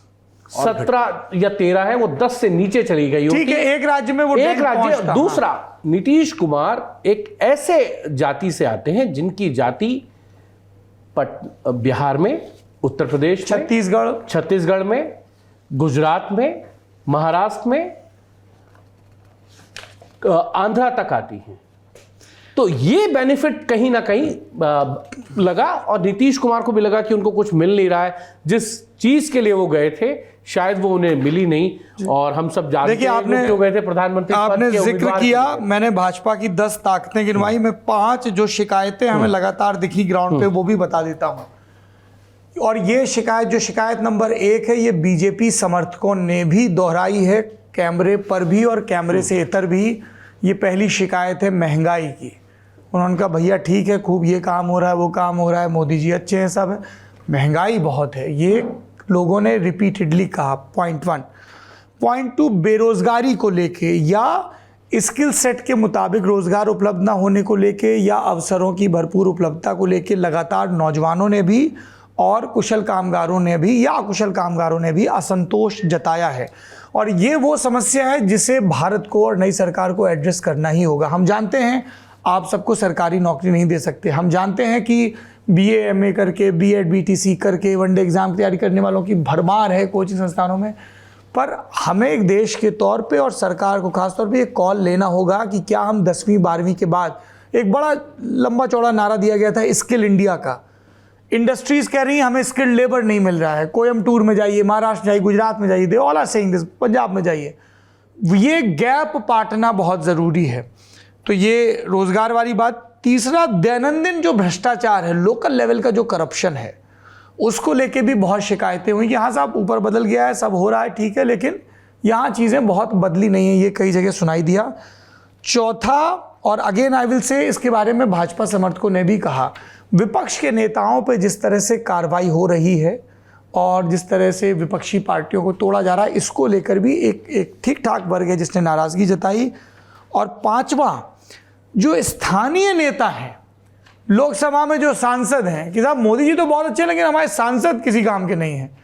17 या 13 है, वो 10 से नीचे चली गई। ठीक है, एक राज्य में वो एक राज्य। दूसरा, नीतीश कुमार एक ऐसे जाति से आते हैं जिनकी जाति बिहार में, उत्तर प्रदेश, छत्तीसगढ़ में, गुजरात में, महाराष्ट्र में, आंध्रा तक आती है। तो ये बेनिफिट कहीं ना कहीं लगा, और नीतीश कुमार को भी लगा कि उनको कुछ मिल नहीं रहा है। जिस चीज के लिए वो गए थे शायद वो उन्हें मिली नहीं, और हम सब जानते हैं आपने क्यों गए थे प्रधानमंत्री। आपने जिक्र किया, मैंने भाजपा की 10 ताकतें गिनवाई, मैं 5 जो शिकायतें हमें लगातार दिखी ग्राउंड पे वो भी बता देता हूं। और ये शिकायत नंबर 1 है, ये बीजेपी समर्थकों ने भी दोहराई है, कैमरे पर भी और कैमरे से इतर भी। ये पहली शिकायत है महंगाई की। उन्होंने कहा भैया ठीक है, खूब ये काम हो रहा है, वो काम हो रहा है, मोदी जी अच्छे हैं, सब है, महंगाई बहुत है, ये लोगों ने रिपीटेडली कहा। पॉइंट 1। पॉइंट 2, बेरोजगारी को लेके या स्किल सेट के मुताबिक रोजगार उपलब्ध ना होने को लेके या अवसरों की भरपूर उपलब्धता को लेके लगातार नौजवानों ने भी और कुशल कामगारों ने भी या अकुशल कामगारों ने भी असंतोष जताया है। और ये वो समस्या है जिसे भारत को और नई सरकार को एड्रेस करना ही होगा। हम जानते हैं आप सबको सरकारी नौकरी नहीं दे सकते, हम जानते हैं कि BA MA करके, B.Ed BTC करके वनडे एग्ज़ाम की तैयारी करने वालों की भरमार है कोचिंग संस्थानों में। पर हमें एक देश के तौर पे और सरकार को खास तौर पे एक कॉल लेना होगा कि क्या हम 10वीं 12वीं के बाद, एक बड़ा लंबा चौड़ा नारा दिया गया था स्किल इंडिया का, इंडस्ट्रीज कह रही हैं हमें स्किल्ड लेबर नहीं मिल रहा है, कोयम्बटूर में जाइए, महाराष्ट्र जाइए, गुजरात में जाइए, they all are saying this, Punjab में जाइए। ये गैप पाटना बहुत ज़रूरी है। तो ये रोज़गार वाली बात। तीसरा, दैनंदिन जो भ्रष्टाचार है, लोकल लेवल का जो करप्शन है, उसको लेके भी बहुत शिकायतें हुई कि हाँ साहब ऊपर बदल गया है, सब हो रहा है, ठीक है, लेकिन यहाँ चीज़ें बहुत बदली नहीं है, ये कई जगह सुनाई दिया। चौथा, और अगेन आई विल से, इसके बारे में भाजपा समर्थकों ने भी कहा, विपक्ष के नेताओं पे जिस तरह से कार्रवाई हो रही है और जिस तरह से विपक्षी पार्टियों को तोड़ा जा रहा है, इसको लेकर भी एक ठीक ठाक वर्ग है जिसने नाराज़गी जताई। और पांचवा, जो स्थानीय नेता हैं, लोकसभा में जो सांसद हैं कि साहब मोदी जी तो बहुत अच्छे लेकिन हमारे सांसद किसी काम के नहीं हैं,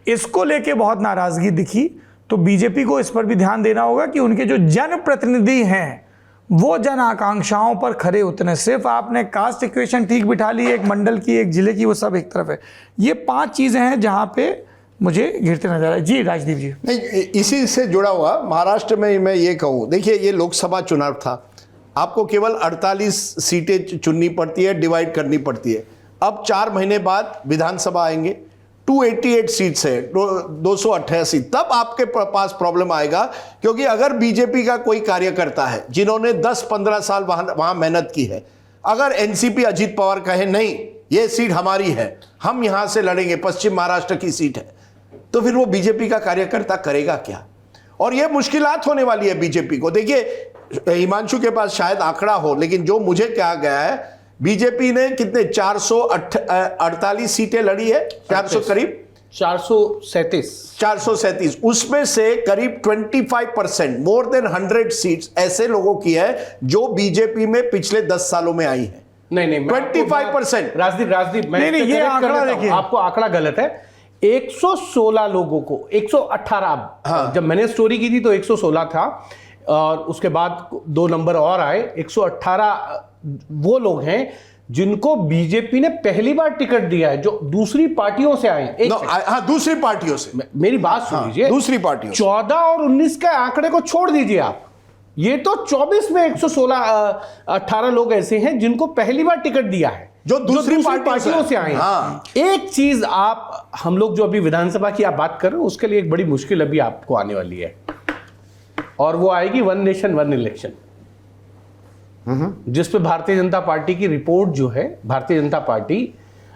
इसको लेके बहुत नाराज़गी दिखी। तो बीजेपी को इस पर भी ध्यान देना होगा कि उनके जो जनप्रतिनिधि हैं वो जन आकांक्षाओं पर खरे उतरे। सिर्फ आपने कास्ट इक्वेशन ठीक बिठा ली, एक मंडल की, एक जिले की, वो सब एक तरफ है। ये 5 चीज़ें हैं जहाँ पे मुझे घिरते नजर आ रहा है। जी राजदीप जी। नहीं, इसी से जुड़ा हुआ महाराष्ट्र में मैं ये कहूँ, देखिए ये लोकसभा चुनाव था, आपको केवल 48 सीटें चुननी पड़ती है, डिवाइड करनी पड़ती है। अब 4 महीने बाद विधानसभा आएंगे, 288 सीट्स है, 288, तब आपके पास प्रॉब्लम आएगा। क्योंकि अगर बीजेपी का कोई कार्यकर्ता है जिन्होंने 10-15 साल वहां मेहनत की है, अगर एनसीपी अजीत पवार कहे नहीं ये सीट हमारी है, हम यहां से लड़ेंगे, पश्चिम महाराष्ट्र की सीट है, तो फिर वो बीजेपी का कार्यकर्ता करेगा क्या? और ये मुश्किलात होने वाली है बीजेपी को। देखिए हिमांशु के पास शायद आंकड़ा हो, लेकिन जो मुझे कहा गया है, बीजेपी ने कितने 448 सीटें लड़ी है, 400 करीब 437, उसमें से करीब 25%, मोर देन 100 सीट्स ऐसे लोगों की है जो बीजेपी में पिछले 10 सालों में आई है। नहीं 25%। राजदीप नहीं, ये आंकड़ा देखिए, आपको आंकड़ा गलत है। 116 लोगों को, 118, हाँ। जब मैंने स्टोरी की थी तो 116 था, और उसके बाद 2 नंबर और आए, 118 वो लोग हैं जिनको बीजेपी ने पहली बार टिकट दिया है, जो दूसरी पार्टियों से आए, हाँ, दूसरी पार्टियों से, मेरी बात सुन लीजिए, दूसरी पार्टियों 14 और 19 के आंकड़े को छोड़ दीजिए आप, ये तो 24 में 118 लोग ऐसे हैं जिनको पहली बार टिकट दिया है, जो दूसरी पार्टियों से आए। हाँ। एक चीज हम लोग जो अभी विधानसभा की आप बात कर रहे हो, उसके लिए एक बड़ी मुश्किल अभी आपको आने वाली है, और वो आएगी वन नेशन वन इलेक्शन, जिस पे भारतीय जनता पार्टी की रिपोर्ट जो है, भारतीय जनता पार्टी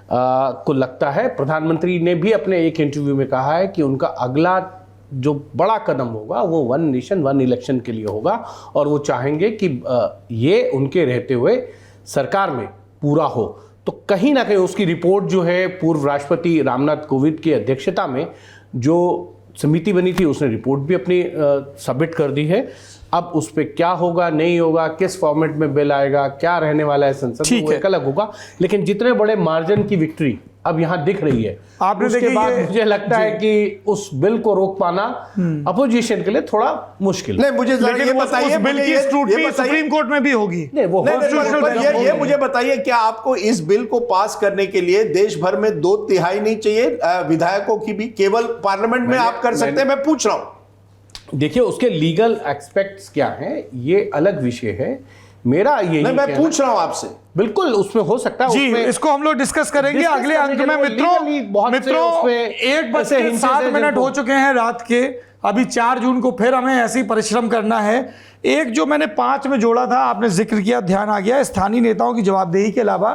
को लगता है, प्रधानमंत्री ने भी अपने एक इंटरव्यू में कहा है कि उनका अगला जो बड़ा कदम होगा वो वन नेशन वन इलेक्शन के लिए होगा, और वो चाहेंगे कि ये उनके रहते हुए सरकार में पूरा हो। तो कहीं ना कहीं उसकी रिपोर्ट जो है, पूर्व राष्ट्रपति रामनाथ कोविंद की अध्यक्षता में जो समिति बनी थी, उसने रिपोर्ट भी अपनी सबमिट कर दी है। अब उस पर क्या होगा नहीं होगा, किस फॉर्मेट में बिल आएगा, क्या रहने वाला है संसद में, वो एक अलग होगा। लेकिन जितने बड़े मार्जिन की विक्ट्री अब यहाँ दिख रही है, आपने उसके बाद मुझे लगता है कि उस बिल को रोक पाना अपोजिशन के लिए थोड़ा मुश्किल। नहीं, मुझे ये बताइए, बिल की स्क्रूटनी सुप्रीम कोर्ट में भी होगी। नहीं, वो ये मुझे बताइए, क्या आपको इस बिल को पास करने के लिए देश भर में 2/3 नहीं चाहिए विधायकों की भी? केवल पार्लियामेंट में आप कर सकते हैं, मैं पूछ रहा हूं। देखिए, उसके लीगल एस्पेक्ट्स क्या हैं, ये अलग विषय है। मेरा ये मैं पूछ रहा हूं आपसे। बिल्कुल, उसमें हो सकता है जी, इसको हम लोग डिस्कस करेंगे अगले अंक में। मित्रों 1:07 हो चुके हैं रात के। अभी 4 जून को फिर हमें ऐसे ही परिश्रम करना है। एक जो मैंने 5 में जोड़ा था, आपने जिक्र किया, ध्यान आ गया, स्थानीय नेताओं की जवाबदेही के अलावा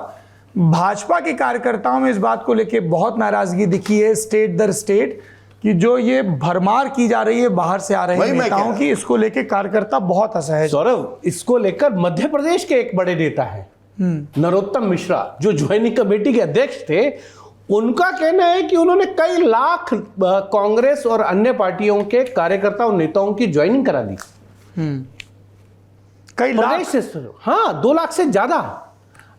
भाजपा के कार्यकर्ताओं में इस बात को लेकर बहुत नाराजगी दिखी है, स्टेट दर स्टेट, कि जो ये भरमार की जा रही है बाहर से आ रहे हैं नेताओं की, इसको लेके कार्यकर्ता बहुत असहज। सौरभ, इसको लेकर मध्य प्रदेश के एक बड़े नेता हैं नरोत्तम मिश्रा, जो ज्वाइनिंग कमेटी के अध्यक्ष थे, उनका कहना है कि उन्होंने कई लाख कांग्रेस और अन्य पार्टियों के कार्यकर्ताओं नेताओं की ज्वाइनिंग करा दी। कई लाख से? हाँ, 2 लाख से ज्यादा।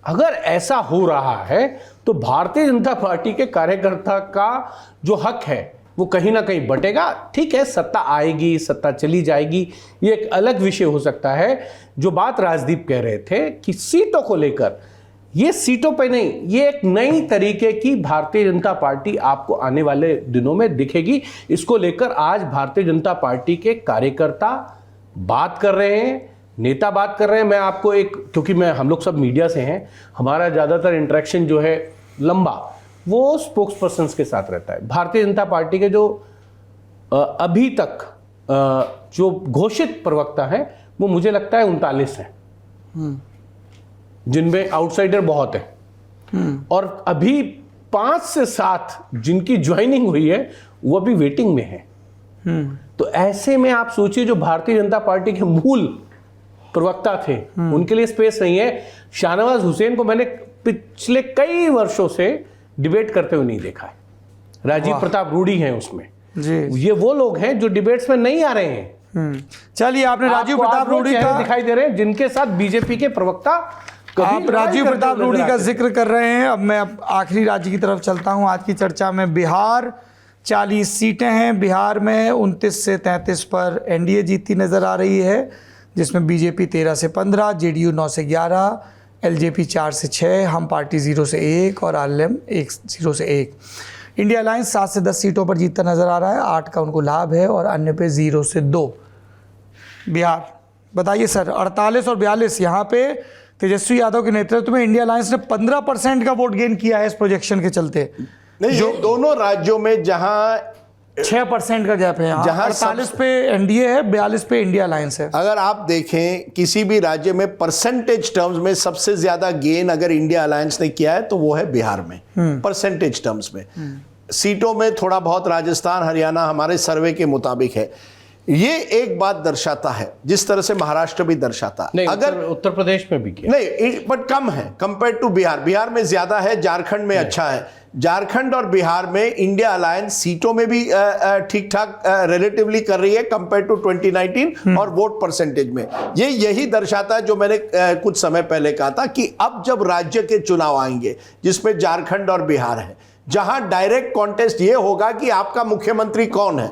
अगर ऐसा हो रहा है तो भारतीय जनता पार्टी के कार्यकर्ता का जो हक है वो कहीं ना कहीं बटेगा। ठीक है, सत्ता आएगी, सत्ता चली जाएगी, ये एक अलग विषय हो सकता है। जो बात राजदीप कह रहे थे कि सीटों को लेकर, ये सीटों पे नहीं, ये एक नई तरीके की भारतीय जनता पार्टी आपको आने वाले दिनों में दिखेगी। इसको लेकर आज भारतीय जनता पार्टी के कार्यकर्ता बात कर रहे हैं, नेता बात कर रहे हैं। मैं आपको क्योंकि हम लोग सब मीडिया से हैं, हमारा ज़्यादातर इंटरेक्शन जो है लंबा, वो स्पोक्स पर्सन्स के साथ रहता है। भारतीय जनता पार्टी के जो अभी तक जो घोषित प्रवक्ता हैं, वो मुझे लगता है 39 हैं, जिनमें आउटसाइडर बहुत है, और अभी 5 से 7 जिनकी ज्वाइनिंग हुई है वो अभी वेटिंग में है। तो ऐसे में आप सोचिए, जो भारतीय जनता पार्टी के मूल प्रवक्ता थे, उनके लिए स्पेस नहीं है। शाहनवाज हुसैन को मैंने पिछले कई वर्षों से डिबेट करते हुए नहीं देखा है। राजीव प्रताप रूडी हैं उसमें जी। ये वो लोग हैं जो डिबेट्स में नहीं आ रहे हैं। चलिए, आपने राजीव प्रताप रूडी का दिखाई दे रहे हैं, जिनके साथ बीजेपी के प्रवक्ता, आप राजीव प्रताप रूडी का जिक्र कर रहे हैं। अब मैं आखिरी राज्य की तरफ चलता हूं आज की चर्चा में। बिहार 40 सीटें हैं। बिहार में 29 से 33 पर एनडीए जीतती नजर आ रही है, जिसमें बीजेपी 13 से 15, जेडीयू 9 से 11, एलजेपी 4 से 6, हम पार्टी 0 से 1 और आरएलएम 0 से 1। इंडिया अलायंस 7 से 10 सीटों पर जीतता नजर आ रहा है, 8 का उनको लाभ है और अन्य पे 0 से 2। बिहार बताइए सर, 48 और 42 यहाँ पे तेजस्वी यादव के नेतृत्व में इंडिया अलायंस ने 15% का वोट गेन किया है इस प्रोजेक्शन के चलते। नहीं, जो दोनों राज्यों में जहां 6% का गैप है, जहां 48 पे एनडीए है, 42 पे इंडिया अलायंस है। अगर आप देखें किसी भी राज्य में परसेंटेज टर्म्स में सबसे ज्यादा गेन अगर इंडिया अलायंस ने किया है तो वो है बिहार में, परसेंटेज टर्म्स में। सीटों में थोड़ा बहुत राजस्थान, हरियाणा हमारे सर्वे के मुताबिक है। ये एक बात दर्शाता है, जिस तरह से महाराष्ट्र भी दर्शाता है। अगर उत्तर प्रदेश में भी किया नहीं, बट कम है कंपेयर टू बिहार। बिहार में ज्यादा है, झारखंड में अच्छा है। झारखंड और बिहार में इंडिया अलायंस सीटों में भी ठीक ठाक रिलेटिवली कर रही है कंपेयर टू 2019 और वोट परसेंटेज में। ये यही दर्शाता है जो मैंने कुछ समय पहले कहा था कि अब जब राज्य के चुनाव आएंगे, जिसमें झारखंड और बिहार है, जहां डायरेक्ट कॉन्टेस्ट ये होगा कि आपका मुख्यमंत्री कौन है,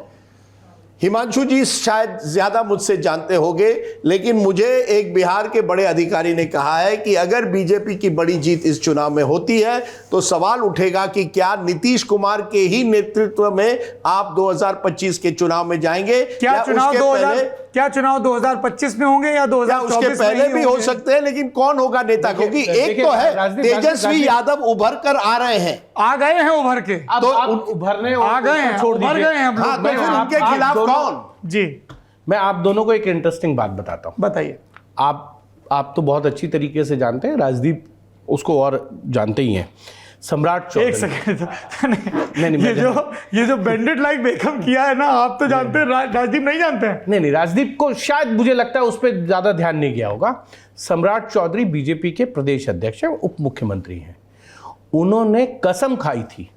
हिमांशु जी शायद ज्यादा मुझसे जानते होंगे, लेकिन मुझे एक बिहार के बड़े अधिकारी ने कहा है कि अगर बीजेपी की बड़ी जीत इस चुनाव में होती है तो सवाल उठेगा कि क्या नीतीश कुमार के ही नेतृत्व में आप 2025 के चुनाव में जाएंगे? क्या चुनाव 2025 में होंगे या 2024 उसके पहले भी हो सकते हैं, लेकिन कौन होगा नेता? क्योंकि एक तो है तेजस्वी यादव उभर कर आ रहे हैं, आ गए हैं उभर के, तो उभरने आ गए हैं, उभर गए हैं हम लोग। हाँ, तो फिर उनके खिलाफ कौन? जी, मैं आप दोनों को एक इंटरेस्टिंग बात बताता हूं। बताइए। आप तो बहुत अच्छी तरीके से जानते हैं, राजदीप उसको और जानते ही हैं। सम्राट चौधरी, एक सेकंड, ये जो बेंडेड लाइक बेकम किया है ना, आप तो जानते हैं, राजदीप नहीं जानते हैं। नहीं, राजदीप को शायद मुझे लगता है उस पर ज्यादा ध्यान नहीं गया होगा। सम्राट चौधरी बीजेपी के प्रदेश अध्यक्ष हैं, उप मुख्यमंत्री हैं। उन्होंने कसम खाई थी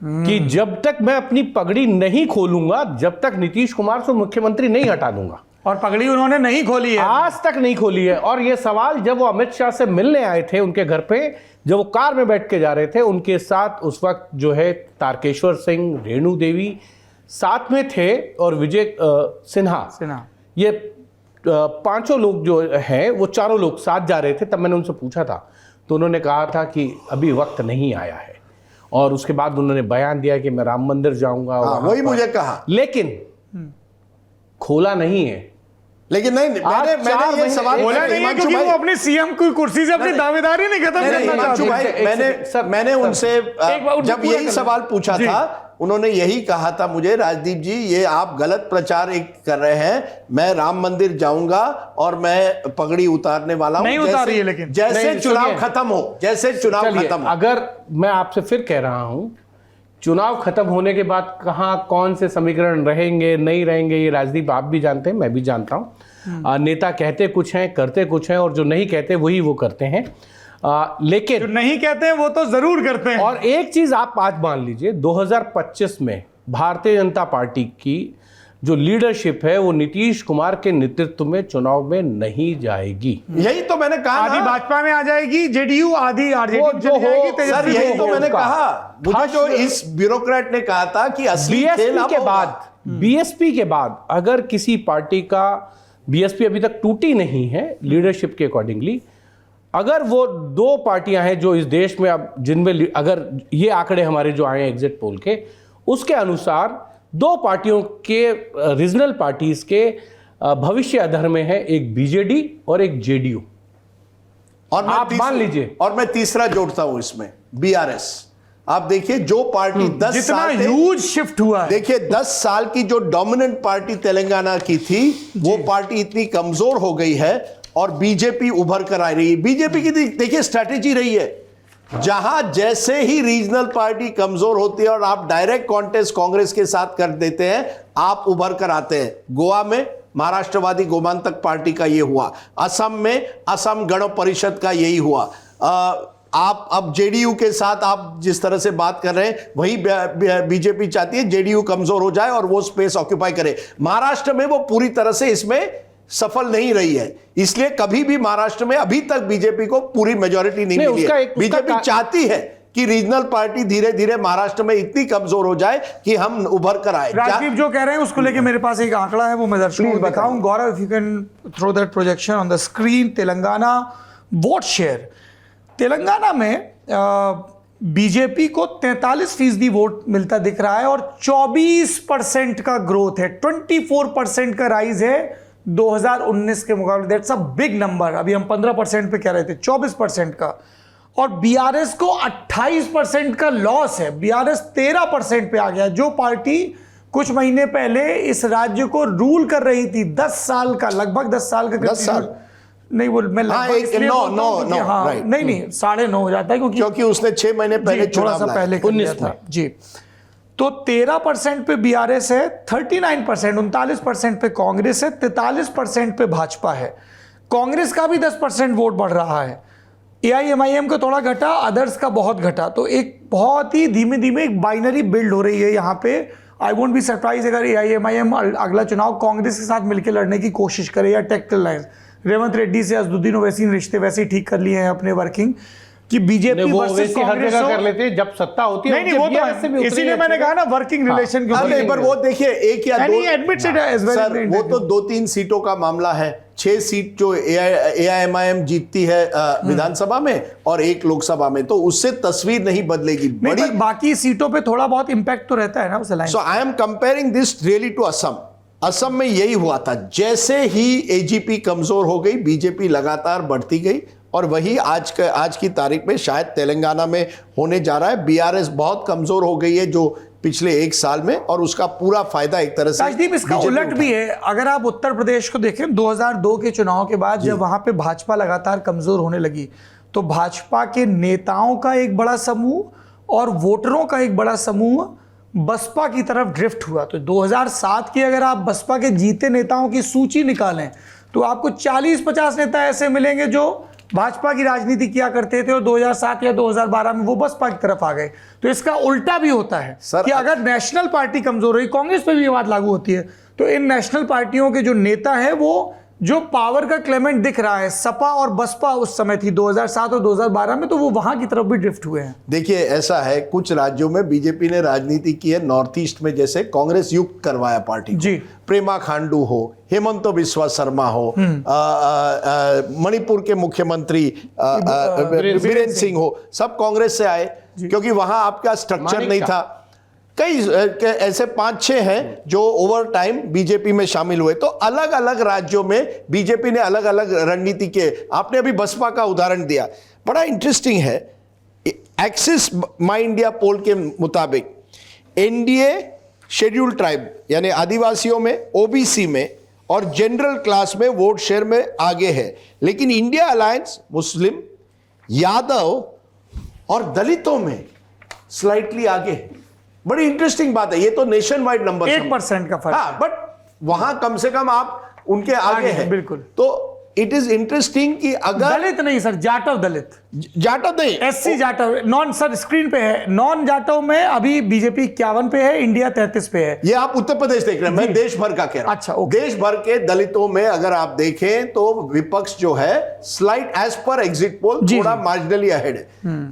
कि जब तक मैं अपनी पगड़ी नहीं खोलूंगा, जब तक नीतीश कुमार से मुख्यमंत्री नहीं हटा दूंगा। और पगड़ी उन्होंने नहीं खोली है, आज तक नहीं खोली है। और ये सवाल जब वो अमित शाह से मिलने आए थे उनके घर पे, जब वो कार में बैठ के जा रहे थे, उनके साथ उस वक्त जो है तारकेश्वर सिंह, रेणु देवी साथ में थे और विजय सिन्हा, ये पांचों लोग जो हैं वो चारों लोग साथ जा रहे थे। तब मैंने उनसे पूछा था, तो उन्होंने कहा था कि अभी वक्त नहीं आया है। और उसके बाद उन्होंने बयान दिया कि मैं राम मंदिर जाऊंगा। वही मुझे कहा, लेकिन खोला नहीं है। लेकिन नहीं, मैंने ये सवाल बोला नहीं है क्योंकि वो अपनी सीएम की कुर्सी से अपनी दावेदारी नहीं खत्म करना चाहते। मैंने उनसे जब यही सवाल पूछा था, उन्होंने यही कहा था मुझे, राजदीप जी ये आप गलत प्रचार एक कर रहे हैं, मैं राम मंदिर जाऊंगा और मैं पगड़ी उतारने वाला हूं। नहीं उतारी है, लेकिन जैसे चुनाव खत्म हो, जैसे चुनाव खत्म हो। अगर मैं आपसे फिर कह रहा हूं, चुनाव खत्म होने के बाद कहां कौन से समीकरण रहेंगे नहीं रहेंगे, ये राजदीप आप भी जानते हैं, मैं भी जानता हूं। नेता कहते कुछ हैं, करते कुछ हैं, और जो नहीं कहते वही वो करते हैं। लेकिन जो नहीं कहते हैं वो तो जरूर करते हैं। और एक चीज आप आज मान लीजिए, 2025 में भारतीय जनता पार्टी की जो लीडरशिप है वो नीतीश कुमार के नेतृत्व में चुनाव में नहीं जाएगी। यही तो मैंने कहा, आधी भाजपा में आ जाएगी जेडीयू, आधी आरजेडी जो हो। सर यही तो मैंने कहा, मुझे जो इस ब्यूरोक्रेट ने कहा था कि असली खेल बीएसपी के बाद अगर किसी पार्टी का, बीएसपी अभी तक टूटी नहीं है लीडरशिप के अकॉर्डिंगली, अगर वो दो पार्टियां हैं जो इस देश में अब जिनमें, अगर ये आंकड़े हमारे जो आए एग्जिट पोल के, उसके अनुसार दो पार्टियों के रीजनल पार्टीज के भविष्य अधर में है, एक बीजेडी और एक जेडीयू। और आप मान लीजिए, और मैं तीसरा जोड़ता हूं इसमें, बीआरएस। आप देखिए जो पार्टी 10 साल ह्यूज शिफ्ट हुआ है, देखिए 10 साल की जो डोमिनेंट पार्टी तेलंगाना की थी, वो पार्टी इतनी कमजोर हो गई है और बीजेपी उभर कर आ रही है। बीजेपी की देखिए स्ट्रैटेजी रही है, जहां जैसे ही रीजनल पार्टी कमजोर होती है और आप डायरेक्ट कॉन्टेस्ट कांग्रेस के साथ कर देते हैं, आप उभर कर आते हैं। गोवा में महाराष्ट्रवादी गोमांतक पार्टी का ये हुआ, असम में असम गण परिषद का यही हुआ। आप अब जेडीयू के साथ आप जिस तरह से बात कर रहे हैं, वही बीजेपी चाहती है जेडीयू कमजोर हो जाए और वो स्पेस ऑक्यूपाई करे। महाराष्ट्र में वो पूरी तरह से इसमें सफल नहीं रही है, इसलिए कभी भी महाराष्ट्र में अभी तक बीजेपी को पूरी मेजॉरिटी नहीं मिली है। बीजेपी चाहती है कि रीजनल पार्टी धीरे धीरे महाराष्ट्र में इतनी कमजोर हो जाए कि हम उभर कर आए। राजदीप जो कह रहे हैं उसको लेके मेरे पास एक आंकड़ा है, वो मैं दर्शकों को दिखाऊं। Gaurav, if you can throw that projection on the screen. Telangana vote share, Telangana में बीजेपी को 43% वोट मिलता दिख रहा है और 24% का ग्रोथ है, 24% का राइज है 2019 के मुकाबले। That's a big number. अभी हम 15% पे कह रहे थे, 24% का। और बीआरएस को 28% का लॉस है, बीआरएस 13% पे आ गया। जो पार्टी कुछ महीने पहले इस राज्य को रूल कर रही थी, 10 साल का, लगभग 10 साल का, 10 साल नहीं, वो मैं नहीं 9.5 हो जाता है क्योंकि उसने 6 महीने पहले थोड़ा सा पहले 19 था जी। तो 13% पे बीआरएस है, 39%, 39% पे कांग्रेस है, 43% पे भाजपा है। कांग्रेस का भी 10% वोट बढ़ रहा है, एआईएमआईएम का थोड़ा घटा, अदर्स का बहुत घटा। तो एक बहुत ही धीमे धीमे एक बाइनरी बिल्ड हो रही है यहाँ पे। आई वोंट बी सरप्राइज अगर एआईएमआईएम अगला चुनाव कांग्रेस के साथ मिलकर लड़ने की कोशिश करे, या टेक्टिकल लाइन रेवंत रेड्डी से असदुद्दीन ओवैसी ने रिश्ते वैसे ही ठीक कर लिए हैं अपने वर्किंग। कि बीजेपी वो वर्सेस वैसे हर कांग्रेस जगह कर लेते हैं जब सत्ता होती है। नहीं वो तो है, इसीलिए मैंने कहा ना वर्किंग रिलेशन नहीं, पर वो देखिए एक या दो, सर वो तो 2-3 सीटों का मामला है। 6 सीट जो AIMIM जीतती है विधानसभा में और 1 लोकसभा में, तो उससे तस्वीर नहीं बदलेगी। बड़ी बाकी सीटों पे थोड़ा बहुत इंपैक्ट तो रहता है ना उस alliance. So I am comparing this really to Assam. Assam में यही हुआ था, जैसे ही AGP कमजोर हो गई, बीजेपी लगातार बढ़ती गई, और वही आज की तारीख में शायद तेलंगाना में होने जा रहा है। BRS बहुत कमजोर हो गई है जो पिछले 1 साल में, और उसका पूरा फायदा एक तरह से राजदीप इसका उलट भी है। अगर आप उत्तर प्रदेश को देखें 2002 के चुनाव के बाद जब वहां पे भाजपा लगातार कमजोर होने लगी, तो भाजपा के नेताओं का एक बड़ा समूह और वोटरों का एक बड़ा समूह बसपा की तरफ ड्रिफ्ट हुआ। तो 2007 की अगर आप बसपा के जीते नेताओं की सूची निकालें तो आपको 40-50 नेता ऐसे मिलेंगे जो भाजपा की राजनीति किया करते थे और 2007 या 2012 में वो बसपा की तरफ आ गए। तो इसका उल्टा भी होता है कि अगर नेशनल पार्टी कमजोर रही, कांग्रेस पे भी ये बात लागू होती है, तो इन नेशनल पार्टियों के जो नेता हैं वो जो पावर का क्लेमेंट दिख रहा है, सपा और बसपा उस समय थी 2007 और 2012 में, तो वो वहां की तरफ भी ड्रिफ्ट हुए हैं। देखिए ऐसा है, कुछ राज्यों में बीजेपी ने राजनीति की है, नॉर्थ ईस्ट में जैसे कांग्रेस युक्त करवाया पार्टी को। जी। प्रेमा खांडू हो, हेमंत बिस्वा शर्मा हो, मणिपुर के मुख्यमंत्री बीरेंद्र सिंह हो, सब कांग्रेस से आए, क्योंकि वहां आपका स्ट्रक्चर नहीं था। कई ऐसे 5-6 हैं जो ओवर टाइम बीजेपी में शामिल हुए। तो अलग अलग राज्यों में बीजेपी ने अलग अलग रणनीति के, आपने अभी बसपा का उदाहरण दिया, बड़ा इंटरेस्टिंग है। एक्सिस माई इंडिया पोल के मुताबिक NDA शेड्यूल ट्राइब यानी आदिवासियों में, OBC में और जनरल क्लास में वोट शेयर में आगे है, लेकिन इंडिया अलायंस मुस्लिम, यादव और दलितों में स्लाइटली आगे है। बड़ी इंटरेस्टिंग बात है, ये तो नेशन वाइड नंबर 1% का फर्क। हाँ, बट वहां कम से कम आप उनके आगे हैं। बिल्कुल। तो इट इज इंटरेस्टिंग कि अगर दलित नहीं सर, जाटव दलित, जाटव नहीं, SC Jatav, non sir screen पे है, नॉन जाटव में अभी बीजेपी 51 पे है, इंडिया 33 पे है। ये आप उत्तर प्रदेश देख रहे हैं, मैं देश भर का कह रहा हूं। अच्छा, ओके। देश भर के दलितों में अगर आप देखें तो विपक्ष जो है स्लाइट एज पर एग्जिट पोल थोड़ा मार्जिनली अहेड है।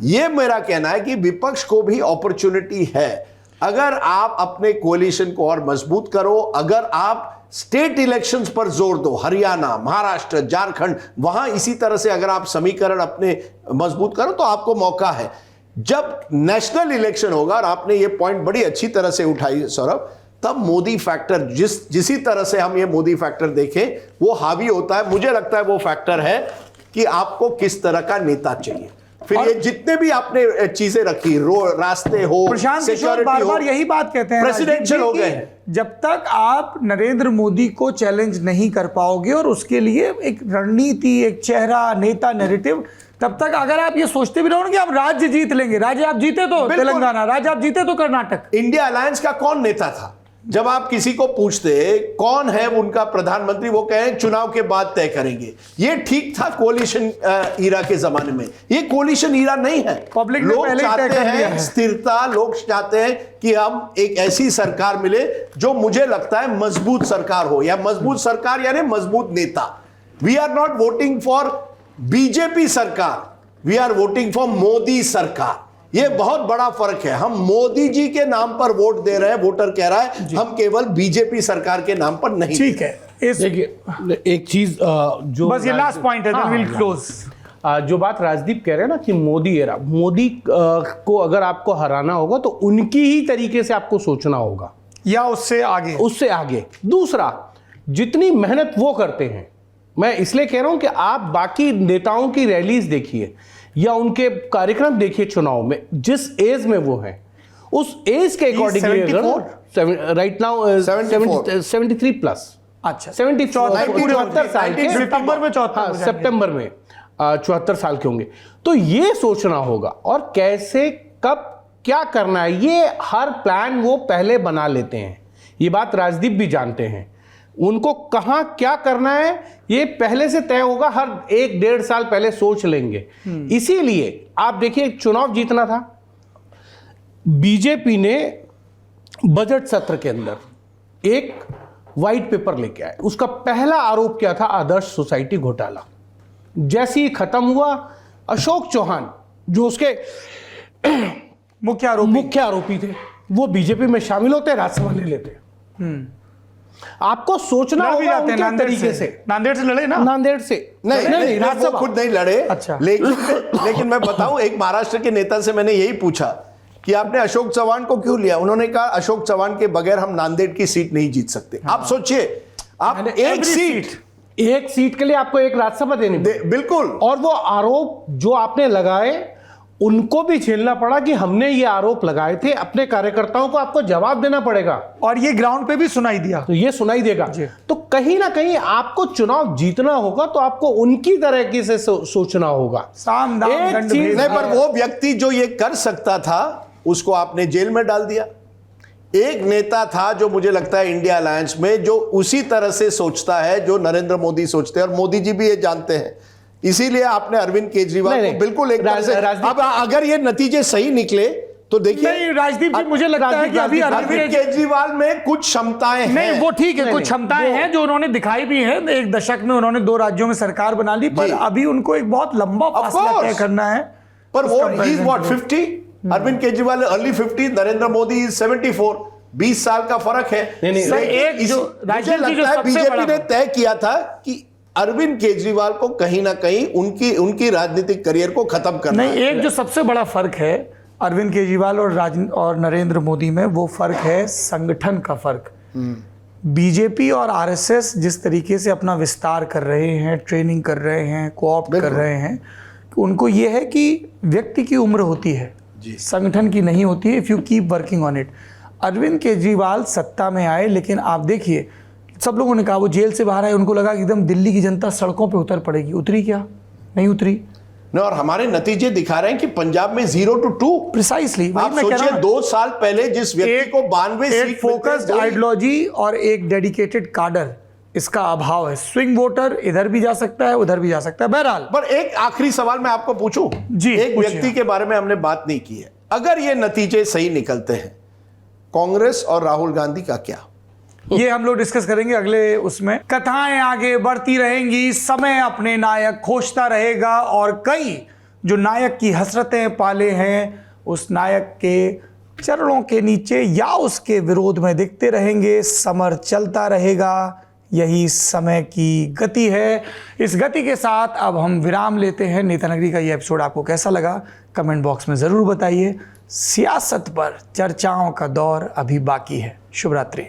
ये मेरा कहना है कि विपक्ष को भी अपॉर्चुनिटी है, अगर आप अपने कोलिशन को और मजबूत करो, अगर आप स्टेट इलेक्शंस पर जोर दो, हरियाणा, महाराष्ट्र, झारखंड, वहां इसी तरह से अगर आप समीकरण अपने मजबूत करो तो आपको मौका है। जब नेशनल इलेक्शन होगा, और आपने ये पॉइंट बड़ी अच्छी तरह से उठाई सौरभ, तब मोदी फैक्टर, जिसी तरह से हम ये मोदी फैक्टर देखें वो हावी होता है। मुझे लगता है वो फैक्टर है कि आपको किस तरह का नेता चाहिए। फिर ये जितने भी आपने चीजें रखी, रास्ते हो, प्रशांत किशोर बार-बार यही बात कहते हैं, प्रेसिडेंशियल हो गए, जब तक आप नरेंद्र मोदी को चैलेंज नहीं कर पाओगे और उसके लिए एक रणनीति, एक चेहरा, नेता, नैरेटिव, तब तक अगर आप ये सोचते भी रहोगे कि आप राज्य जीत लेंगे, राज्य आप जीते तो तेलंगाना, राज्य आप जीते तो कर्नाटक। इंडिया अलायंस का कौन नेता था? जब आप किसी को पूछते कौन है उनका प्रधानमंत्री, वो कहें चुनाव के बाद तय करेंगे। ये ठीक था कोलिशन ईरा के जमाने में, ये कोलिशन ईरा नहीं है। पब्लिक लोग चाहते हैं स्थिरता, लोग चाहते हैं कि हम एक ऐसी सरकार मिले जो मुझे लगता है मजबूत सरकार हो, या मजबूत सरकार यानी मजबूत नेता। We are not voting for BJP sarkar, we are voting for Modi sarkar. ये बहुत बड़ा फर्क है। हम मोदी जी के नाम पर वोट दे रहे हैं, वोटर कह रहा है, हम केवल बीजेपी सरकार के नाम पर नहीं। ठीक है, देखिए एक चीज जो बस ये लास्ट पॉइंट है, विल क्लोज। जो बात राजदीप कह रहे हैं ना कि मोदी एरा, मोदी को अगर आपको हराना होगा तो उनकी ही तरीके से आपको सोचना होगा, या उससे आगे। दूसरा, जितनी मेहनत वो करते हैं, मैं इसलिए कह रहा हूं कि आप बाकी नेताओं की रैलीज देखिए या उनके कार्यक्रम देखिए चुनाव में, जिस एज में वो हैं, उस एज के अकॉर्डिंगली अगर राइट नाउ 73 प्लस, अच्छा 74 साल के, सितंबर में 74, सितंबर में 74 साल के होंगे। तो ये सोचना होगा, और कैसे, कब, क्या करना है, ये हर प्लान वो पहले बना लेते हैं। ये बात राजदीप भी जानते हैं, उनको कहां क्या करना है ये पहले से तय होगा, हर 1-1.5 साल पहले सोच लेंगे। इसीलिए आप देखिए, चुनाव जीतना था, बीजेपी ने बजट सत्र के अंदर एक व्हाइट पेपर लेके आए। उसका पहला आरोप क्या था? आदर्श सोसाइटी घोटाला। जैसे ही खत्म हुआ, अशोक चौहान जो उसके मुख्य आरोपी थे, वो बीजेपी में शामिल होते, राज्यसभा ले लेते। आपको सोचना होगा उनके तरीके से। नांदेड़ से लड़े ना? नांदेड़ से नहीं, वो खुद नहीं लड़े। अच्छा। लेकिन मैं बताऊं, एक महाराष्ट्र के नेता से मैंने यही पूछा कि आपने अशोक चव्हाण को क्यों लिया। उन्होंने कहा अशोक चव्हाण के बगैर हम नांदेड़ की सीट नहीं जीत सकते। आप सोचिए, आप एक सीट के लिए आपको एक राज्यसभा देनी बिल्कुल। और वो आरोप जो आपने लगाए उनको भी झेलना पड़ा कि हमने ये आरोप लगाए थे, अपने कार्यकर्ताओं को आपको जवाब देना पड़ेगा, और ये ग्राउंड पे भी सुनाई दिया, तो ये सुनाई देगा। तो कहीं ना कहीं आपको चुनाव जीतना होगा तो आपको उनकी तरीके से सोचना होगा। नहीं, पर वो व्यक्ति जो ये कर सकता था उसको आपने जेल में डाल दिया। एक नेता था जो मुझे लगता है इंडिया अलायंस में जो उसी तरह से सोचता है जो नरेंद्र मोदी सोचते हैं, और मोदी जी भी ये जानते हैं। इसीलिए आपने अरविंद केजरीवाल को बिल्कुल एक तरह से, अब अगर ये नतीजे सही निकले तो देखिए राजदीप जी, मुझे लगता है कि अभी अरविंद केजरीवाल में कुछ क्षमताएं हैं। नहीं, वो ठीक है, कुछ क्षमताएं हैं जो उन्होंने दिखाई भी हैं। एक दशक में उन्होंने 2 राज्यों में सरकार बना ली, पर अभी उनको एक बहुत लंबा फासला तय करना है। पर वो is what 50, Arvind Kejriwal early 50, Narendra Modi is 74, 20 साल का फर्क है। एक जो मुझे लगता है बीजेपी ने तय किया था कि अरविंद केजरीवाल को कहीं ना कहीं उनकी राजनीतिक करियर को खत्म करना है। एक जो सबसे बड़ा फर्क है अरविंद केजरीवाल और नरेंद्र मोदी में, वो फर्क है संगठन का फर्क। बीजेपी और आरएसएस जिस तरीके से अपना विस्तार कर रहे हैं, ट्रेनिंग कर रहे हैं, कोऑप्ट कर रहे हैं, उनको ये है कि व्यक्ति की उम्र होती है, संगठन की नहीं होती है, if you keep working on it. Arvind Kejriwal सत्ता में आए, लेकिन आप देखिए सब लोगों ने कहा वो जेल से बाहर आए, उनको लगा कि एकदम दिल्ली की जनता सड़कों पे उतर पड़ेगी। उतरी क्या? नहीं उतरी। नहीं, और हमारे नतीजे दिखा रहे हैं कि पंजाब में 0 to 2 प्रिसाइसली। आप सोचिए 2 साल पहले जिस व्यक्ति को 92 सीट, फोकस्ड आइडियोलॉजी और एक डेडिकेटेड काडर, इसका अभाव है। स्विंग वोटर इधर भी जा सकता है, उधर भी जा सकता है। बहरहाल, पर एक आखिरी सवाल मैं आपको पूछूं जी, एक व्यक्ति के बारे में हमने बात नहीं की है। अगर ये नतीजे सही निकलते हैं, कांग्रेस और राहुल गांधी का क्या? ये हम लोग डिस्कस करेंगे अगले उसमें। कथाएं आगे बढ़ती रहेंगी, समय अपने नायक खोजता रहेगा, और कई जो नायक की हसरतें पाले हैं उस नायक के चरणों के नीचे या उसके विरोध में दिखते रहेंगे। समर चलता रहेगा, यही समय की गति है। इस गति के साथ अब हम विराम लेते हैं। नेता नगरी का ये एपिसोड आपको कैसा लगा कमेंट बॉक्स में ज़रूर बताइए। सियासत पर चर्चाओं का दौर अभी बाकी है। शुभ रात्रि।